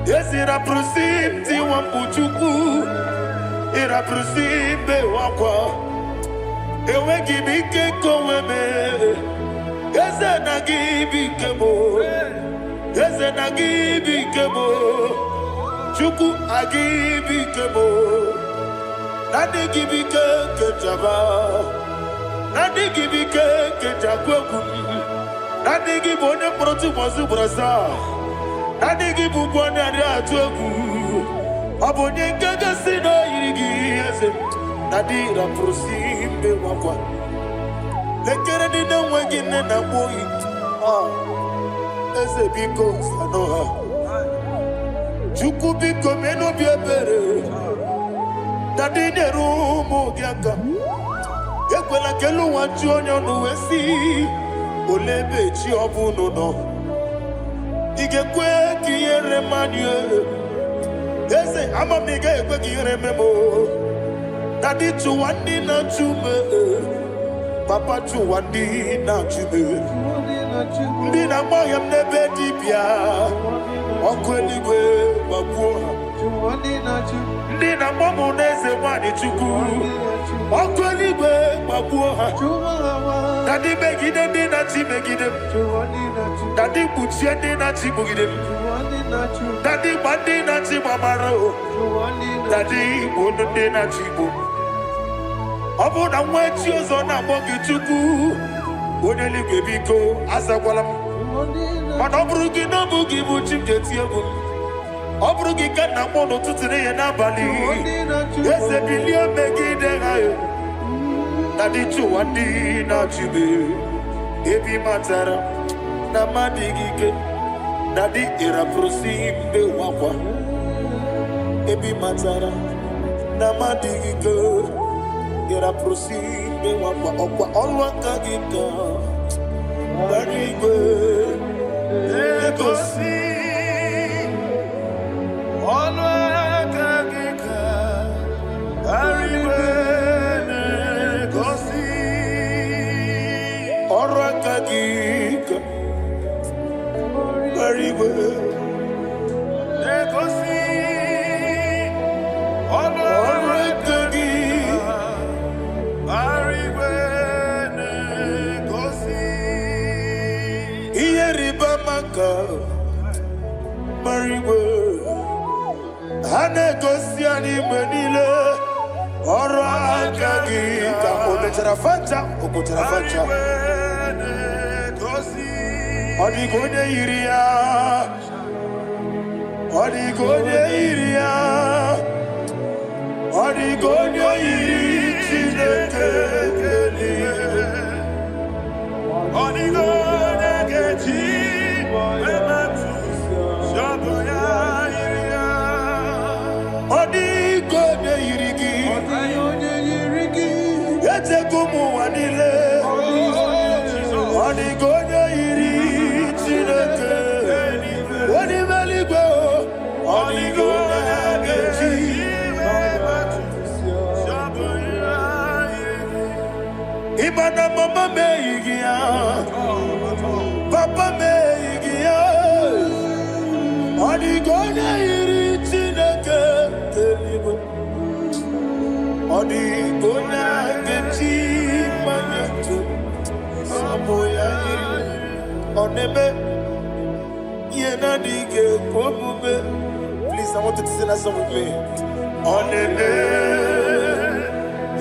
Yezi ira prosimti wambuchuku, ira prosimbe wakwa, Ewe gibike koweme, Eze na gibike mo, Eze na gibike mo, Chukwu agibike mo, Nadi gibike kejaba, Nadi gibike kejakwegu, Nadi gibone protu mozu brasa, Nadi gibubone ade atwegu, Abonye kega sino irigi eze, Nadi ra prosimbe wakwa. Lekere di na wengi na boyi, Eze biko sanoha, Chukwu biko meno biebere, Dadi nerumu giaka, Ekwela kelu wanchi onyo nuwesi, Olebe chi obuno no, Igekwe kiyere manye, Eze amamiga ekwe kiyere memo, Dadi chuwandi na chume, Papa chuwandi na chume, Ndi na moya mnebe dibia, Ọkụ eluigwe gbagbuo ha. Ndị na mọmụ n'eze nwanyị Chukwu, Ọkụ eluigwe gbagbuo ha. Dadi megide ndị na-achị megide m, Dadi kpuchie ndị na-achị kpugide m, Dadi gba ndị na-achị gbamara o, Dadi igbo ndị na-achị igbo. Ọ bụ na nwa echi ọzọ na-akpọ gị Chukwu, onye eluigwe biko azakwala m. Mana ọ bụrụ gị na ọ bụ gị bụ chi m ga-eti egwu m, ọ bụrụ gị ka nna m n'ụtụtụ n'ihe n'abalị, Eze bilie megide ha ya. Dadi chụwa ndị na-achị m, ebe matara na mmadụ gị ike, Dadi ịrapụrụsi mbe wakwa, ebe matara na mmadụ gị ike, ịrapụrụsi mbe wakwa, ọkwa ọrụ aka gị ka Dadi igwe egosi ọnụ aka gị ka Dadi igwe egosi ọrụ aka gị ka Dadi igwe egosi ọnụ aka gị Dadi igwe maka marigwe ha na-egosi anyị mgbe niile ọrụ aka gị ka o mechara fanta o pụtara fanta. Ọ dịghị onye yiri ya, ọ dịghị onye yiri ya, ọ dịghị onye yiri Chineke eluigwe, ọ dịghị onye ga-eji Odigo yirigi, Etekumu wanile, Odigo yiri Chineke, Odimeligwe, Odigo yageji, Ibana mama meigia, Papa meigia, Odigo yiri Chineke, Odigo yageji manyetu, Oneme, yena dige komume. Please, I want you to sing that song with me. Oneme,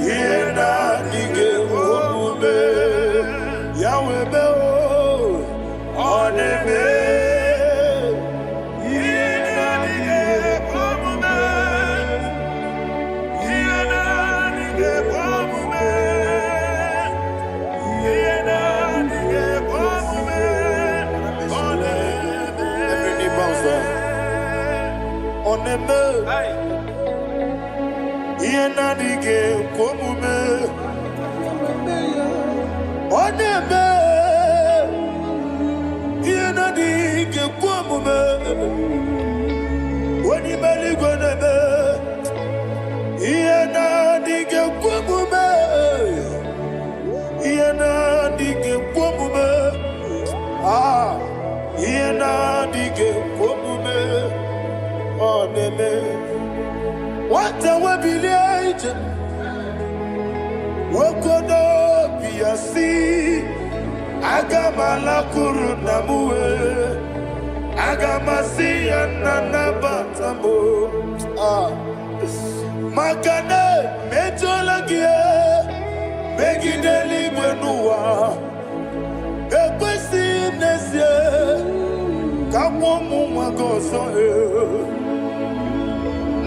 yena dige komume. Yahweh be o. Oneme, yena dige komume. Yena dige komume. Yena dige komume. Every knee bows down. Oneme, yena dige komume. Oneme, yena dige komume. Wani mali goneme, yena dige komume. Yena dige komume. Ah, yena dige komume. Oneme, what a wabilage. Wokodo biasi. Agamala kurunamue. Agamasi ananabatamo. Ah, Makane metolagie. Megideli benua. Ekwesi nesie. Kamwomu magoso.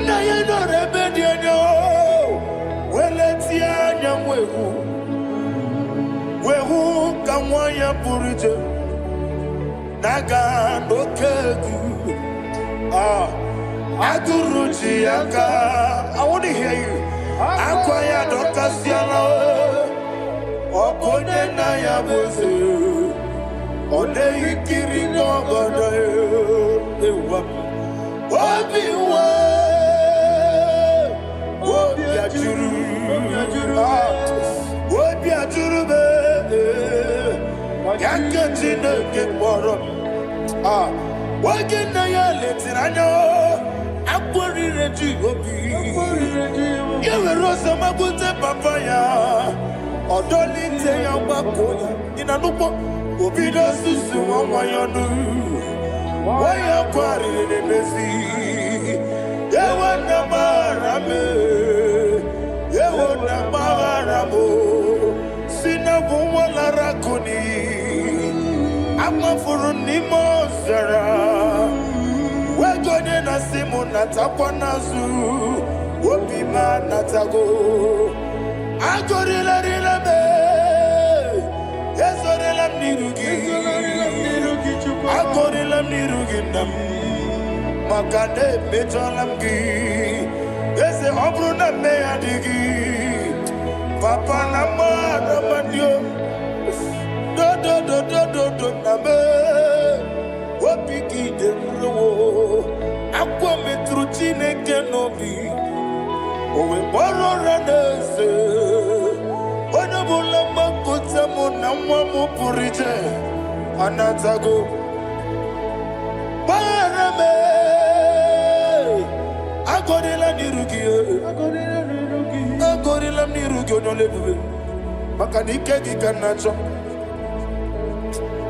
Na yeno rebediano. Weletia nyamwehu. Wehu kamwaya purije. Naga no kegu. Ah, Aguruji aka. I want to hear you. Akwaya dokasiana. Okone na ya boze. Ode ikiri no godo. Ewa. Obiwa. Obi ajuru. Obi ajuru be. Yakajine ke boro. Ah. Wagena ya letirano. Akwari reji obi. Yewe rosa magute papaya. Odolite ya wakoya. Inanupo. Obi do susu wanyonu. Waya kwari nebezi. Yewe na marame. Yewe na maramo. Sina wala rakuni. Ama furuni mozara. Wegone na simu natakwa nazu. Wopima natago. Agorila rila me. Ezorila mnirugi. Agorila mnirugi nam. Makane mejolamgi. Eze obru na me adigi. Papa na mara mandio. Do na me. Wopiki de mlo. Akwa metruchine kenobi. Owe boro ranese. Wana bula makota mona mwamu purije. Anatago. Barame. Agorila nirugi. Agorila nirugi onolebube. Makanike gikanacho.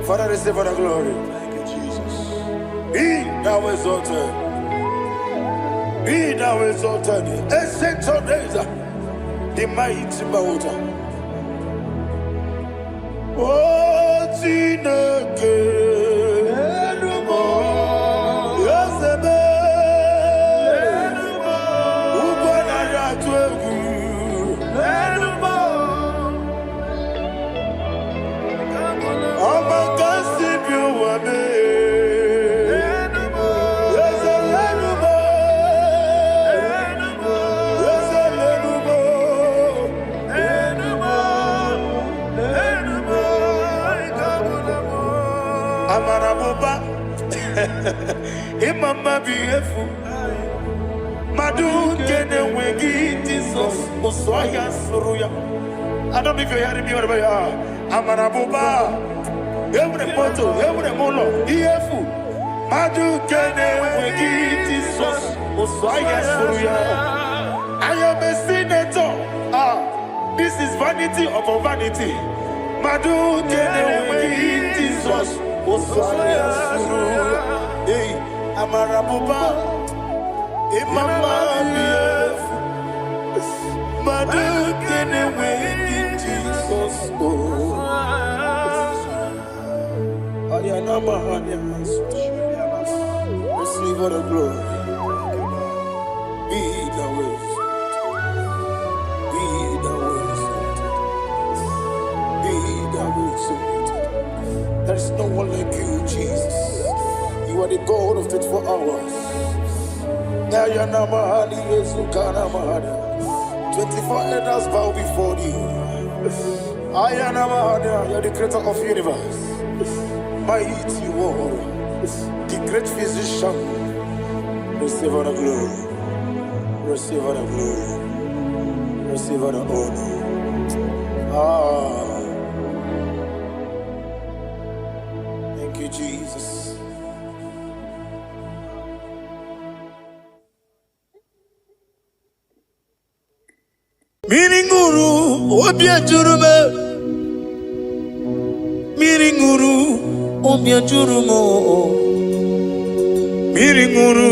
Father, receive all the glory. Thank you, Jesus. Be thou exalted. Be thou exalted. Ancient of days, the mighty mountain. Oh, Tineke. Yosebe. Ubona yatwegu. Amaraboba, Imama Biefu, Madu Kene Wegi, Jesus, Oswaya Suruya. I don't know if you're hearing me wherever you are. Amaraboba, every photo, every molo, Iefu, Madu Kene Wegi, Jesus, Oswaya Suruya. I am a senator. Ah, this is vanity of vanity. Madu Kene Wegi. Hey, Amarabuba, Imama, Madu, get away in Jesus. Receive all the glory. Be the wisdom. Be the wisdom. Be the wisdom. There is no one like you, Jesus. You are the God of 24 hours. 24 elders bow before you. You are the creator of the universe. Mighty warrior, the great physician. Receive all the glory. Receive all the glory. Receive all the honor. Thank you, Jesus. Miringuru, obia jurume. Miringuru, obia jurumo. Miringuru,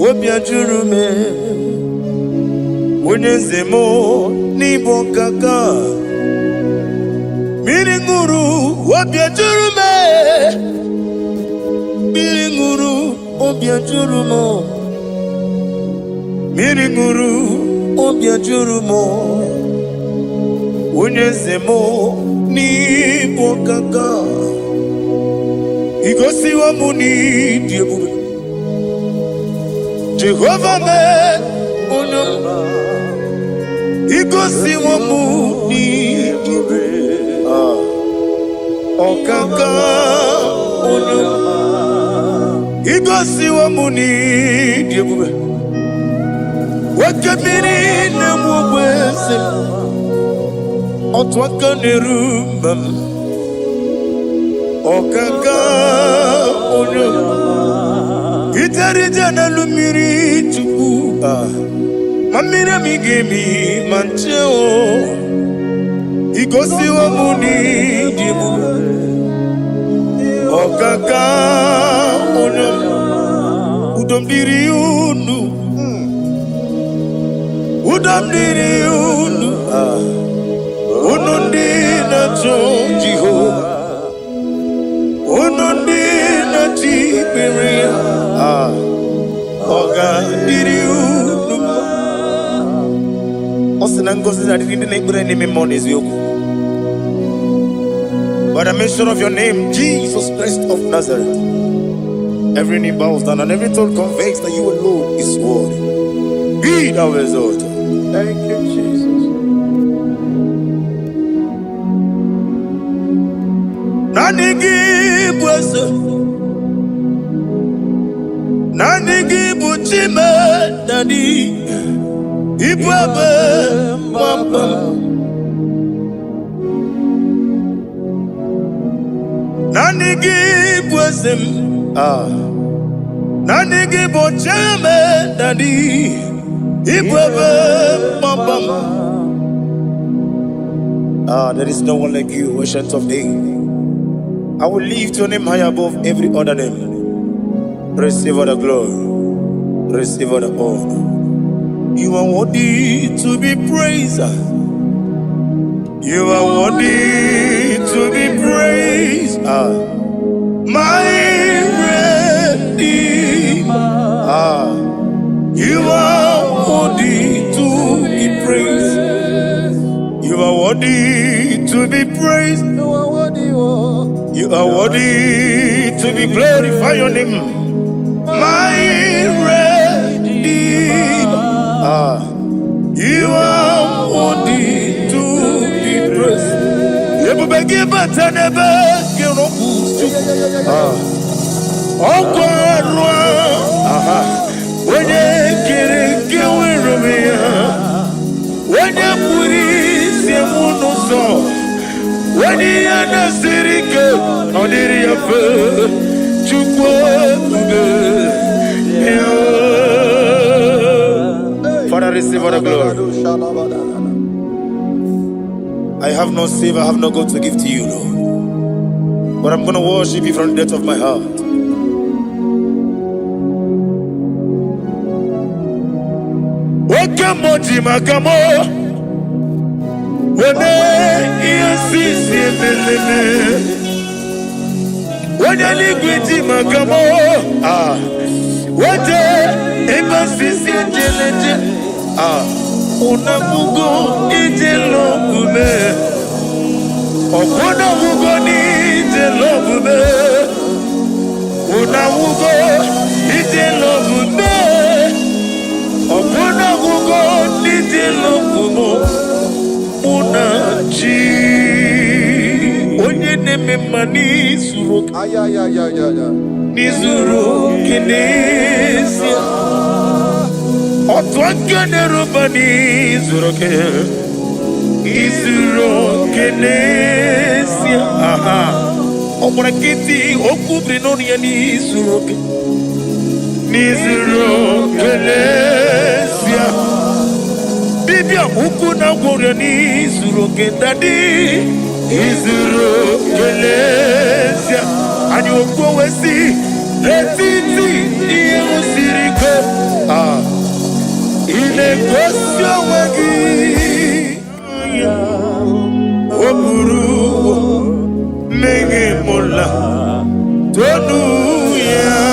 obia jurume. Unyezemo, nibo kaka. Miringuru, obia jurume. Miringuru, obia jurumo. Miringuru, obia jurumo. Unyezemo, nibo kaka. Igosi wa muni diebube. Jehovah me unum. Igosi wa muni diebube. Okaka unum. Igosi wa muni diebube. Wakabiri na mwese. Otwaka nerumam. Okaka unum. Itarija na lumiri tuku. Mamira migemi mancheo. Igosi wa muni dimu. Okaka unum. Udomdiri unu. Udomdiri unu. Unundi na Jehovah. Unundi na Tiberia. Oga diri unu. Osinangosi na diri neighbor name monies yoku. By the mention of your name, Jesus Christ of Nazareth, every knee bows down and every tongue confesses that you alone is worthy. Be thou exalted. Thank you, Jesus. Nanigi bwese, nanigi buchime nani, ibwebe mama. Nanigi bwese, nanigi buchime nani, ibwebe mama. There is no one like you, ancient of days. I will lift your name high above every other name. Receive all the glory. Receive all the honor. You are worthy to be praised. You are worthy to be praised. My Redeemer. You are worthy to be praised. You are worthy to be praised. You are worthy to be glorified your name. My Redeemer. You are worthy to be praised. You beg but never get up. Oh God, when you get it, when you put it, you won't. When you are the city girl, on the river, Father, receive all the glory. I have no save, I have no God to give to you, Lord. but I'm going to worship you from the depth of my heart. Wakamoji makamo, wene yasisi meleme, wene ligwiti makamo, wete ebasisi jeleje, unamugo ijelobume, okunamugo ni ijelobume, unamugo ijelobume. Opuna kugo nitilo kumo unachi onye neme mani suru nizuru kinesia otwakane rubani zuru kinesia omurakiti okubri noni ya nizuru Kelesia Bibia ukuna gwore nizuru kendadi Nizuru Kelesia Ani okwo wesi Letiti iye usiriko Ile kwesyo wagi Oburu Menge mola Tonu ya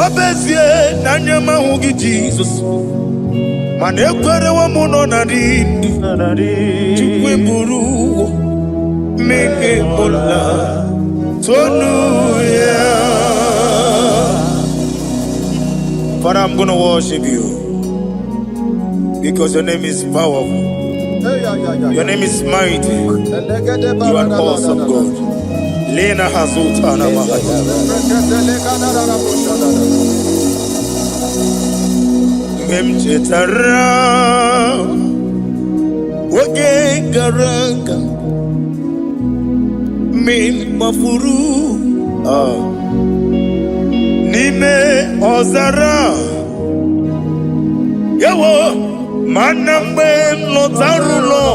Obezie na nyama hugi Jesus Mane kwere wa muno na rindu Chukwe buru Meke mola Tonu ya Father, I'm gonna worship you Because your name is powerful. Your name is mighty. You are awesome God. Lena Hazutana Mahaya. Memchetara Wage Garanga Min Mafuru Nime Ozara Yawo Manambe Lotarulo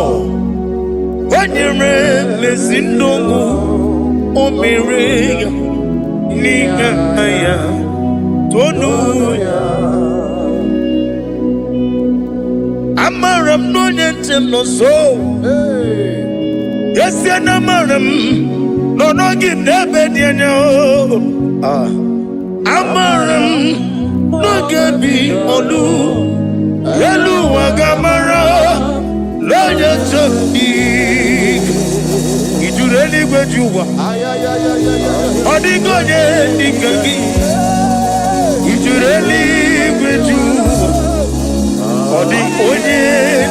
Wanyere Mesindongu Omere Nigaya Tonuya Amaram no yentem no so Yes amaram no no give nebe dienyo Amaram no gebi olu Yelu wagamara lo yetembi Ijureli gwejuwa Odigonye dikagi Ijureli gwejuwa Odigonye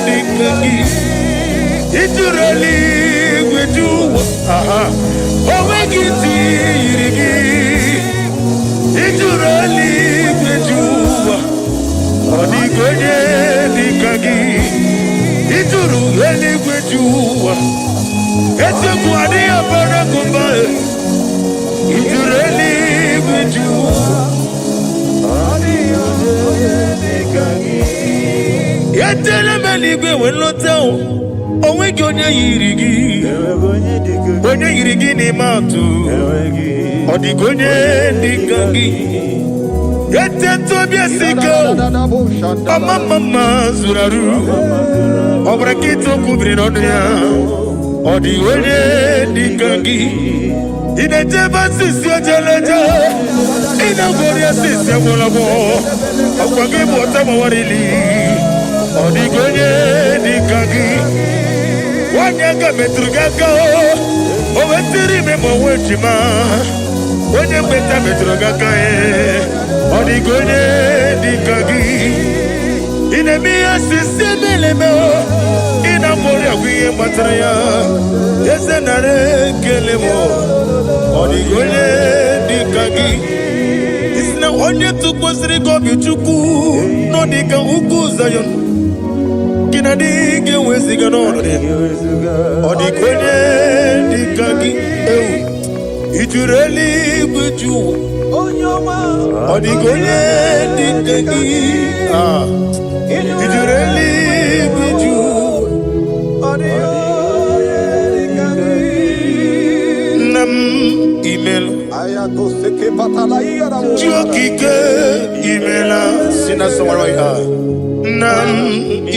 dikagi Ijureli gwejuwa Owegiti yirigi Ijureli gwejuwa Odigonye dikagi Ijureli gwejuwa Ete kwani abara kumbae Ijureli gwejuwa Yetele meligwe wenlotao Owegi onye yirigi Onye yirigi ni matu Odigonye dikagi Yete tobye siko Mama zuraru Obrakito kubri nonya Odigonye dikagi Ineteba sisi ojeleje Inagoria sisi mwolabo Akwagi mwota mawarili Odigonye dikagi Wanyaga metrugaka Owetiri memo wechima Onye mbeta metrugaka Odigonye dikagi Inemia sisi melemo Inagoria wiye matraya Yese nare kelemo Odigonye dikagi Isna onye tukwasiri gobi chuku No dika uku zayon Kina dike wesiga nono Odigonye dikagi Ijureli gwejuwa Odigonye dikagi Ijureli gwejuwa Chiokike imela sina somewhere nam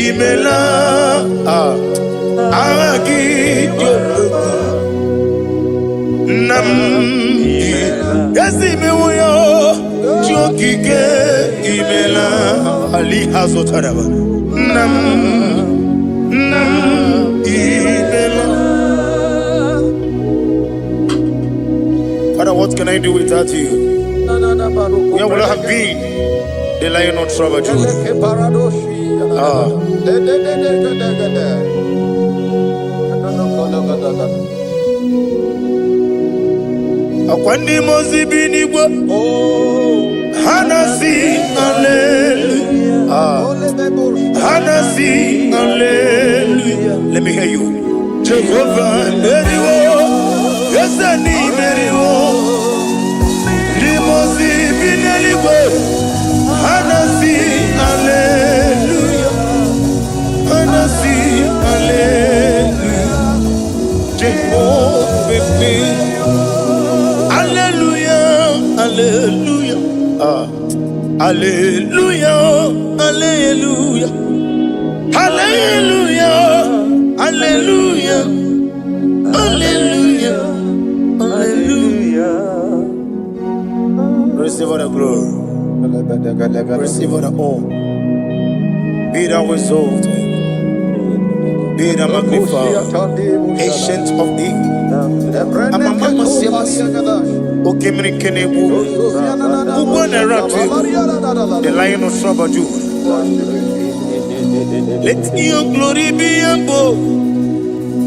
imela agi nam yasi mewoyo Chiokike imela ali hazotaraba nam imela. Father, what can I do without you? Where would I have been? The lion of trouble, Akwandi mozi binigwa Hanasi hallelujah. Hanasi hallelujah. Let me hear you. Jehovah Meriwo. Yes, I need Meriwo. Limozi binigwa Hanasi hallelujah. Hanasi hallelujah. Jehovah Hallelujah, hallelujah, hallelujah, hallelujah, hallelujah, hallelujah, hallelujah, hallelujah. Receive all the glory, receive all the honor. Be thou exalted, be thou magnified, ancient of days. The lion of trouble. Let your glory be above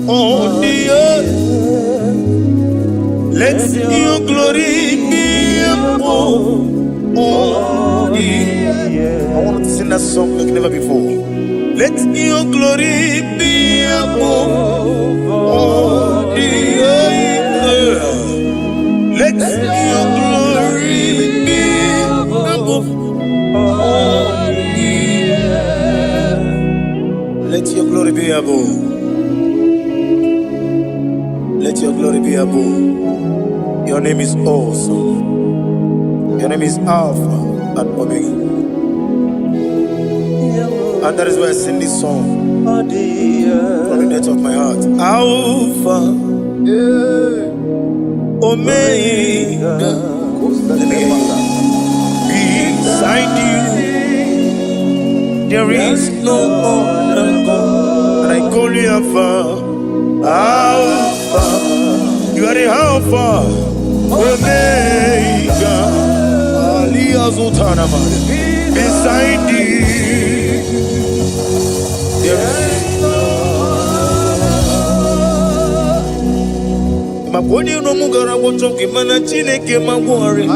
on the earth. Let your glory be above on the earth. I want to sing that song like never before. Let your glory be above all the earth. Let your glory be above all the earth. Let your glory be above. Let your glory be above. Your name is awesome. Your name is Alpha and Omega. And that is why I sing this song from the depth of my heart. Alpha, Omega. Let me hear you. Beside you, there is no other God. And I call you Alpha. Alpha, you are the Alpha, Omega. Beside you, Maponi no mugara wotoke mana chineke magwari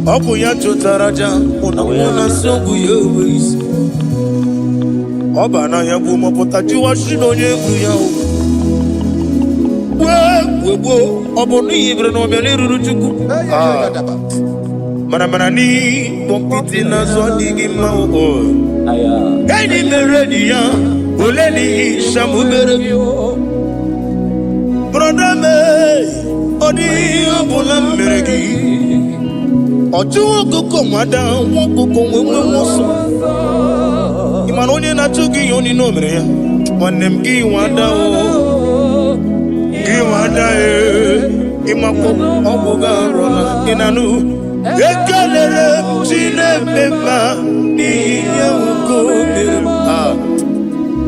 Oku ya chotaraja Una sogu yewis Oba na yabu mopota jiwa shino yebu yao Webo Obo ni ibre no mialiru ruchuku Mana ni Pompiti na zwadi mao Kani meredi ya Uleni shamu meredi Brother me Odi abula meredi Oju wako mada Wako mwe moso Imanonye na chuki yoni no mere Wanemgi wada Gi wada Imako obuga rona Inanu Ekalere chine pepa Niya uko mirma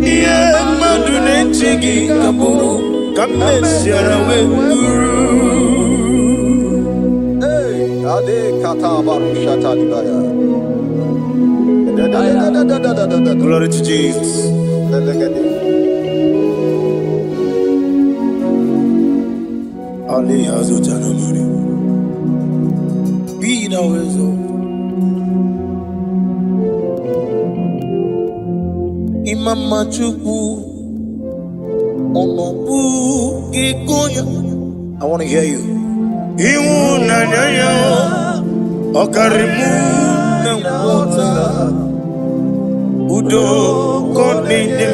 Iye madune chigi kaburu Kame siarawe guru Hey, ade kata baru shata libaya Glory to Jesus. Ali hazujana mari Be thou exalted. Imama chukwu Onobu kikoya. I want to hear you. Iwu nanyaya Okarimu Nangwota Udo konine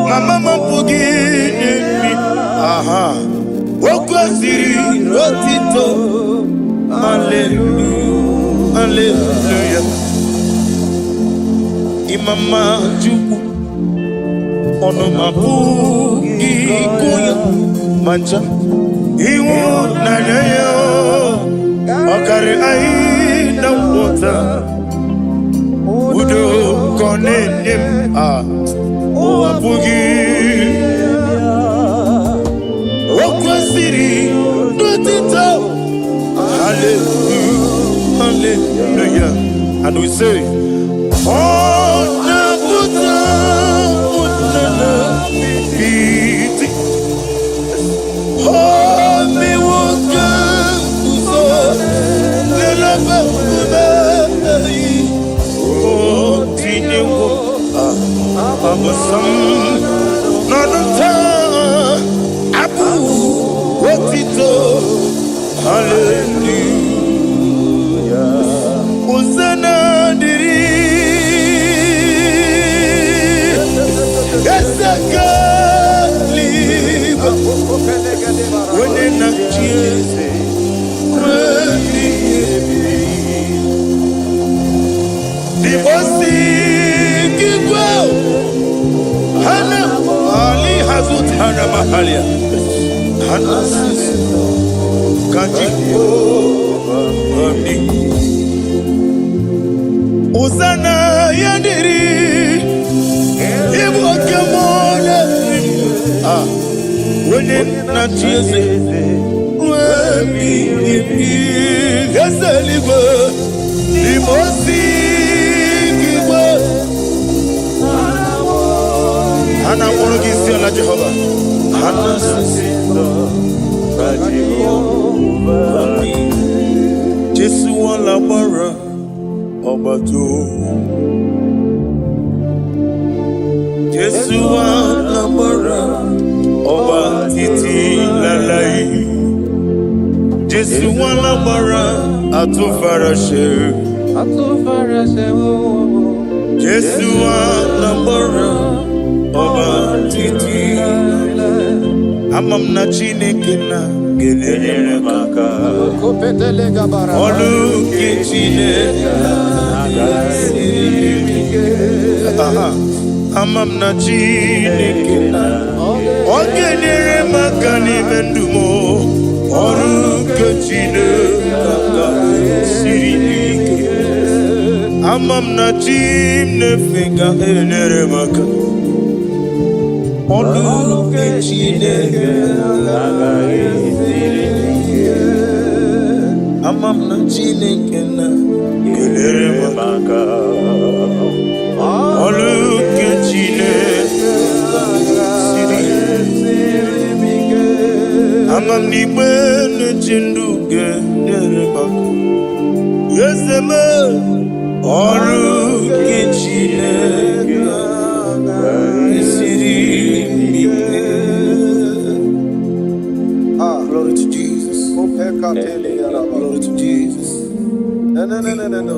Mama mapugi Aha Okwasiri otito. Hallelujah. Hallelujah. Imama Juku. Ono mapu ikuya. Mancha. Iwu nanayo. Okare aina water. Udo konenim. Owapugi. Okwasiri otito. Hallelujah, hallelujah. And we say, oh, Nabuta, oh, me woka, oh, Tinewo, Abasam, Nanata, Abu, Wotito. Hallelujah. Hosanna diri. Esaka liba. Wene na chiese. Dibosi kikwa. Hana Ali Hazut Hana Mahalia. Hana Sisi. Hosanna yandiri. Ibu kemona. Wene na chiese. Wemi gasaligo. Limosi kibo. Hana morogisi ala Jehovah. Hana sisindo. Jesu alabara obato. Jesu alabara oba titi lalai. Jesu alabara atufarashe. Jesu alabara oba titi lalai. Amam na Chineke na gelele maka. Olu ke Chineke amam na Chineke na ogelele maka ni mendumo. Olu ke Chineke sirike amam na Chineke ga gelele maka. Olu ke Chineke amam na Chineke na gelele maka. Olu ke Chineke sirike amam ni bene chindu gelele maka. Yeseme olu ke Chineke glory to Jesus. Glory to Jesus. No.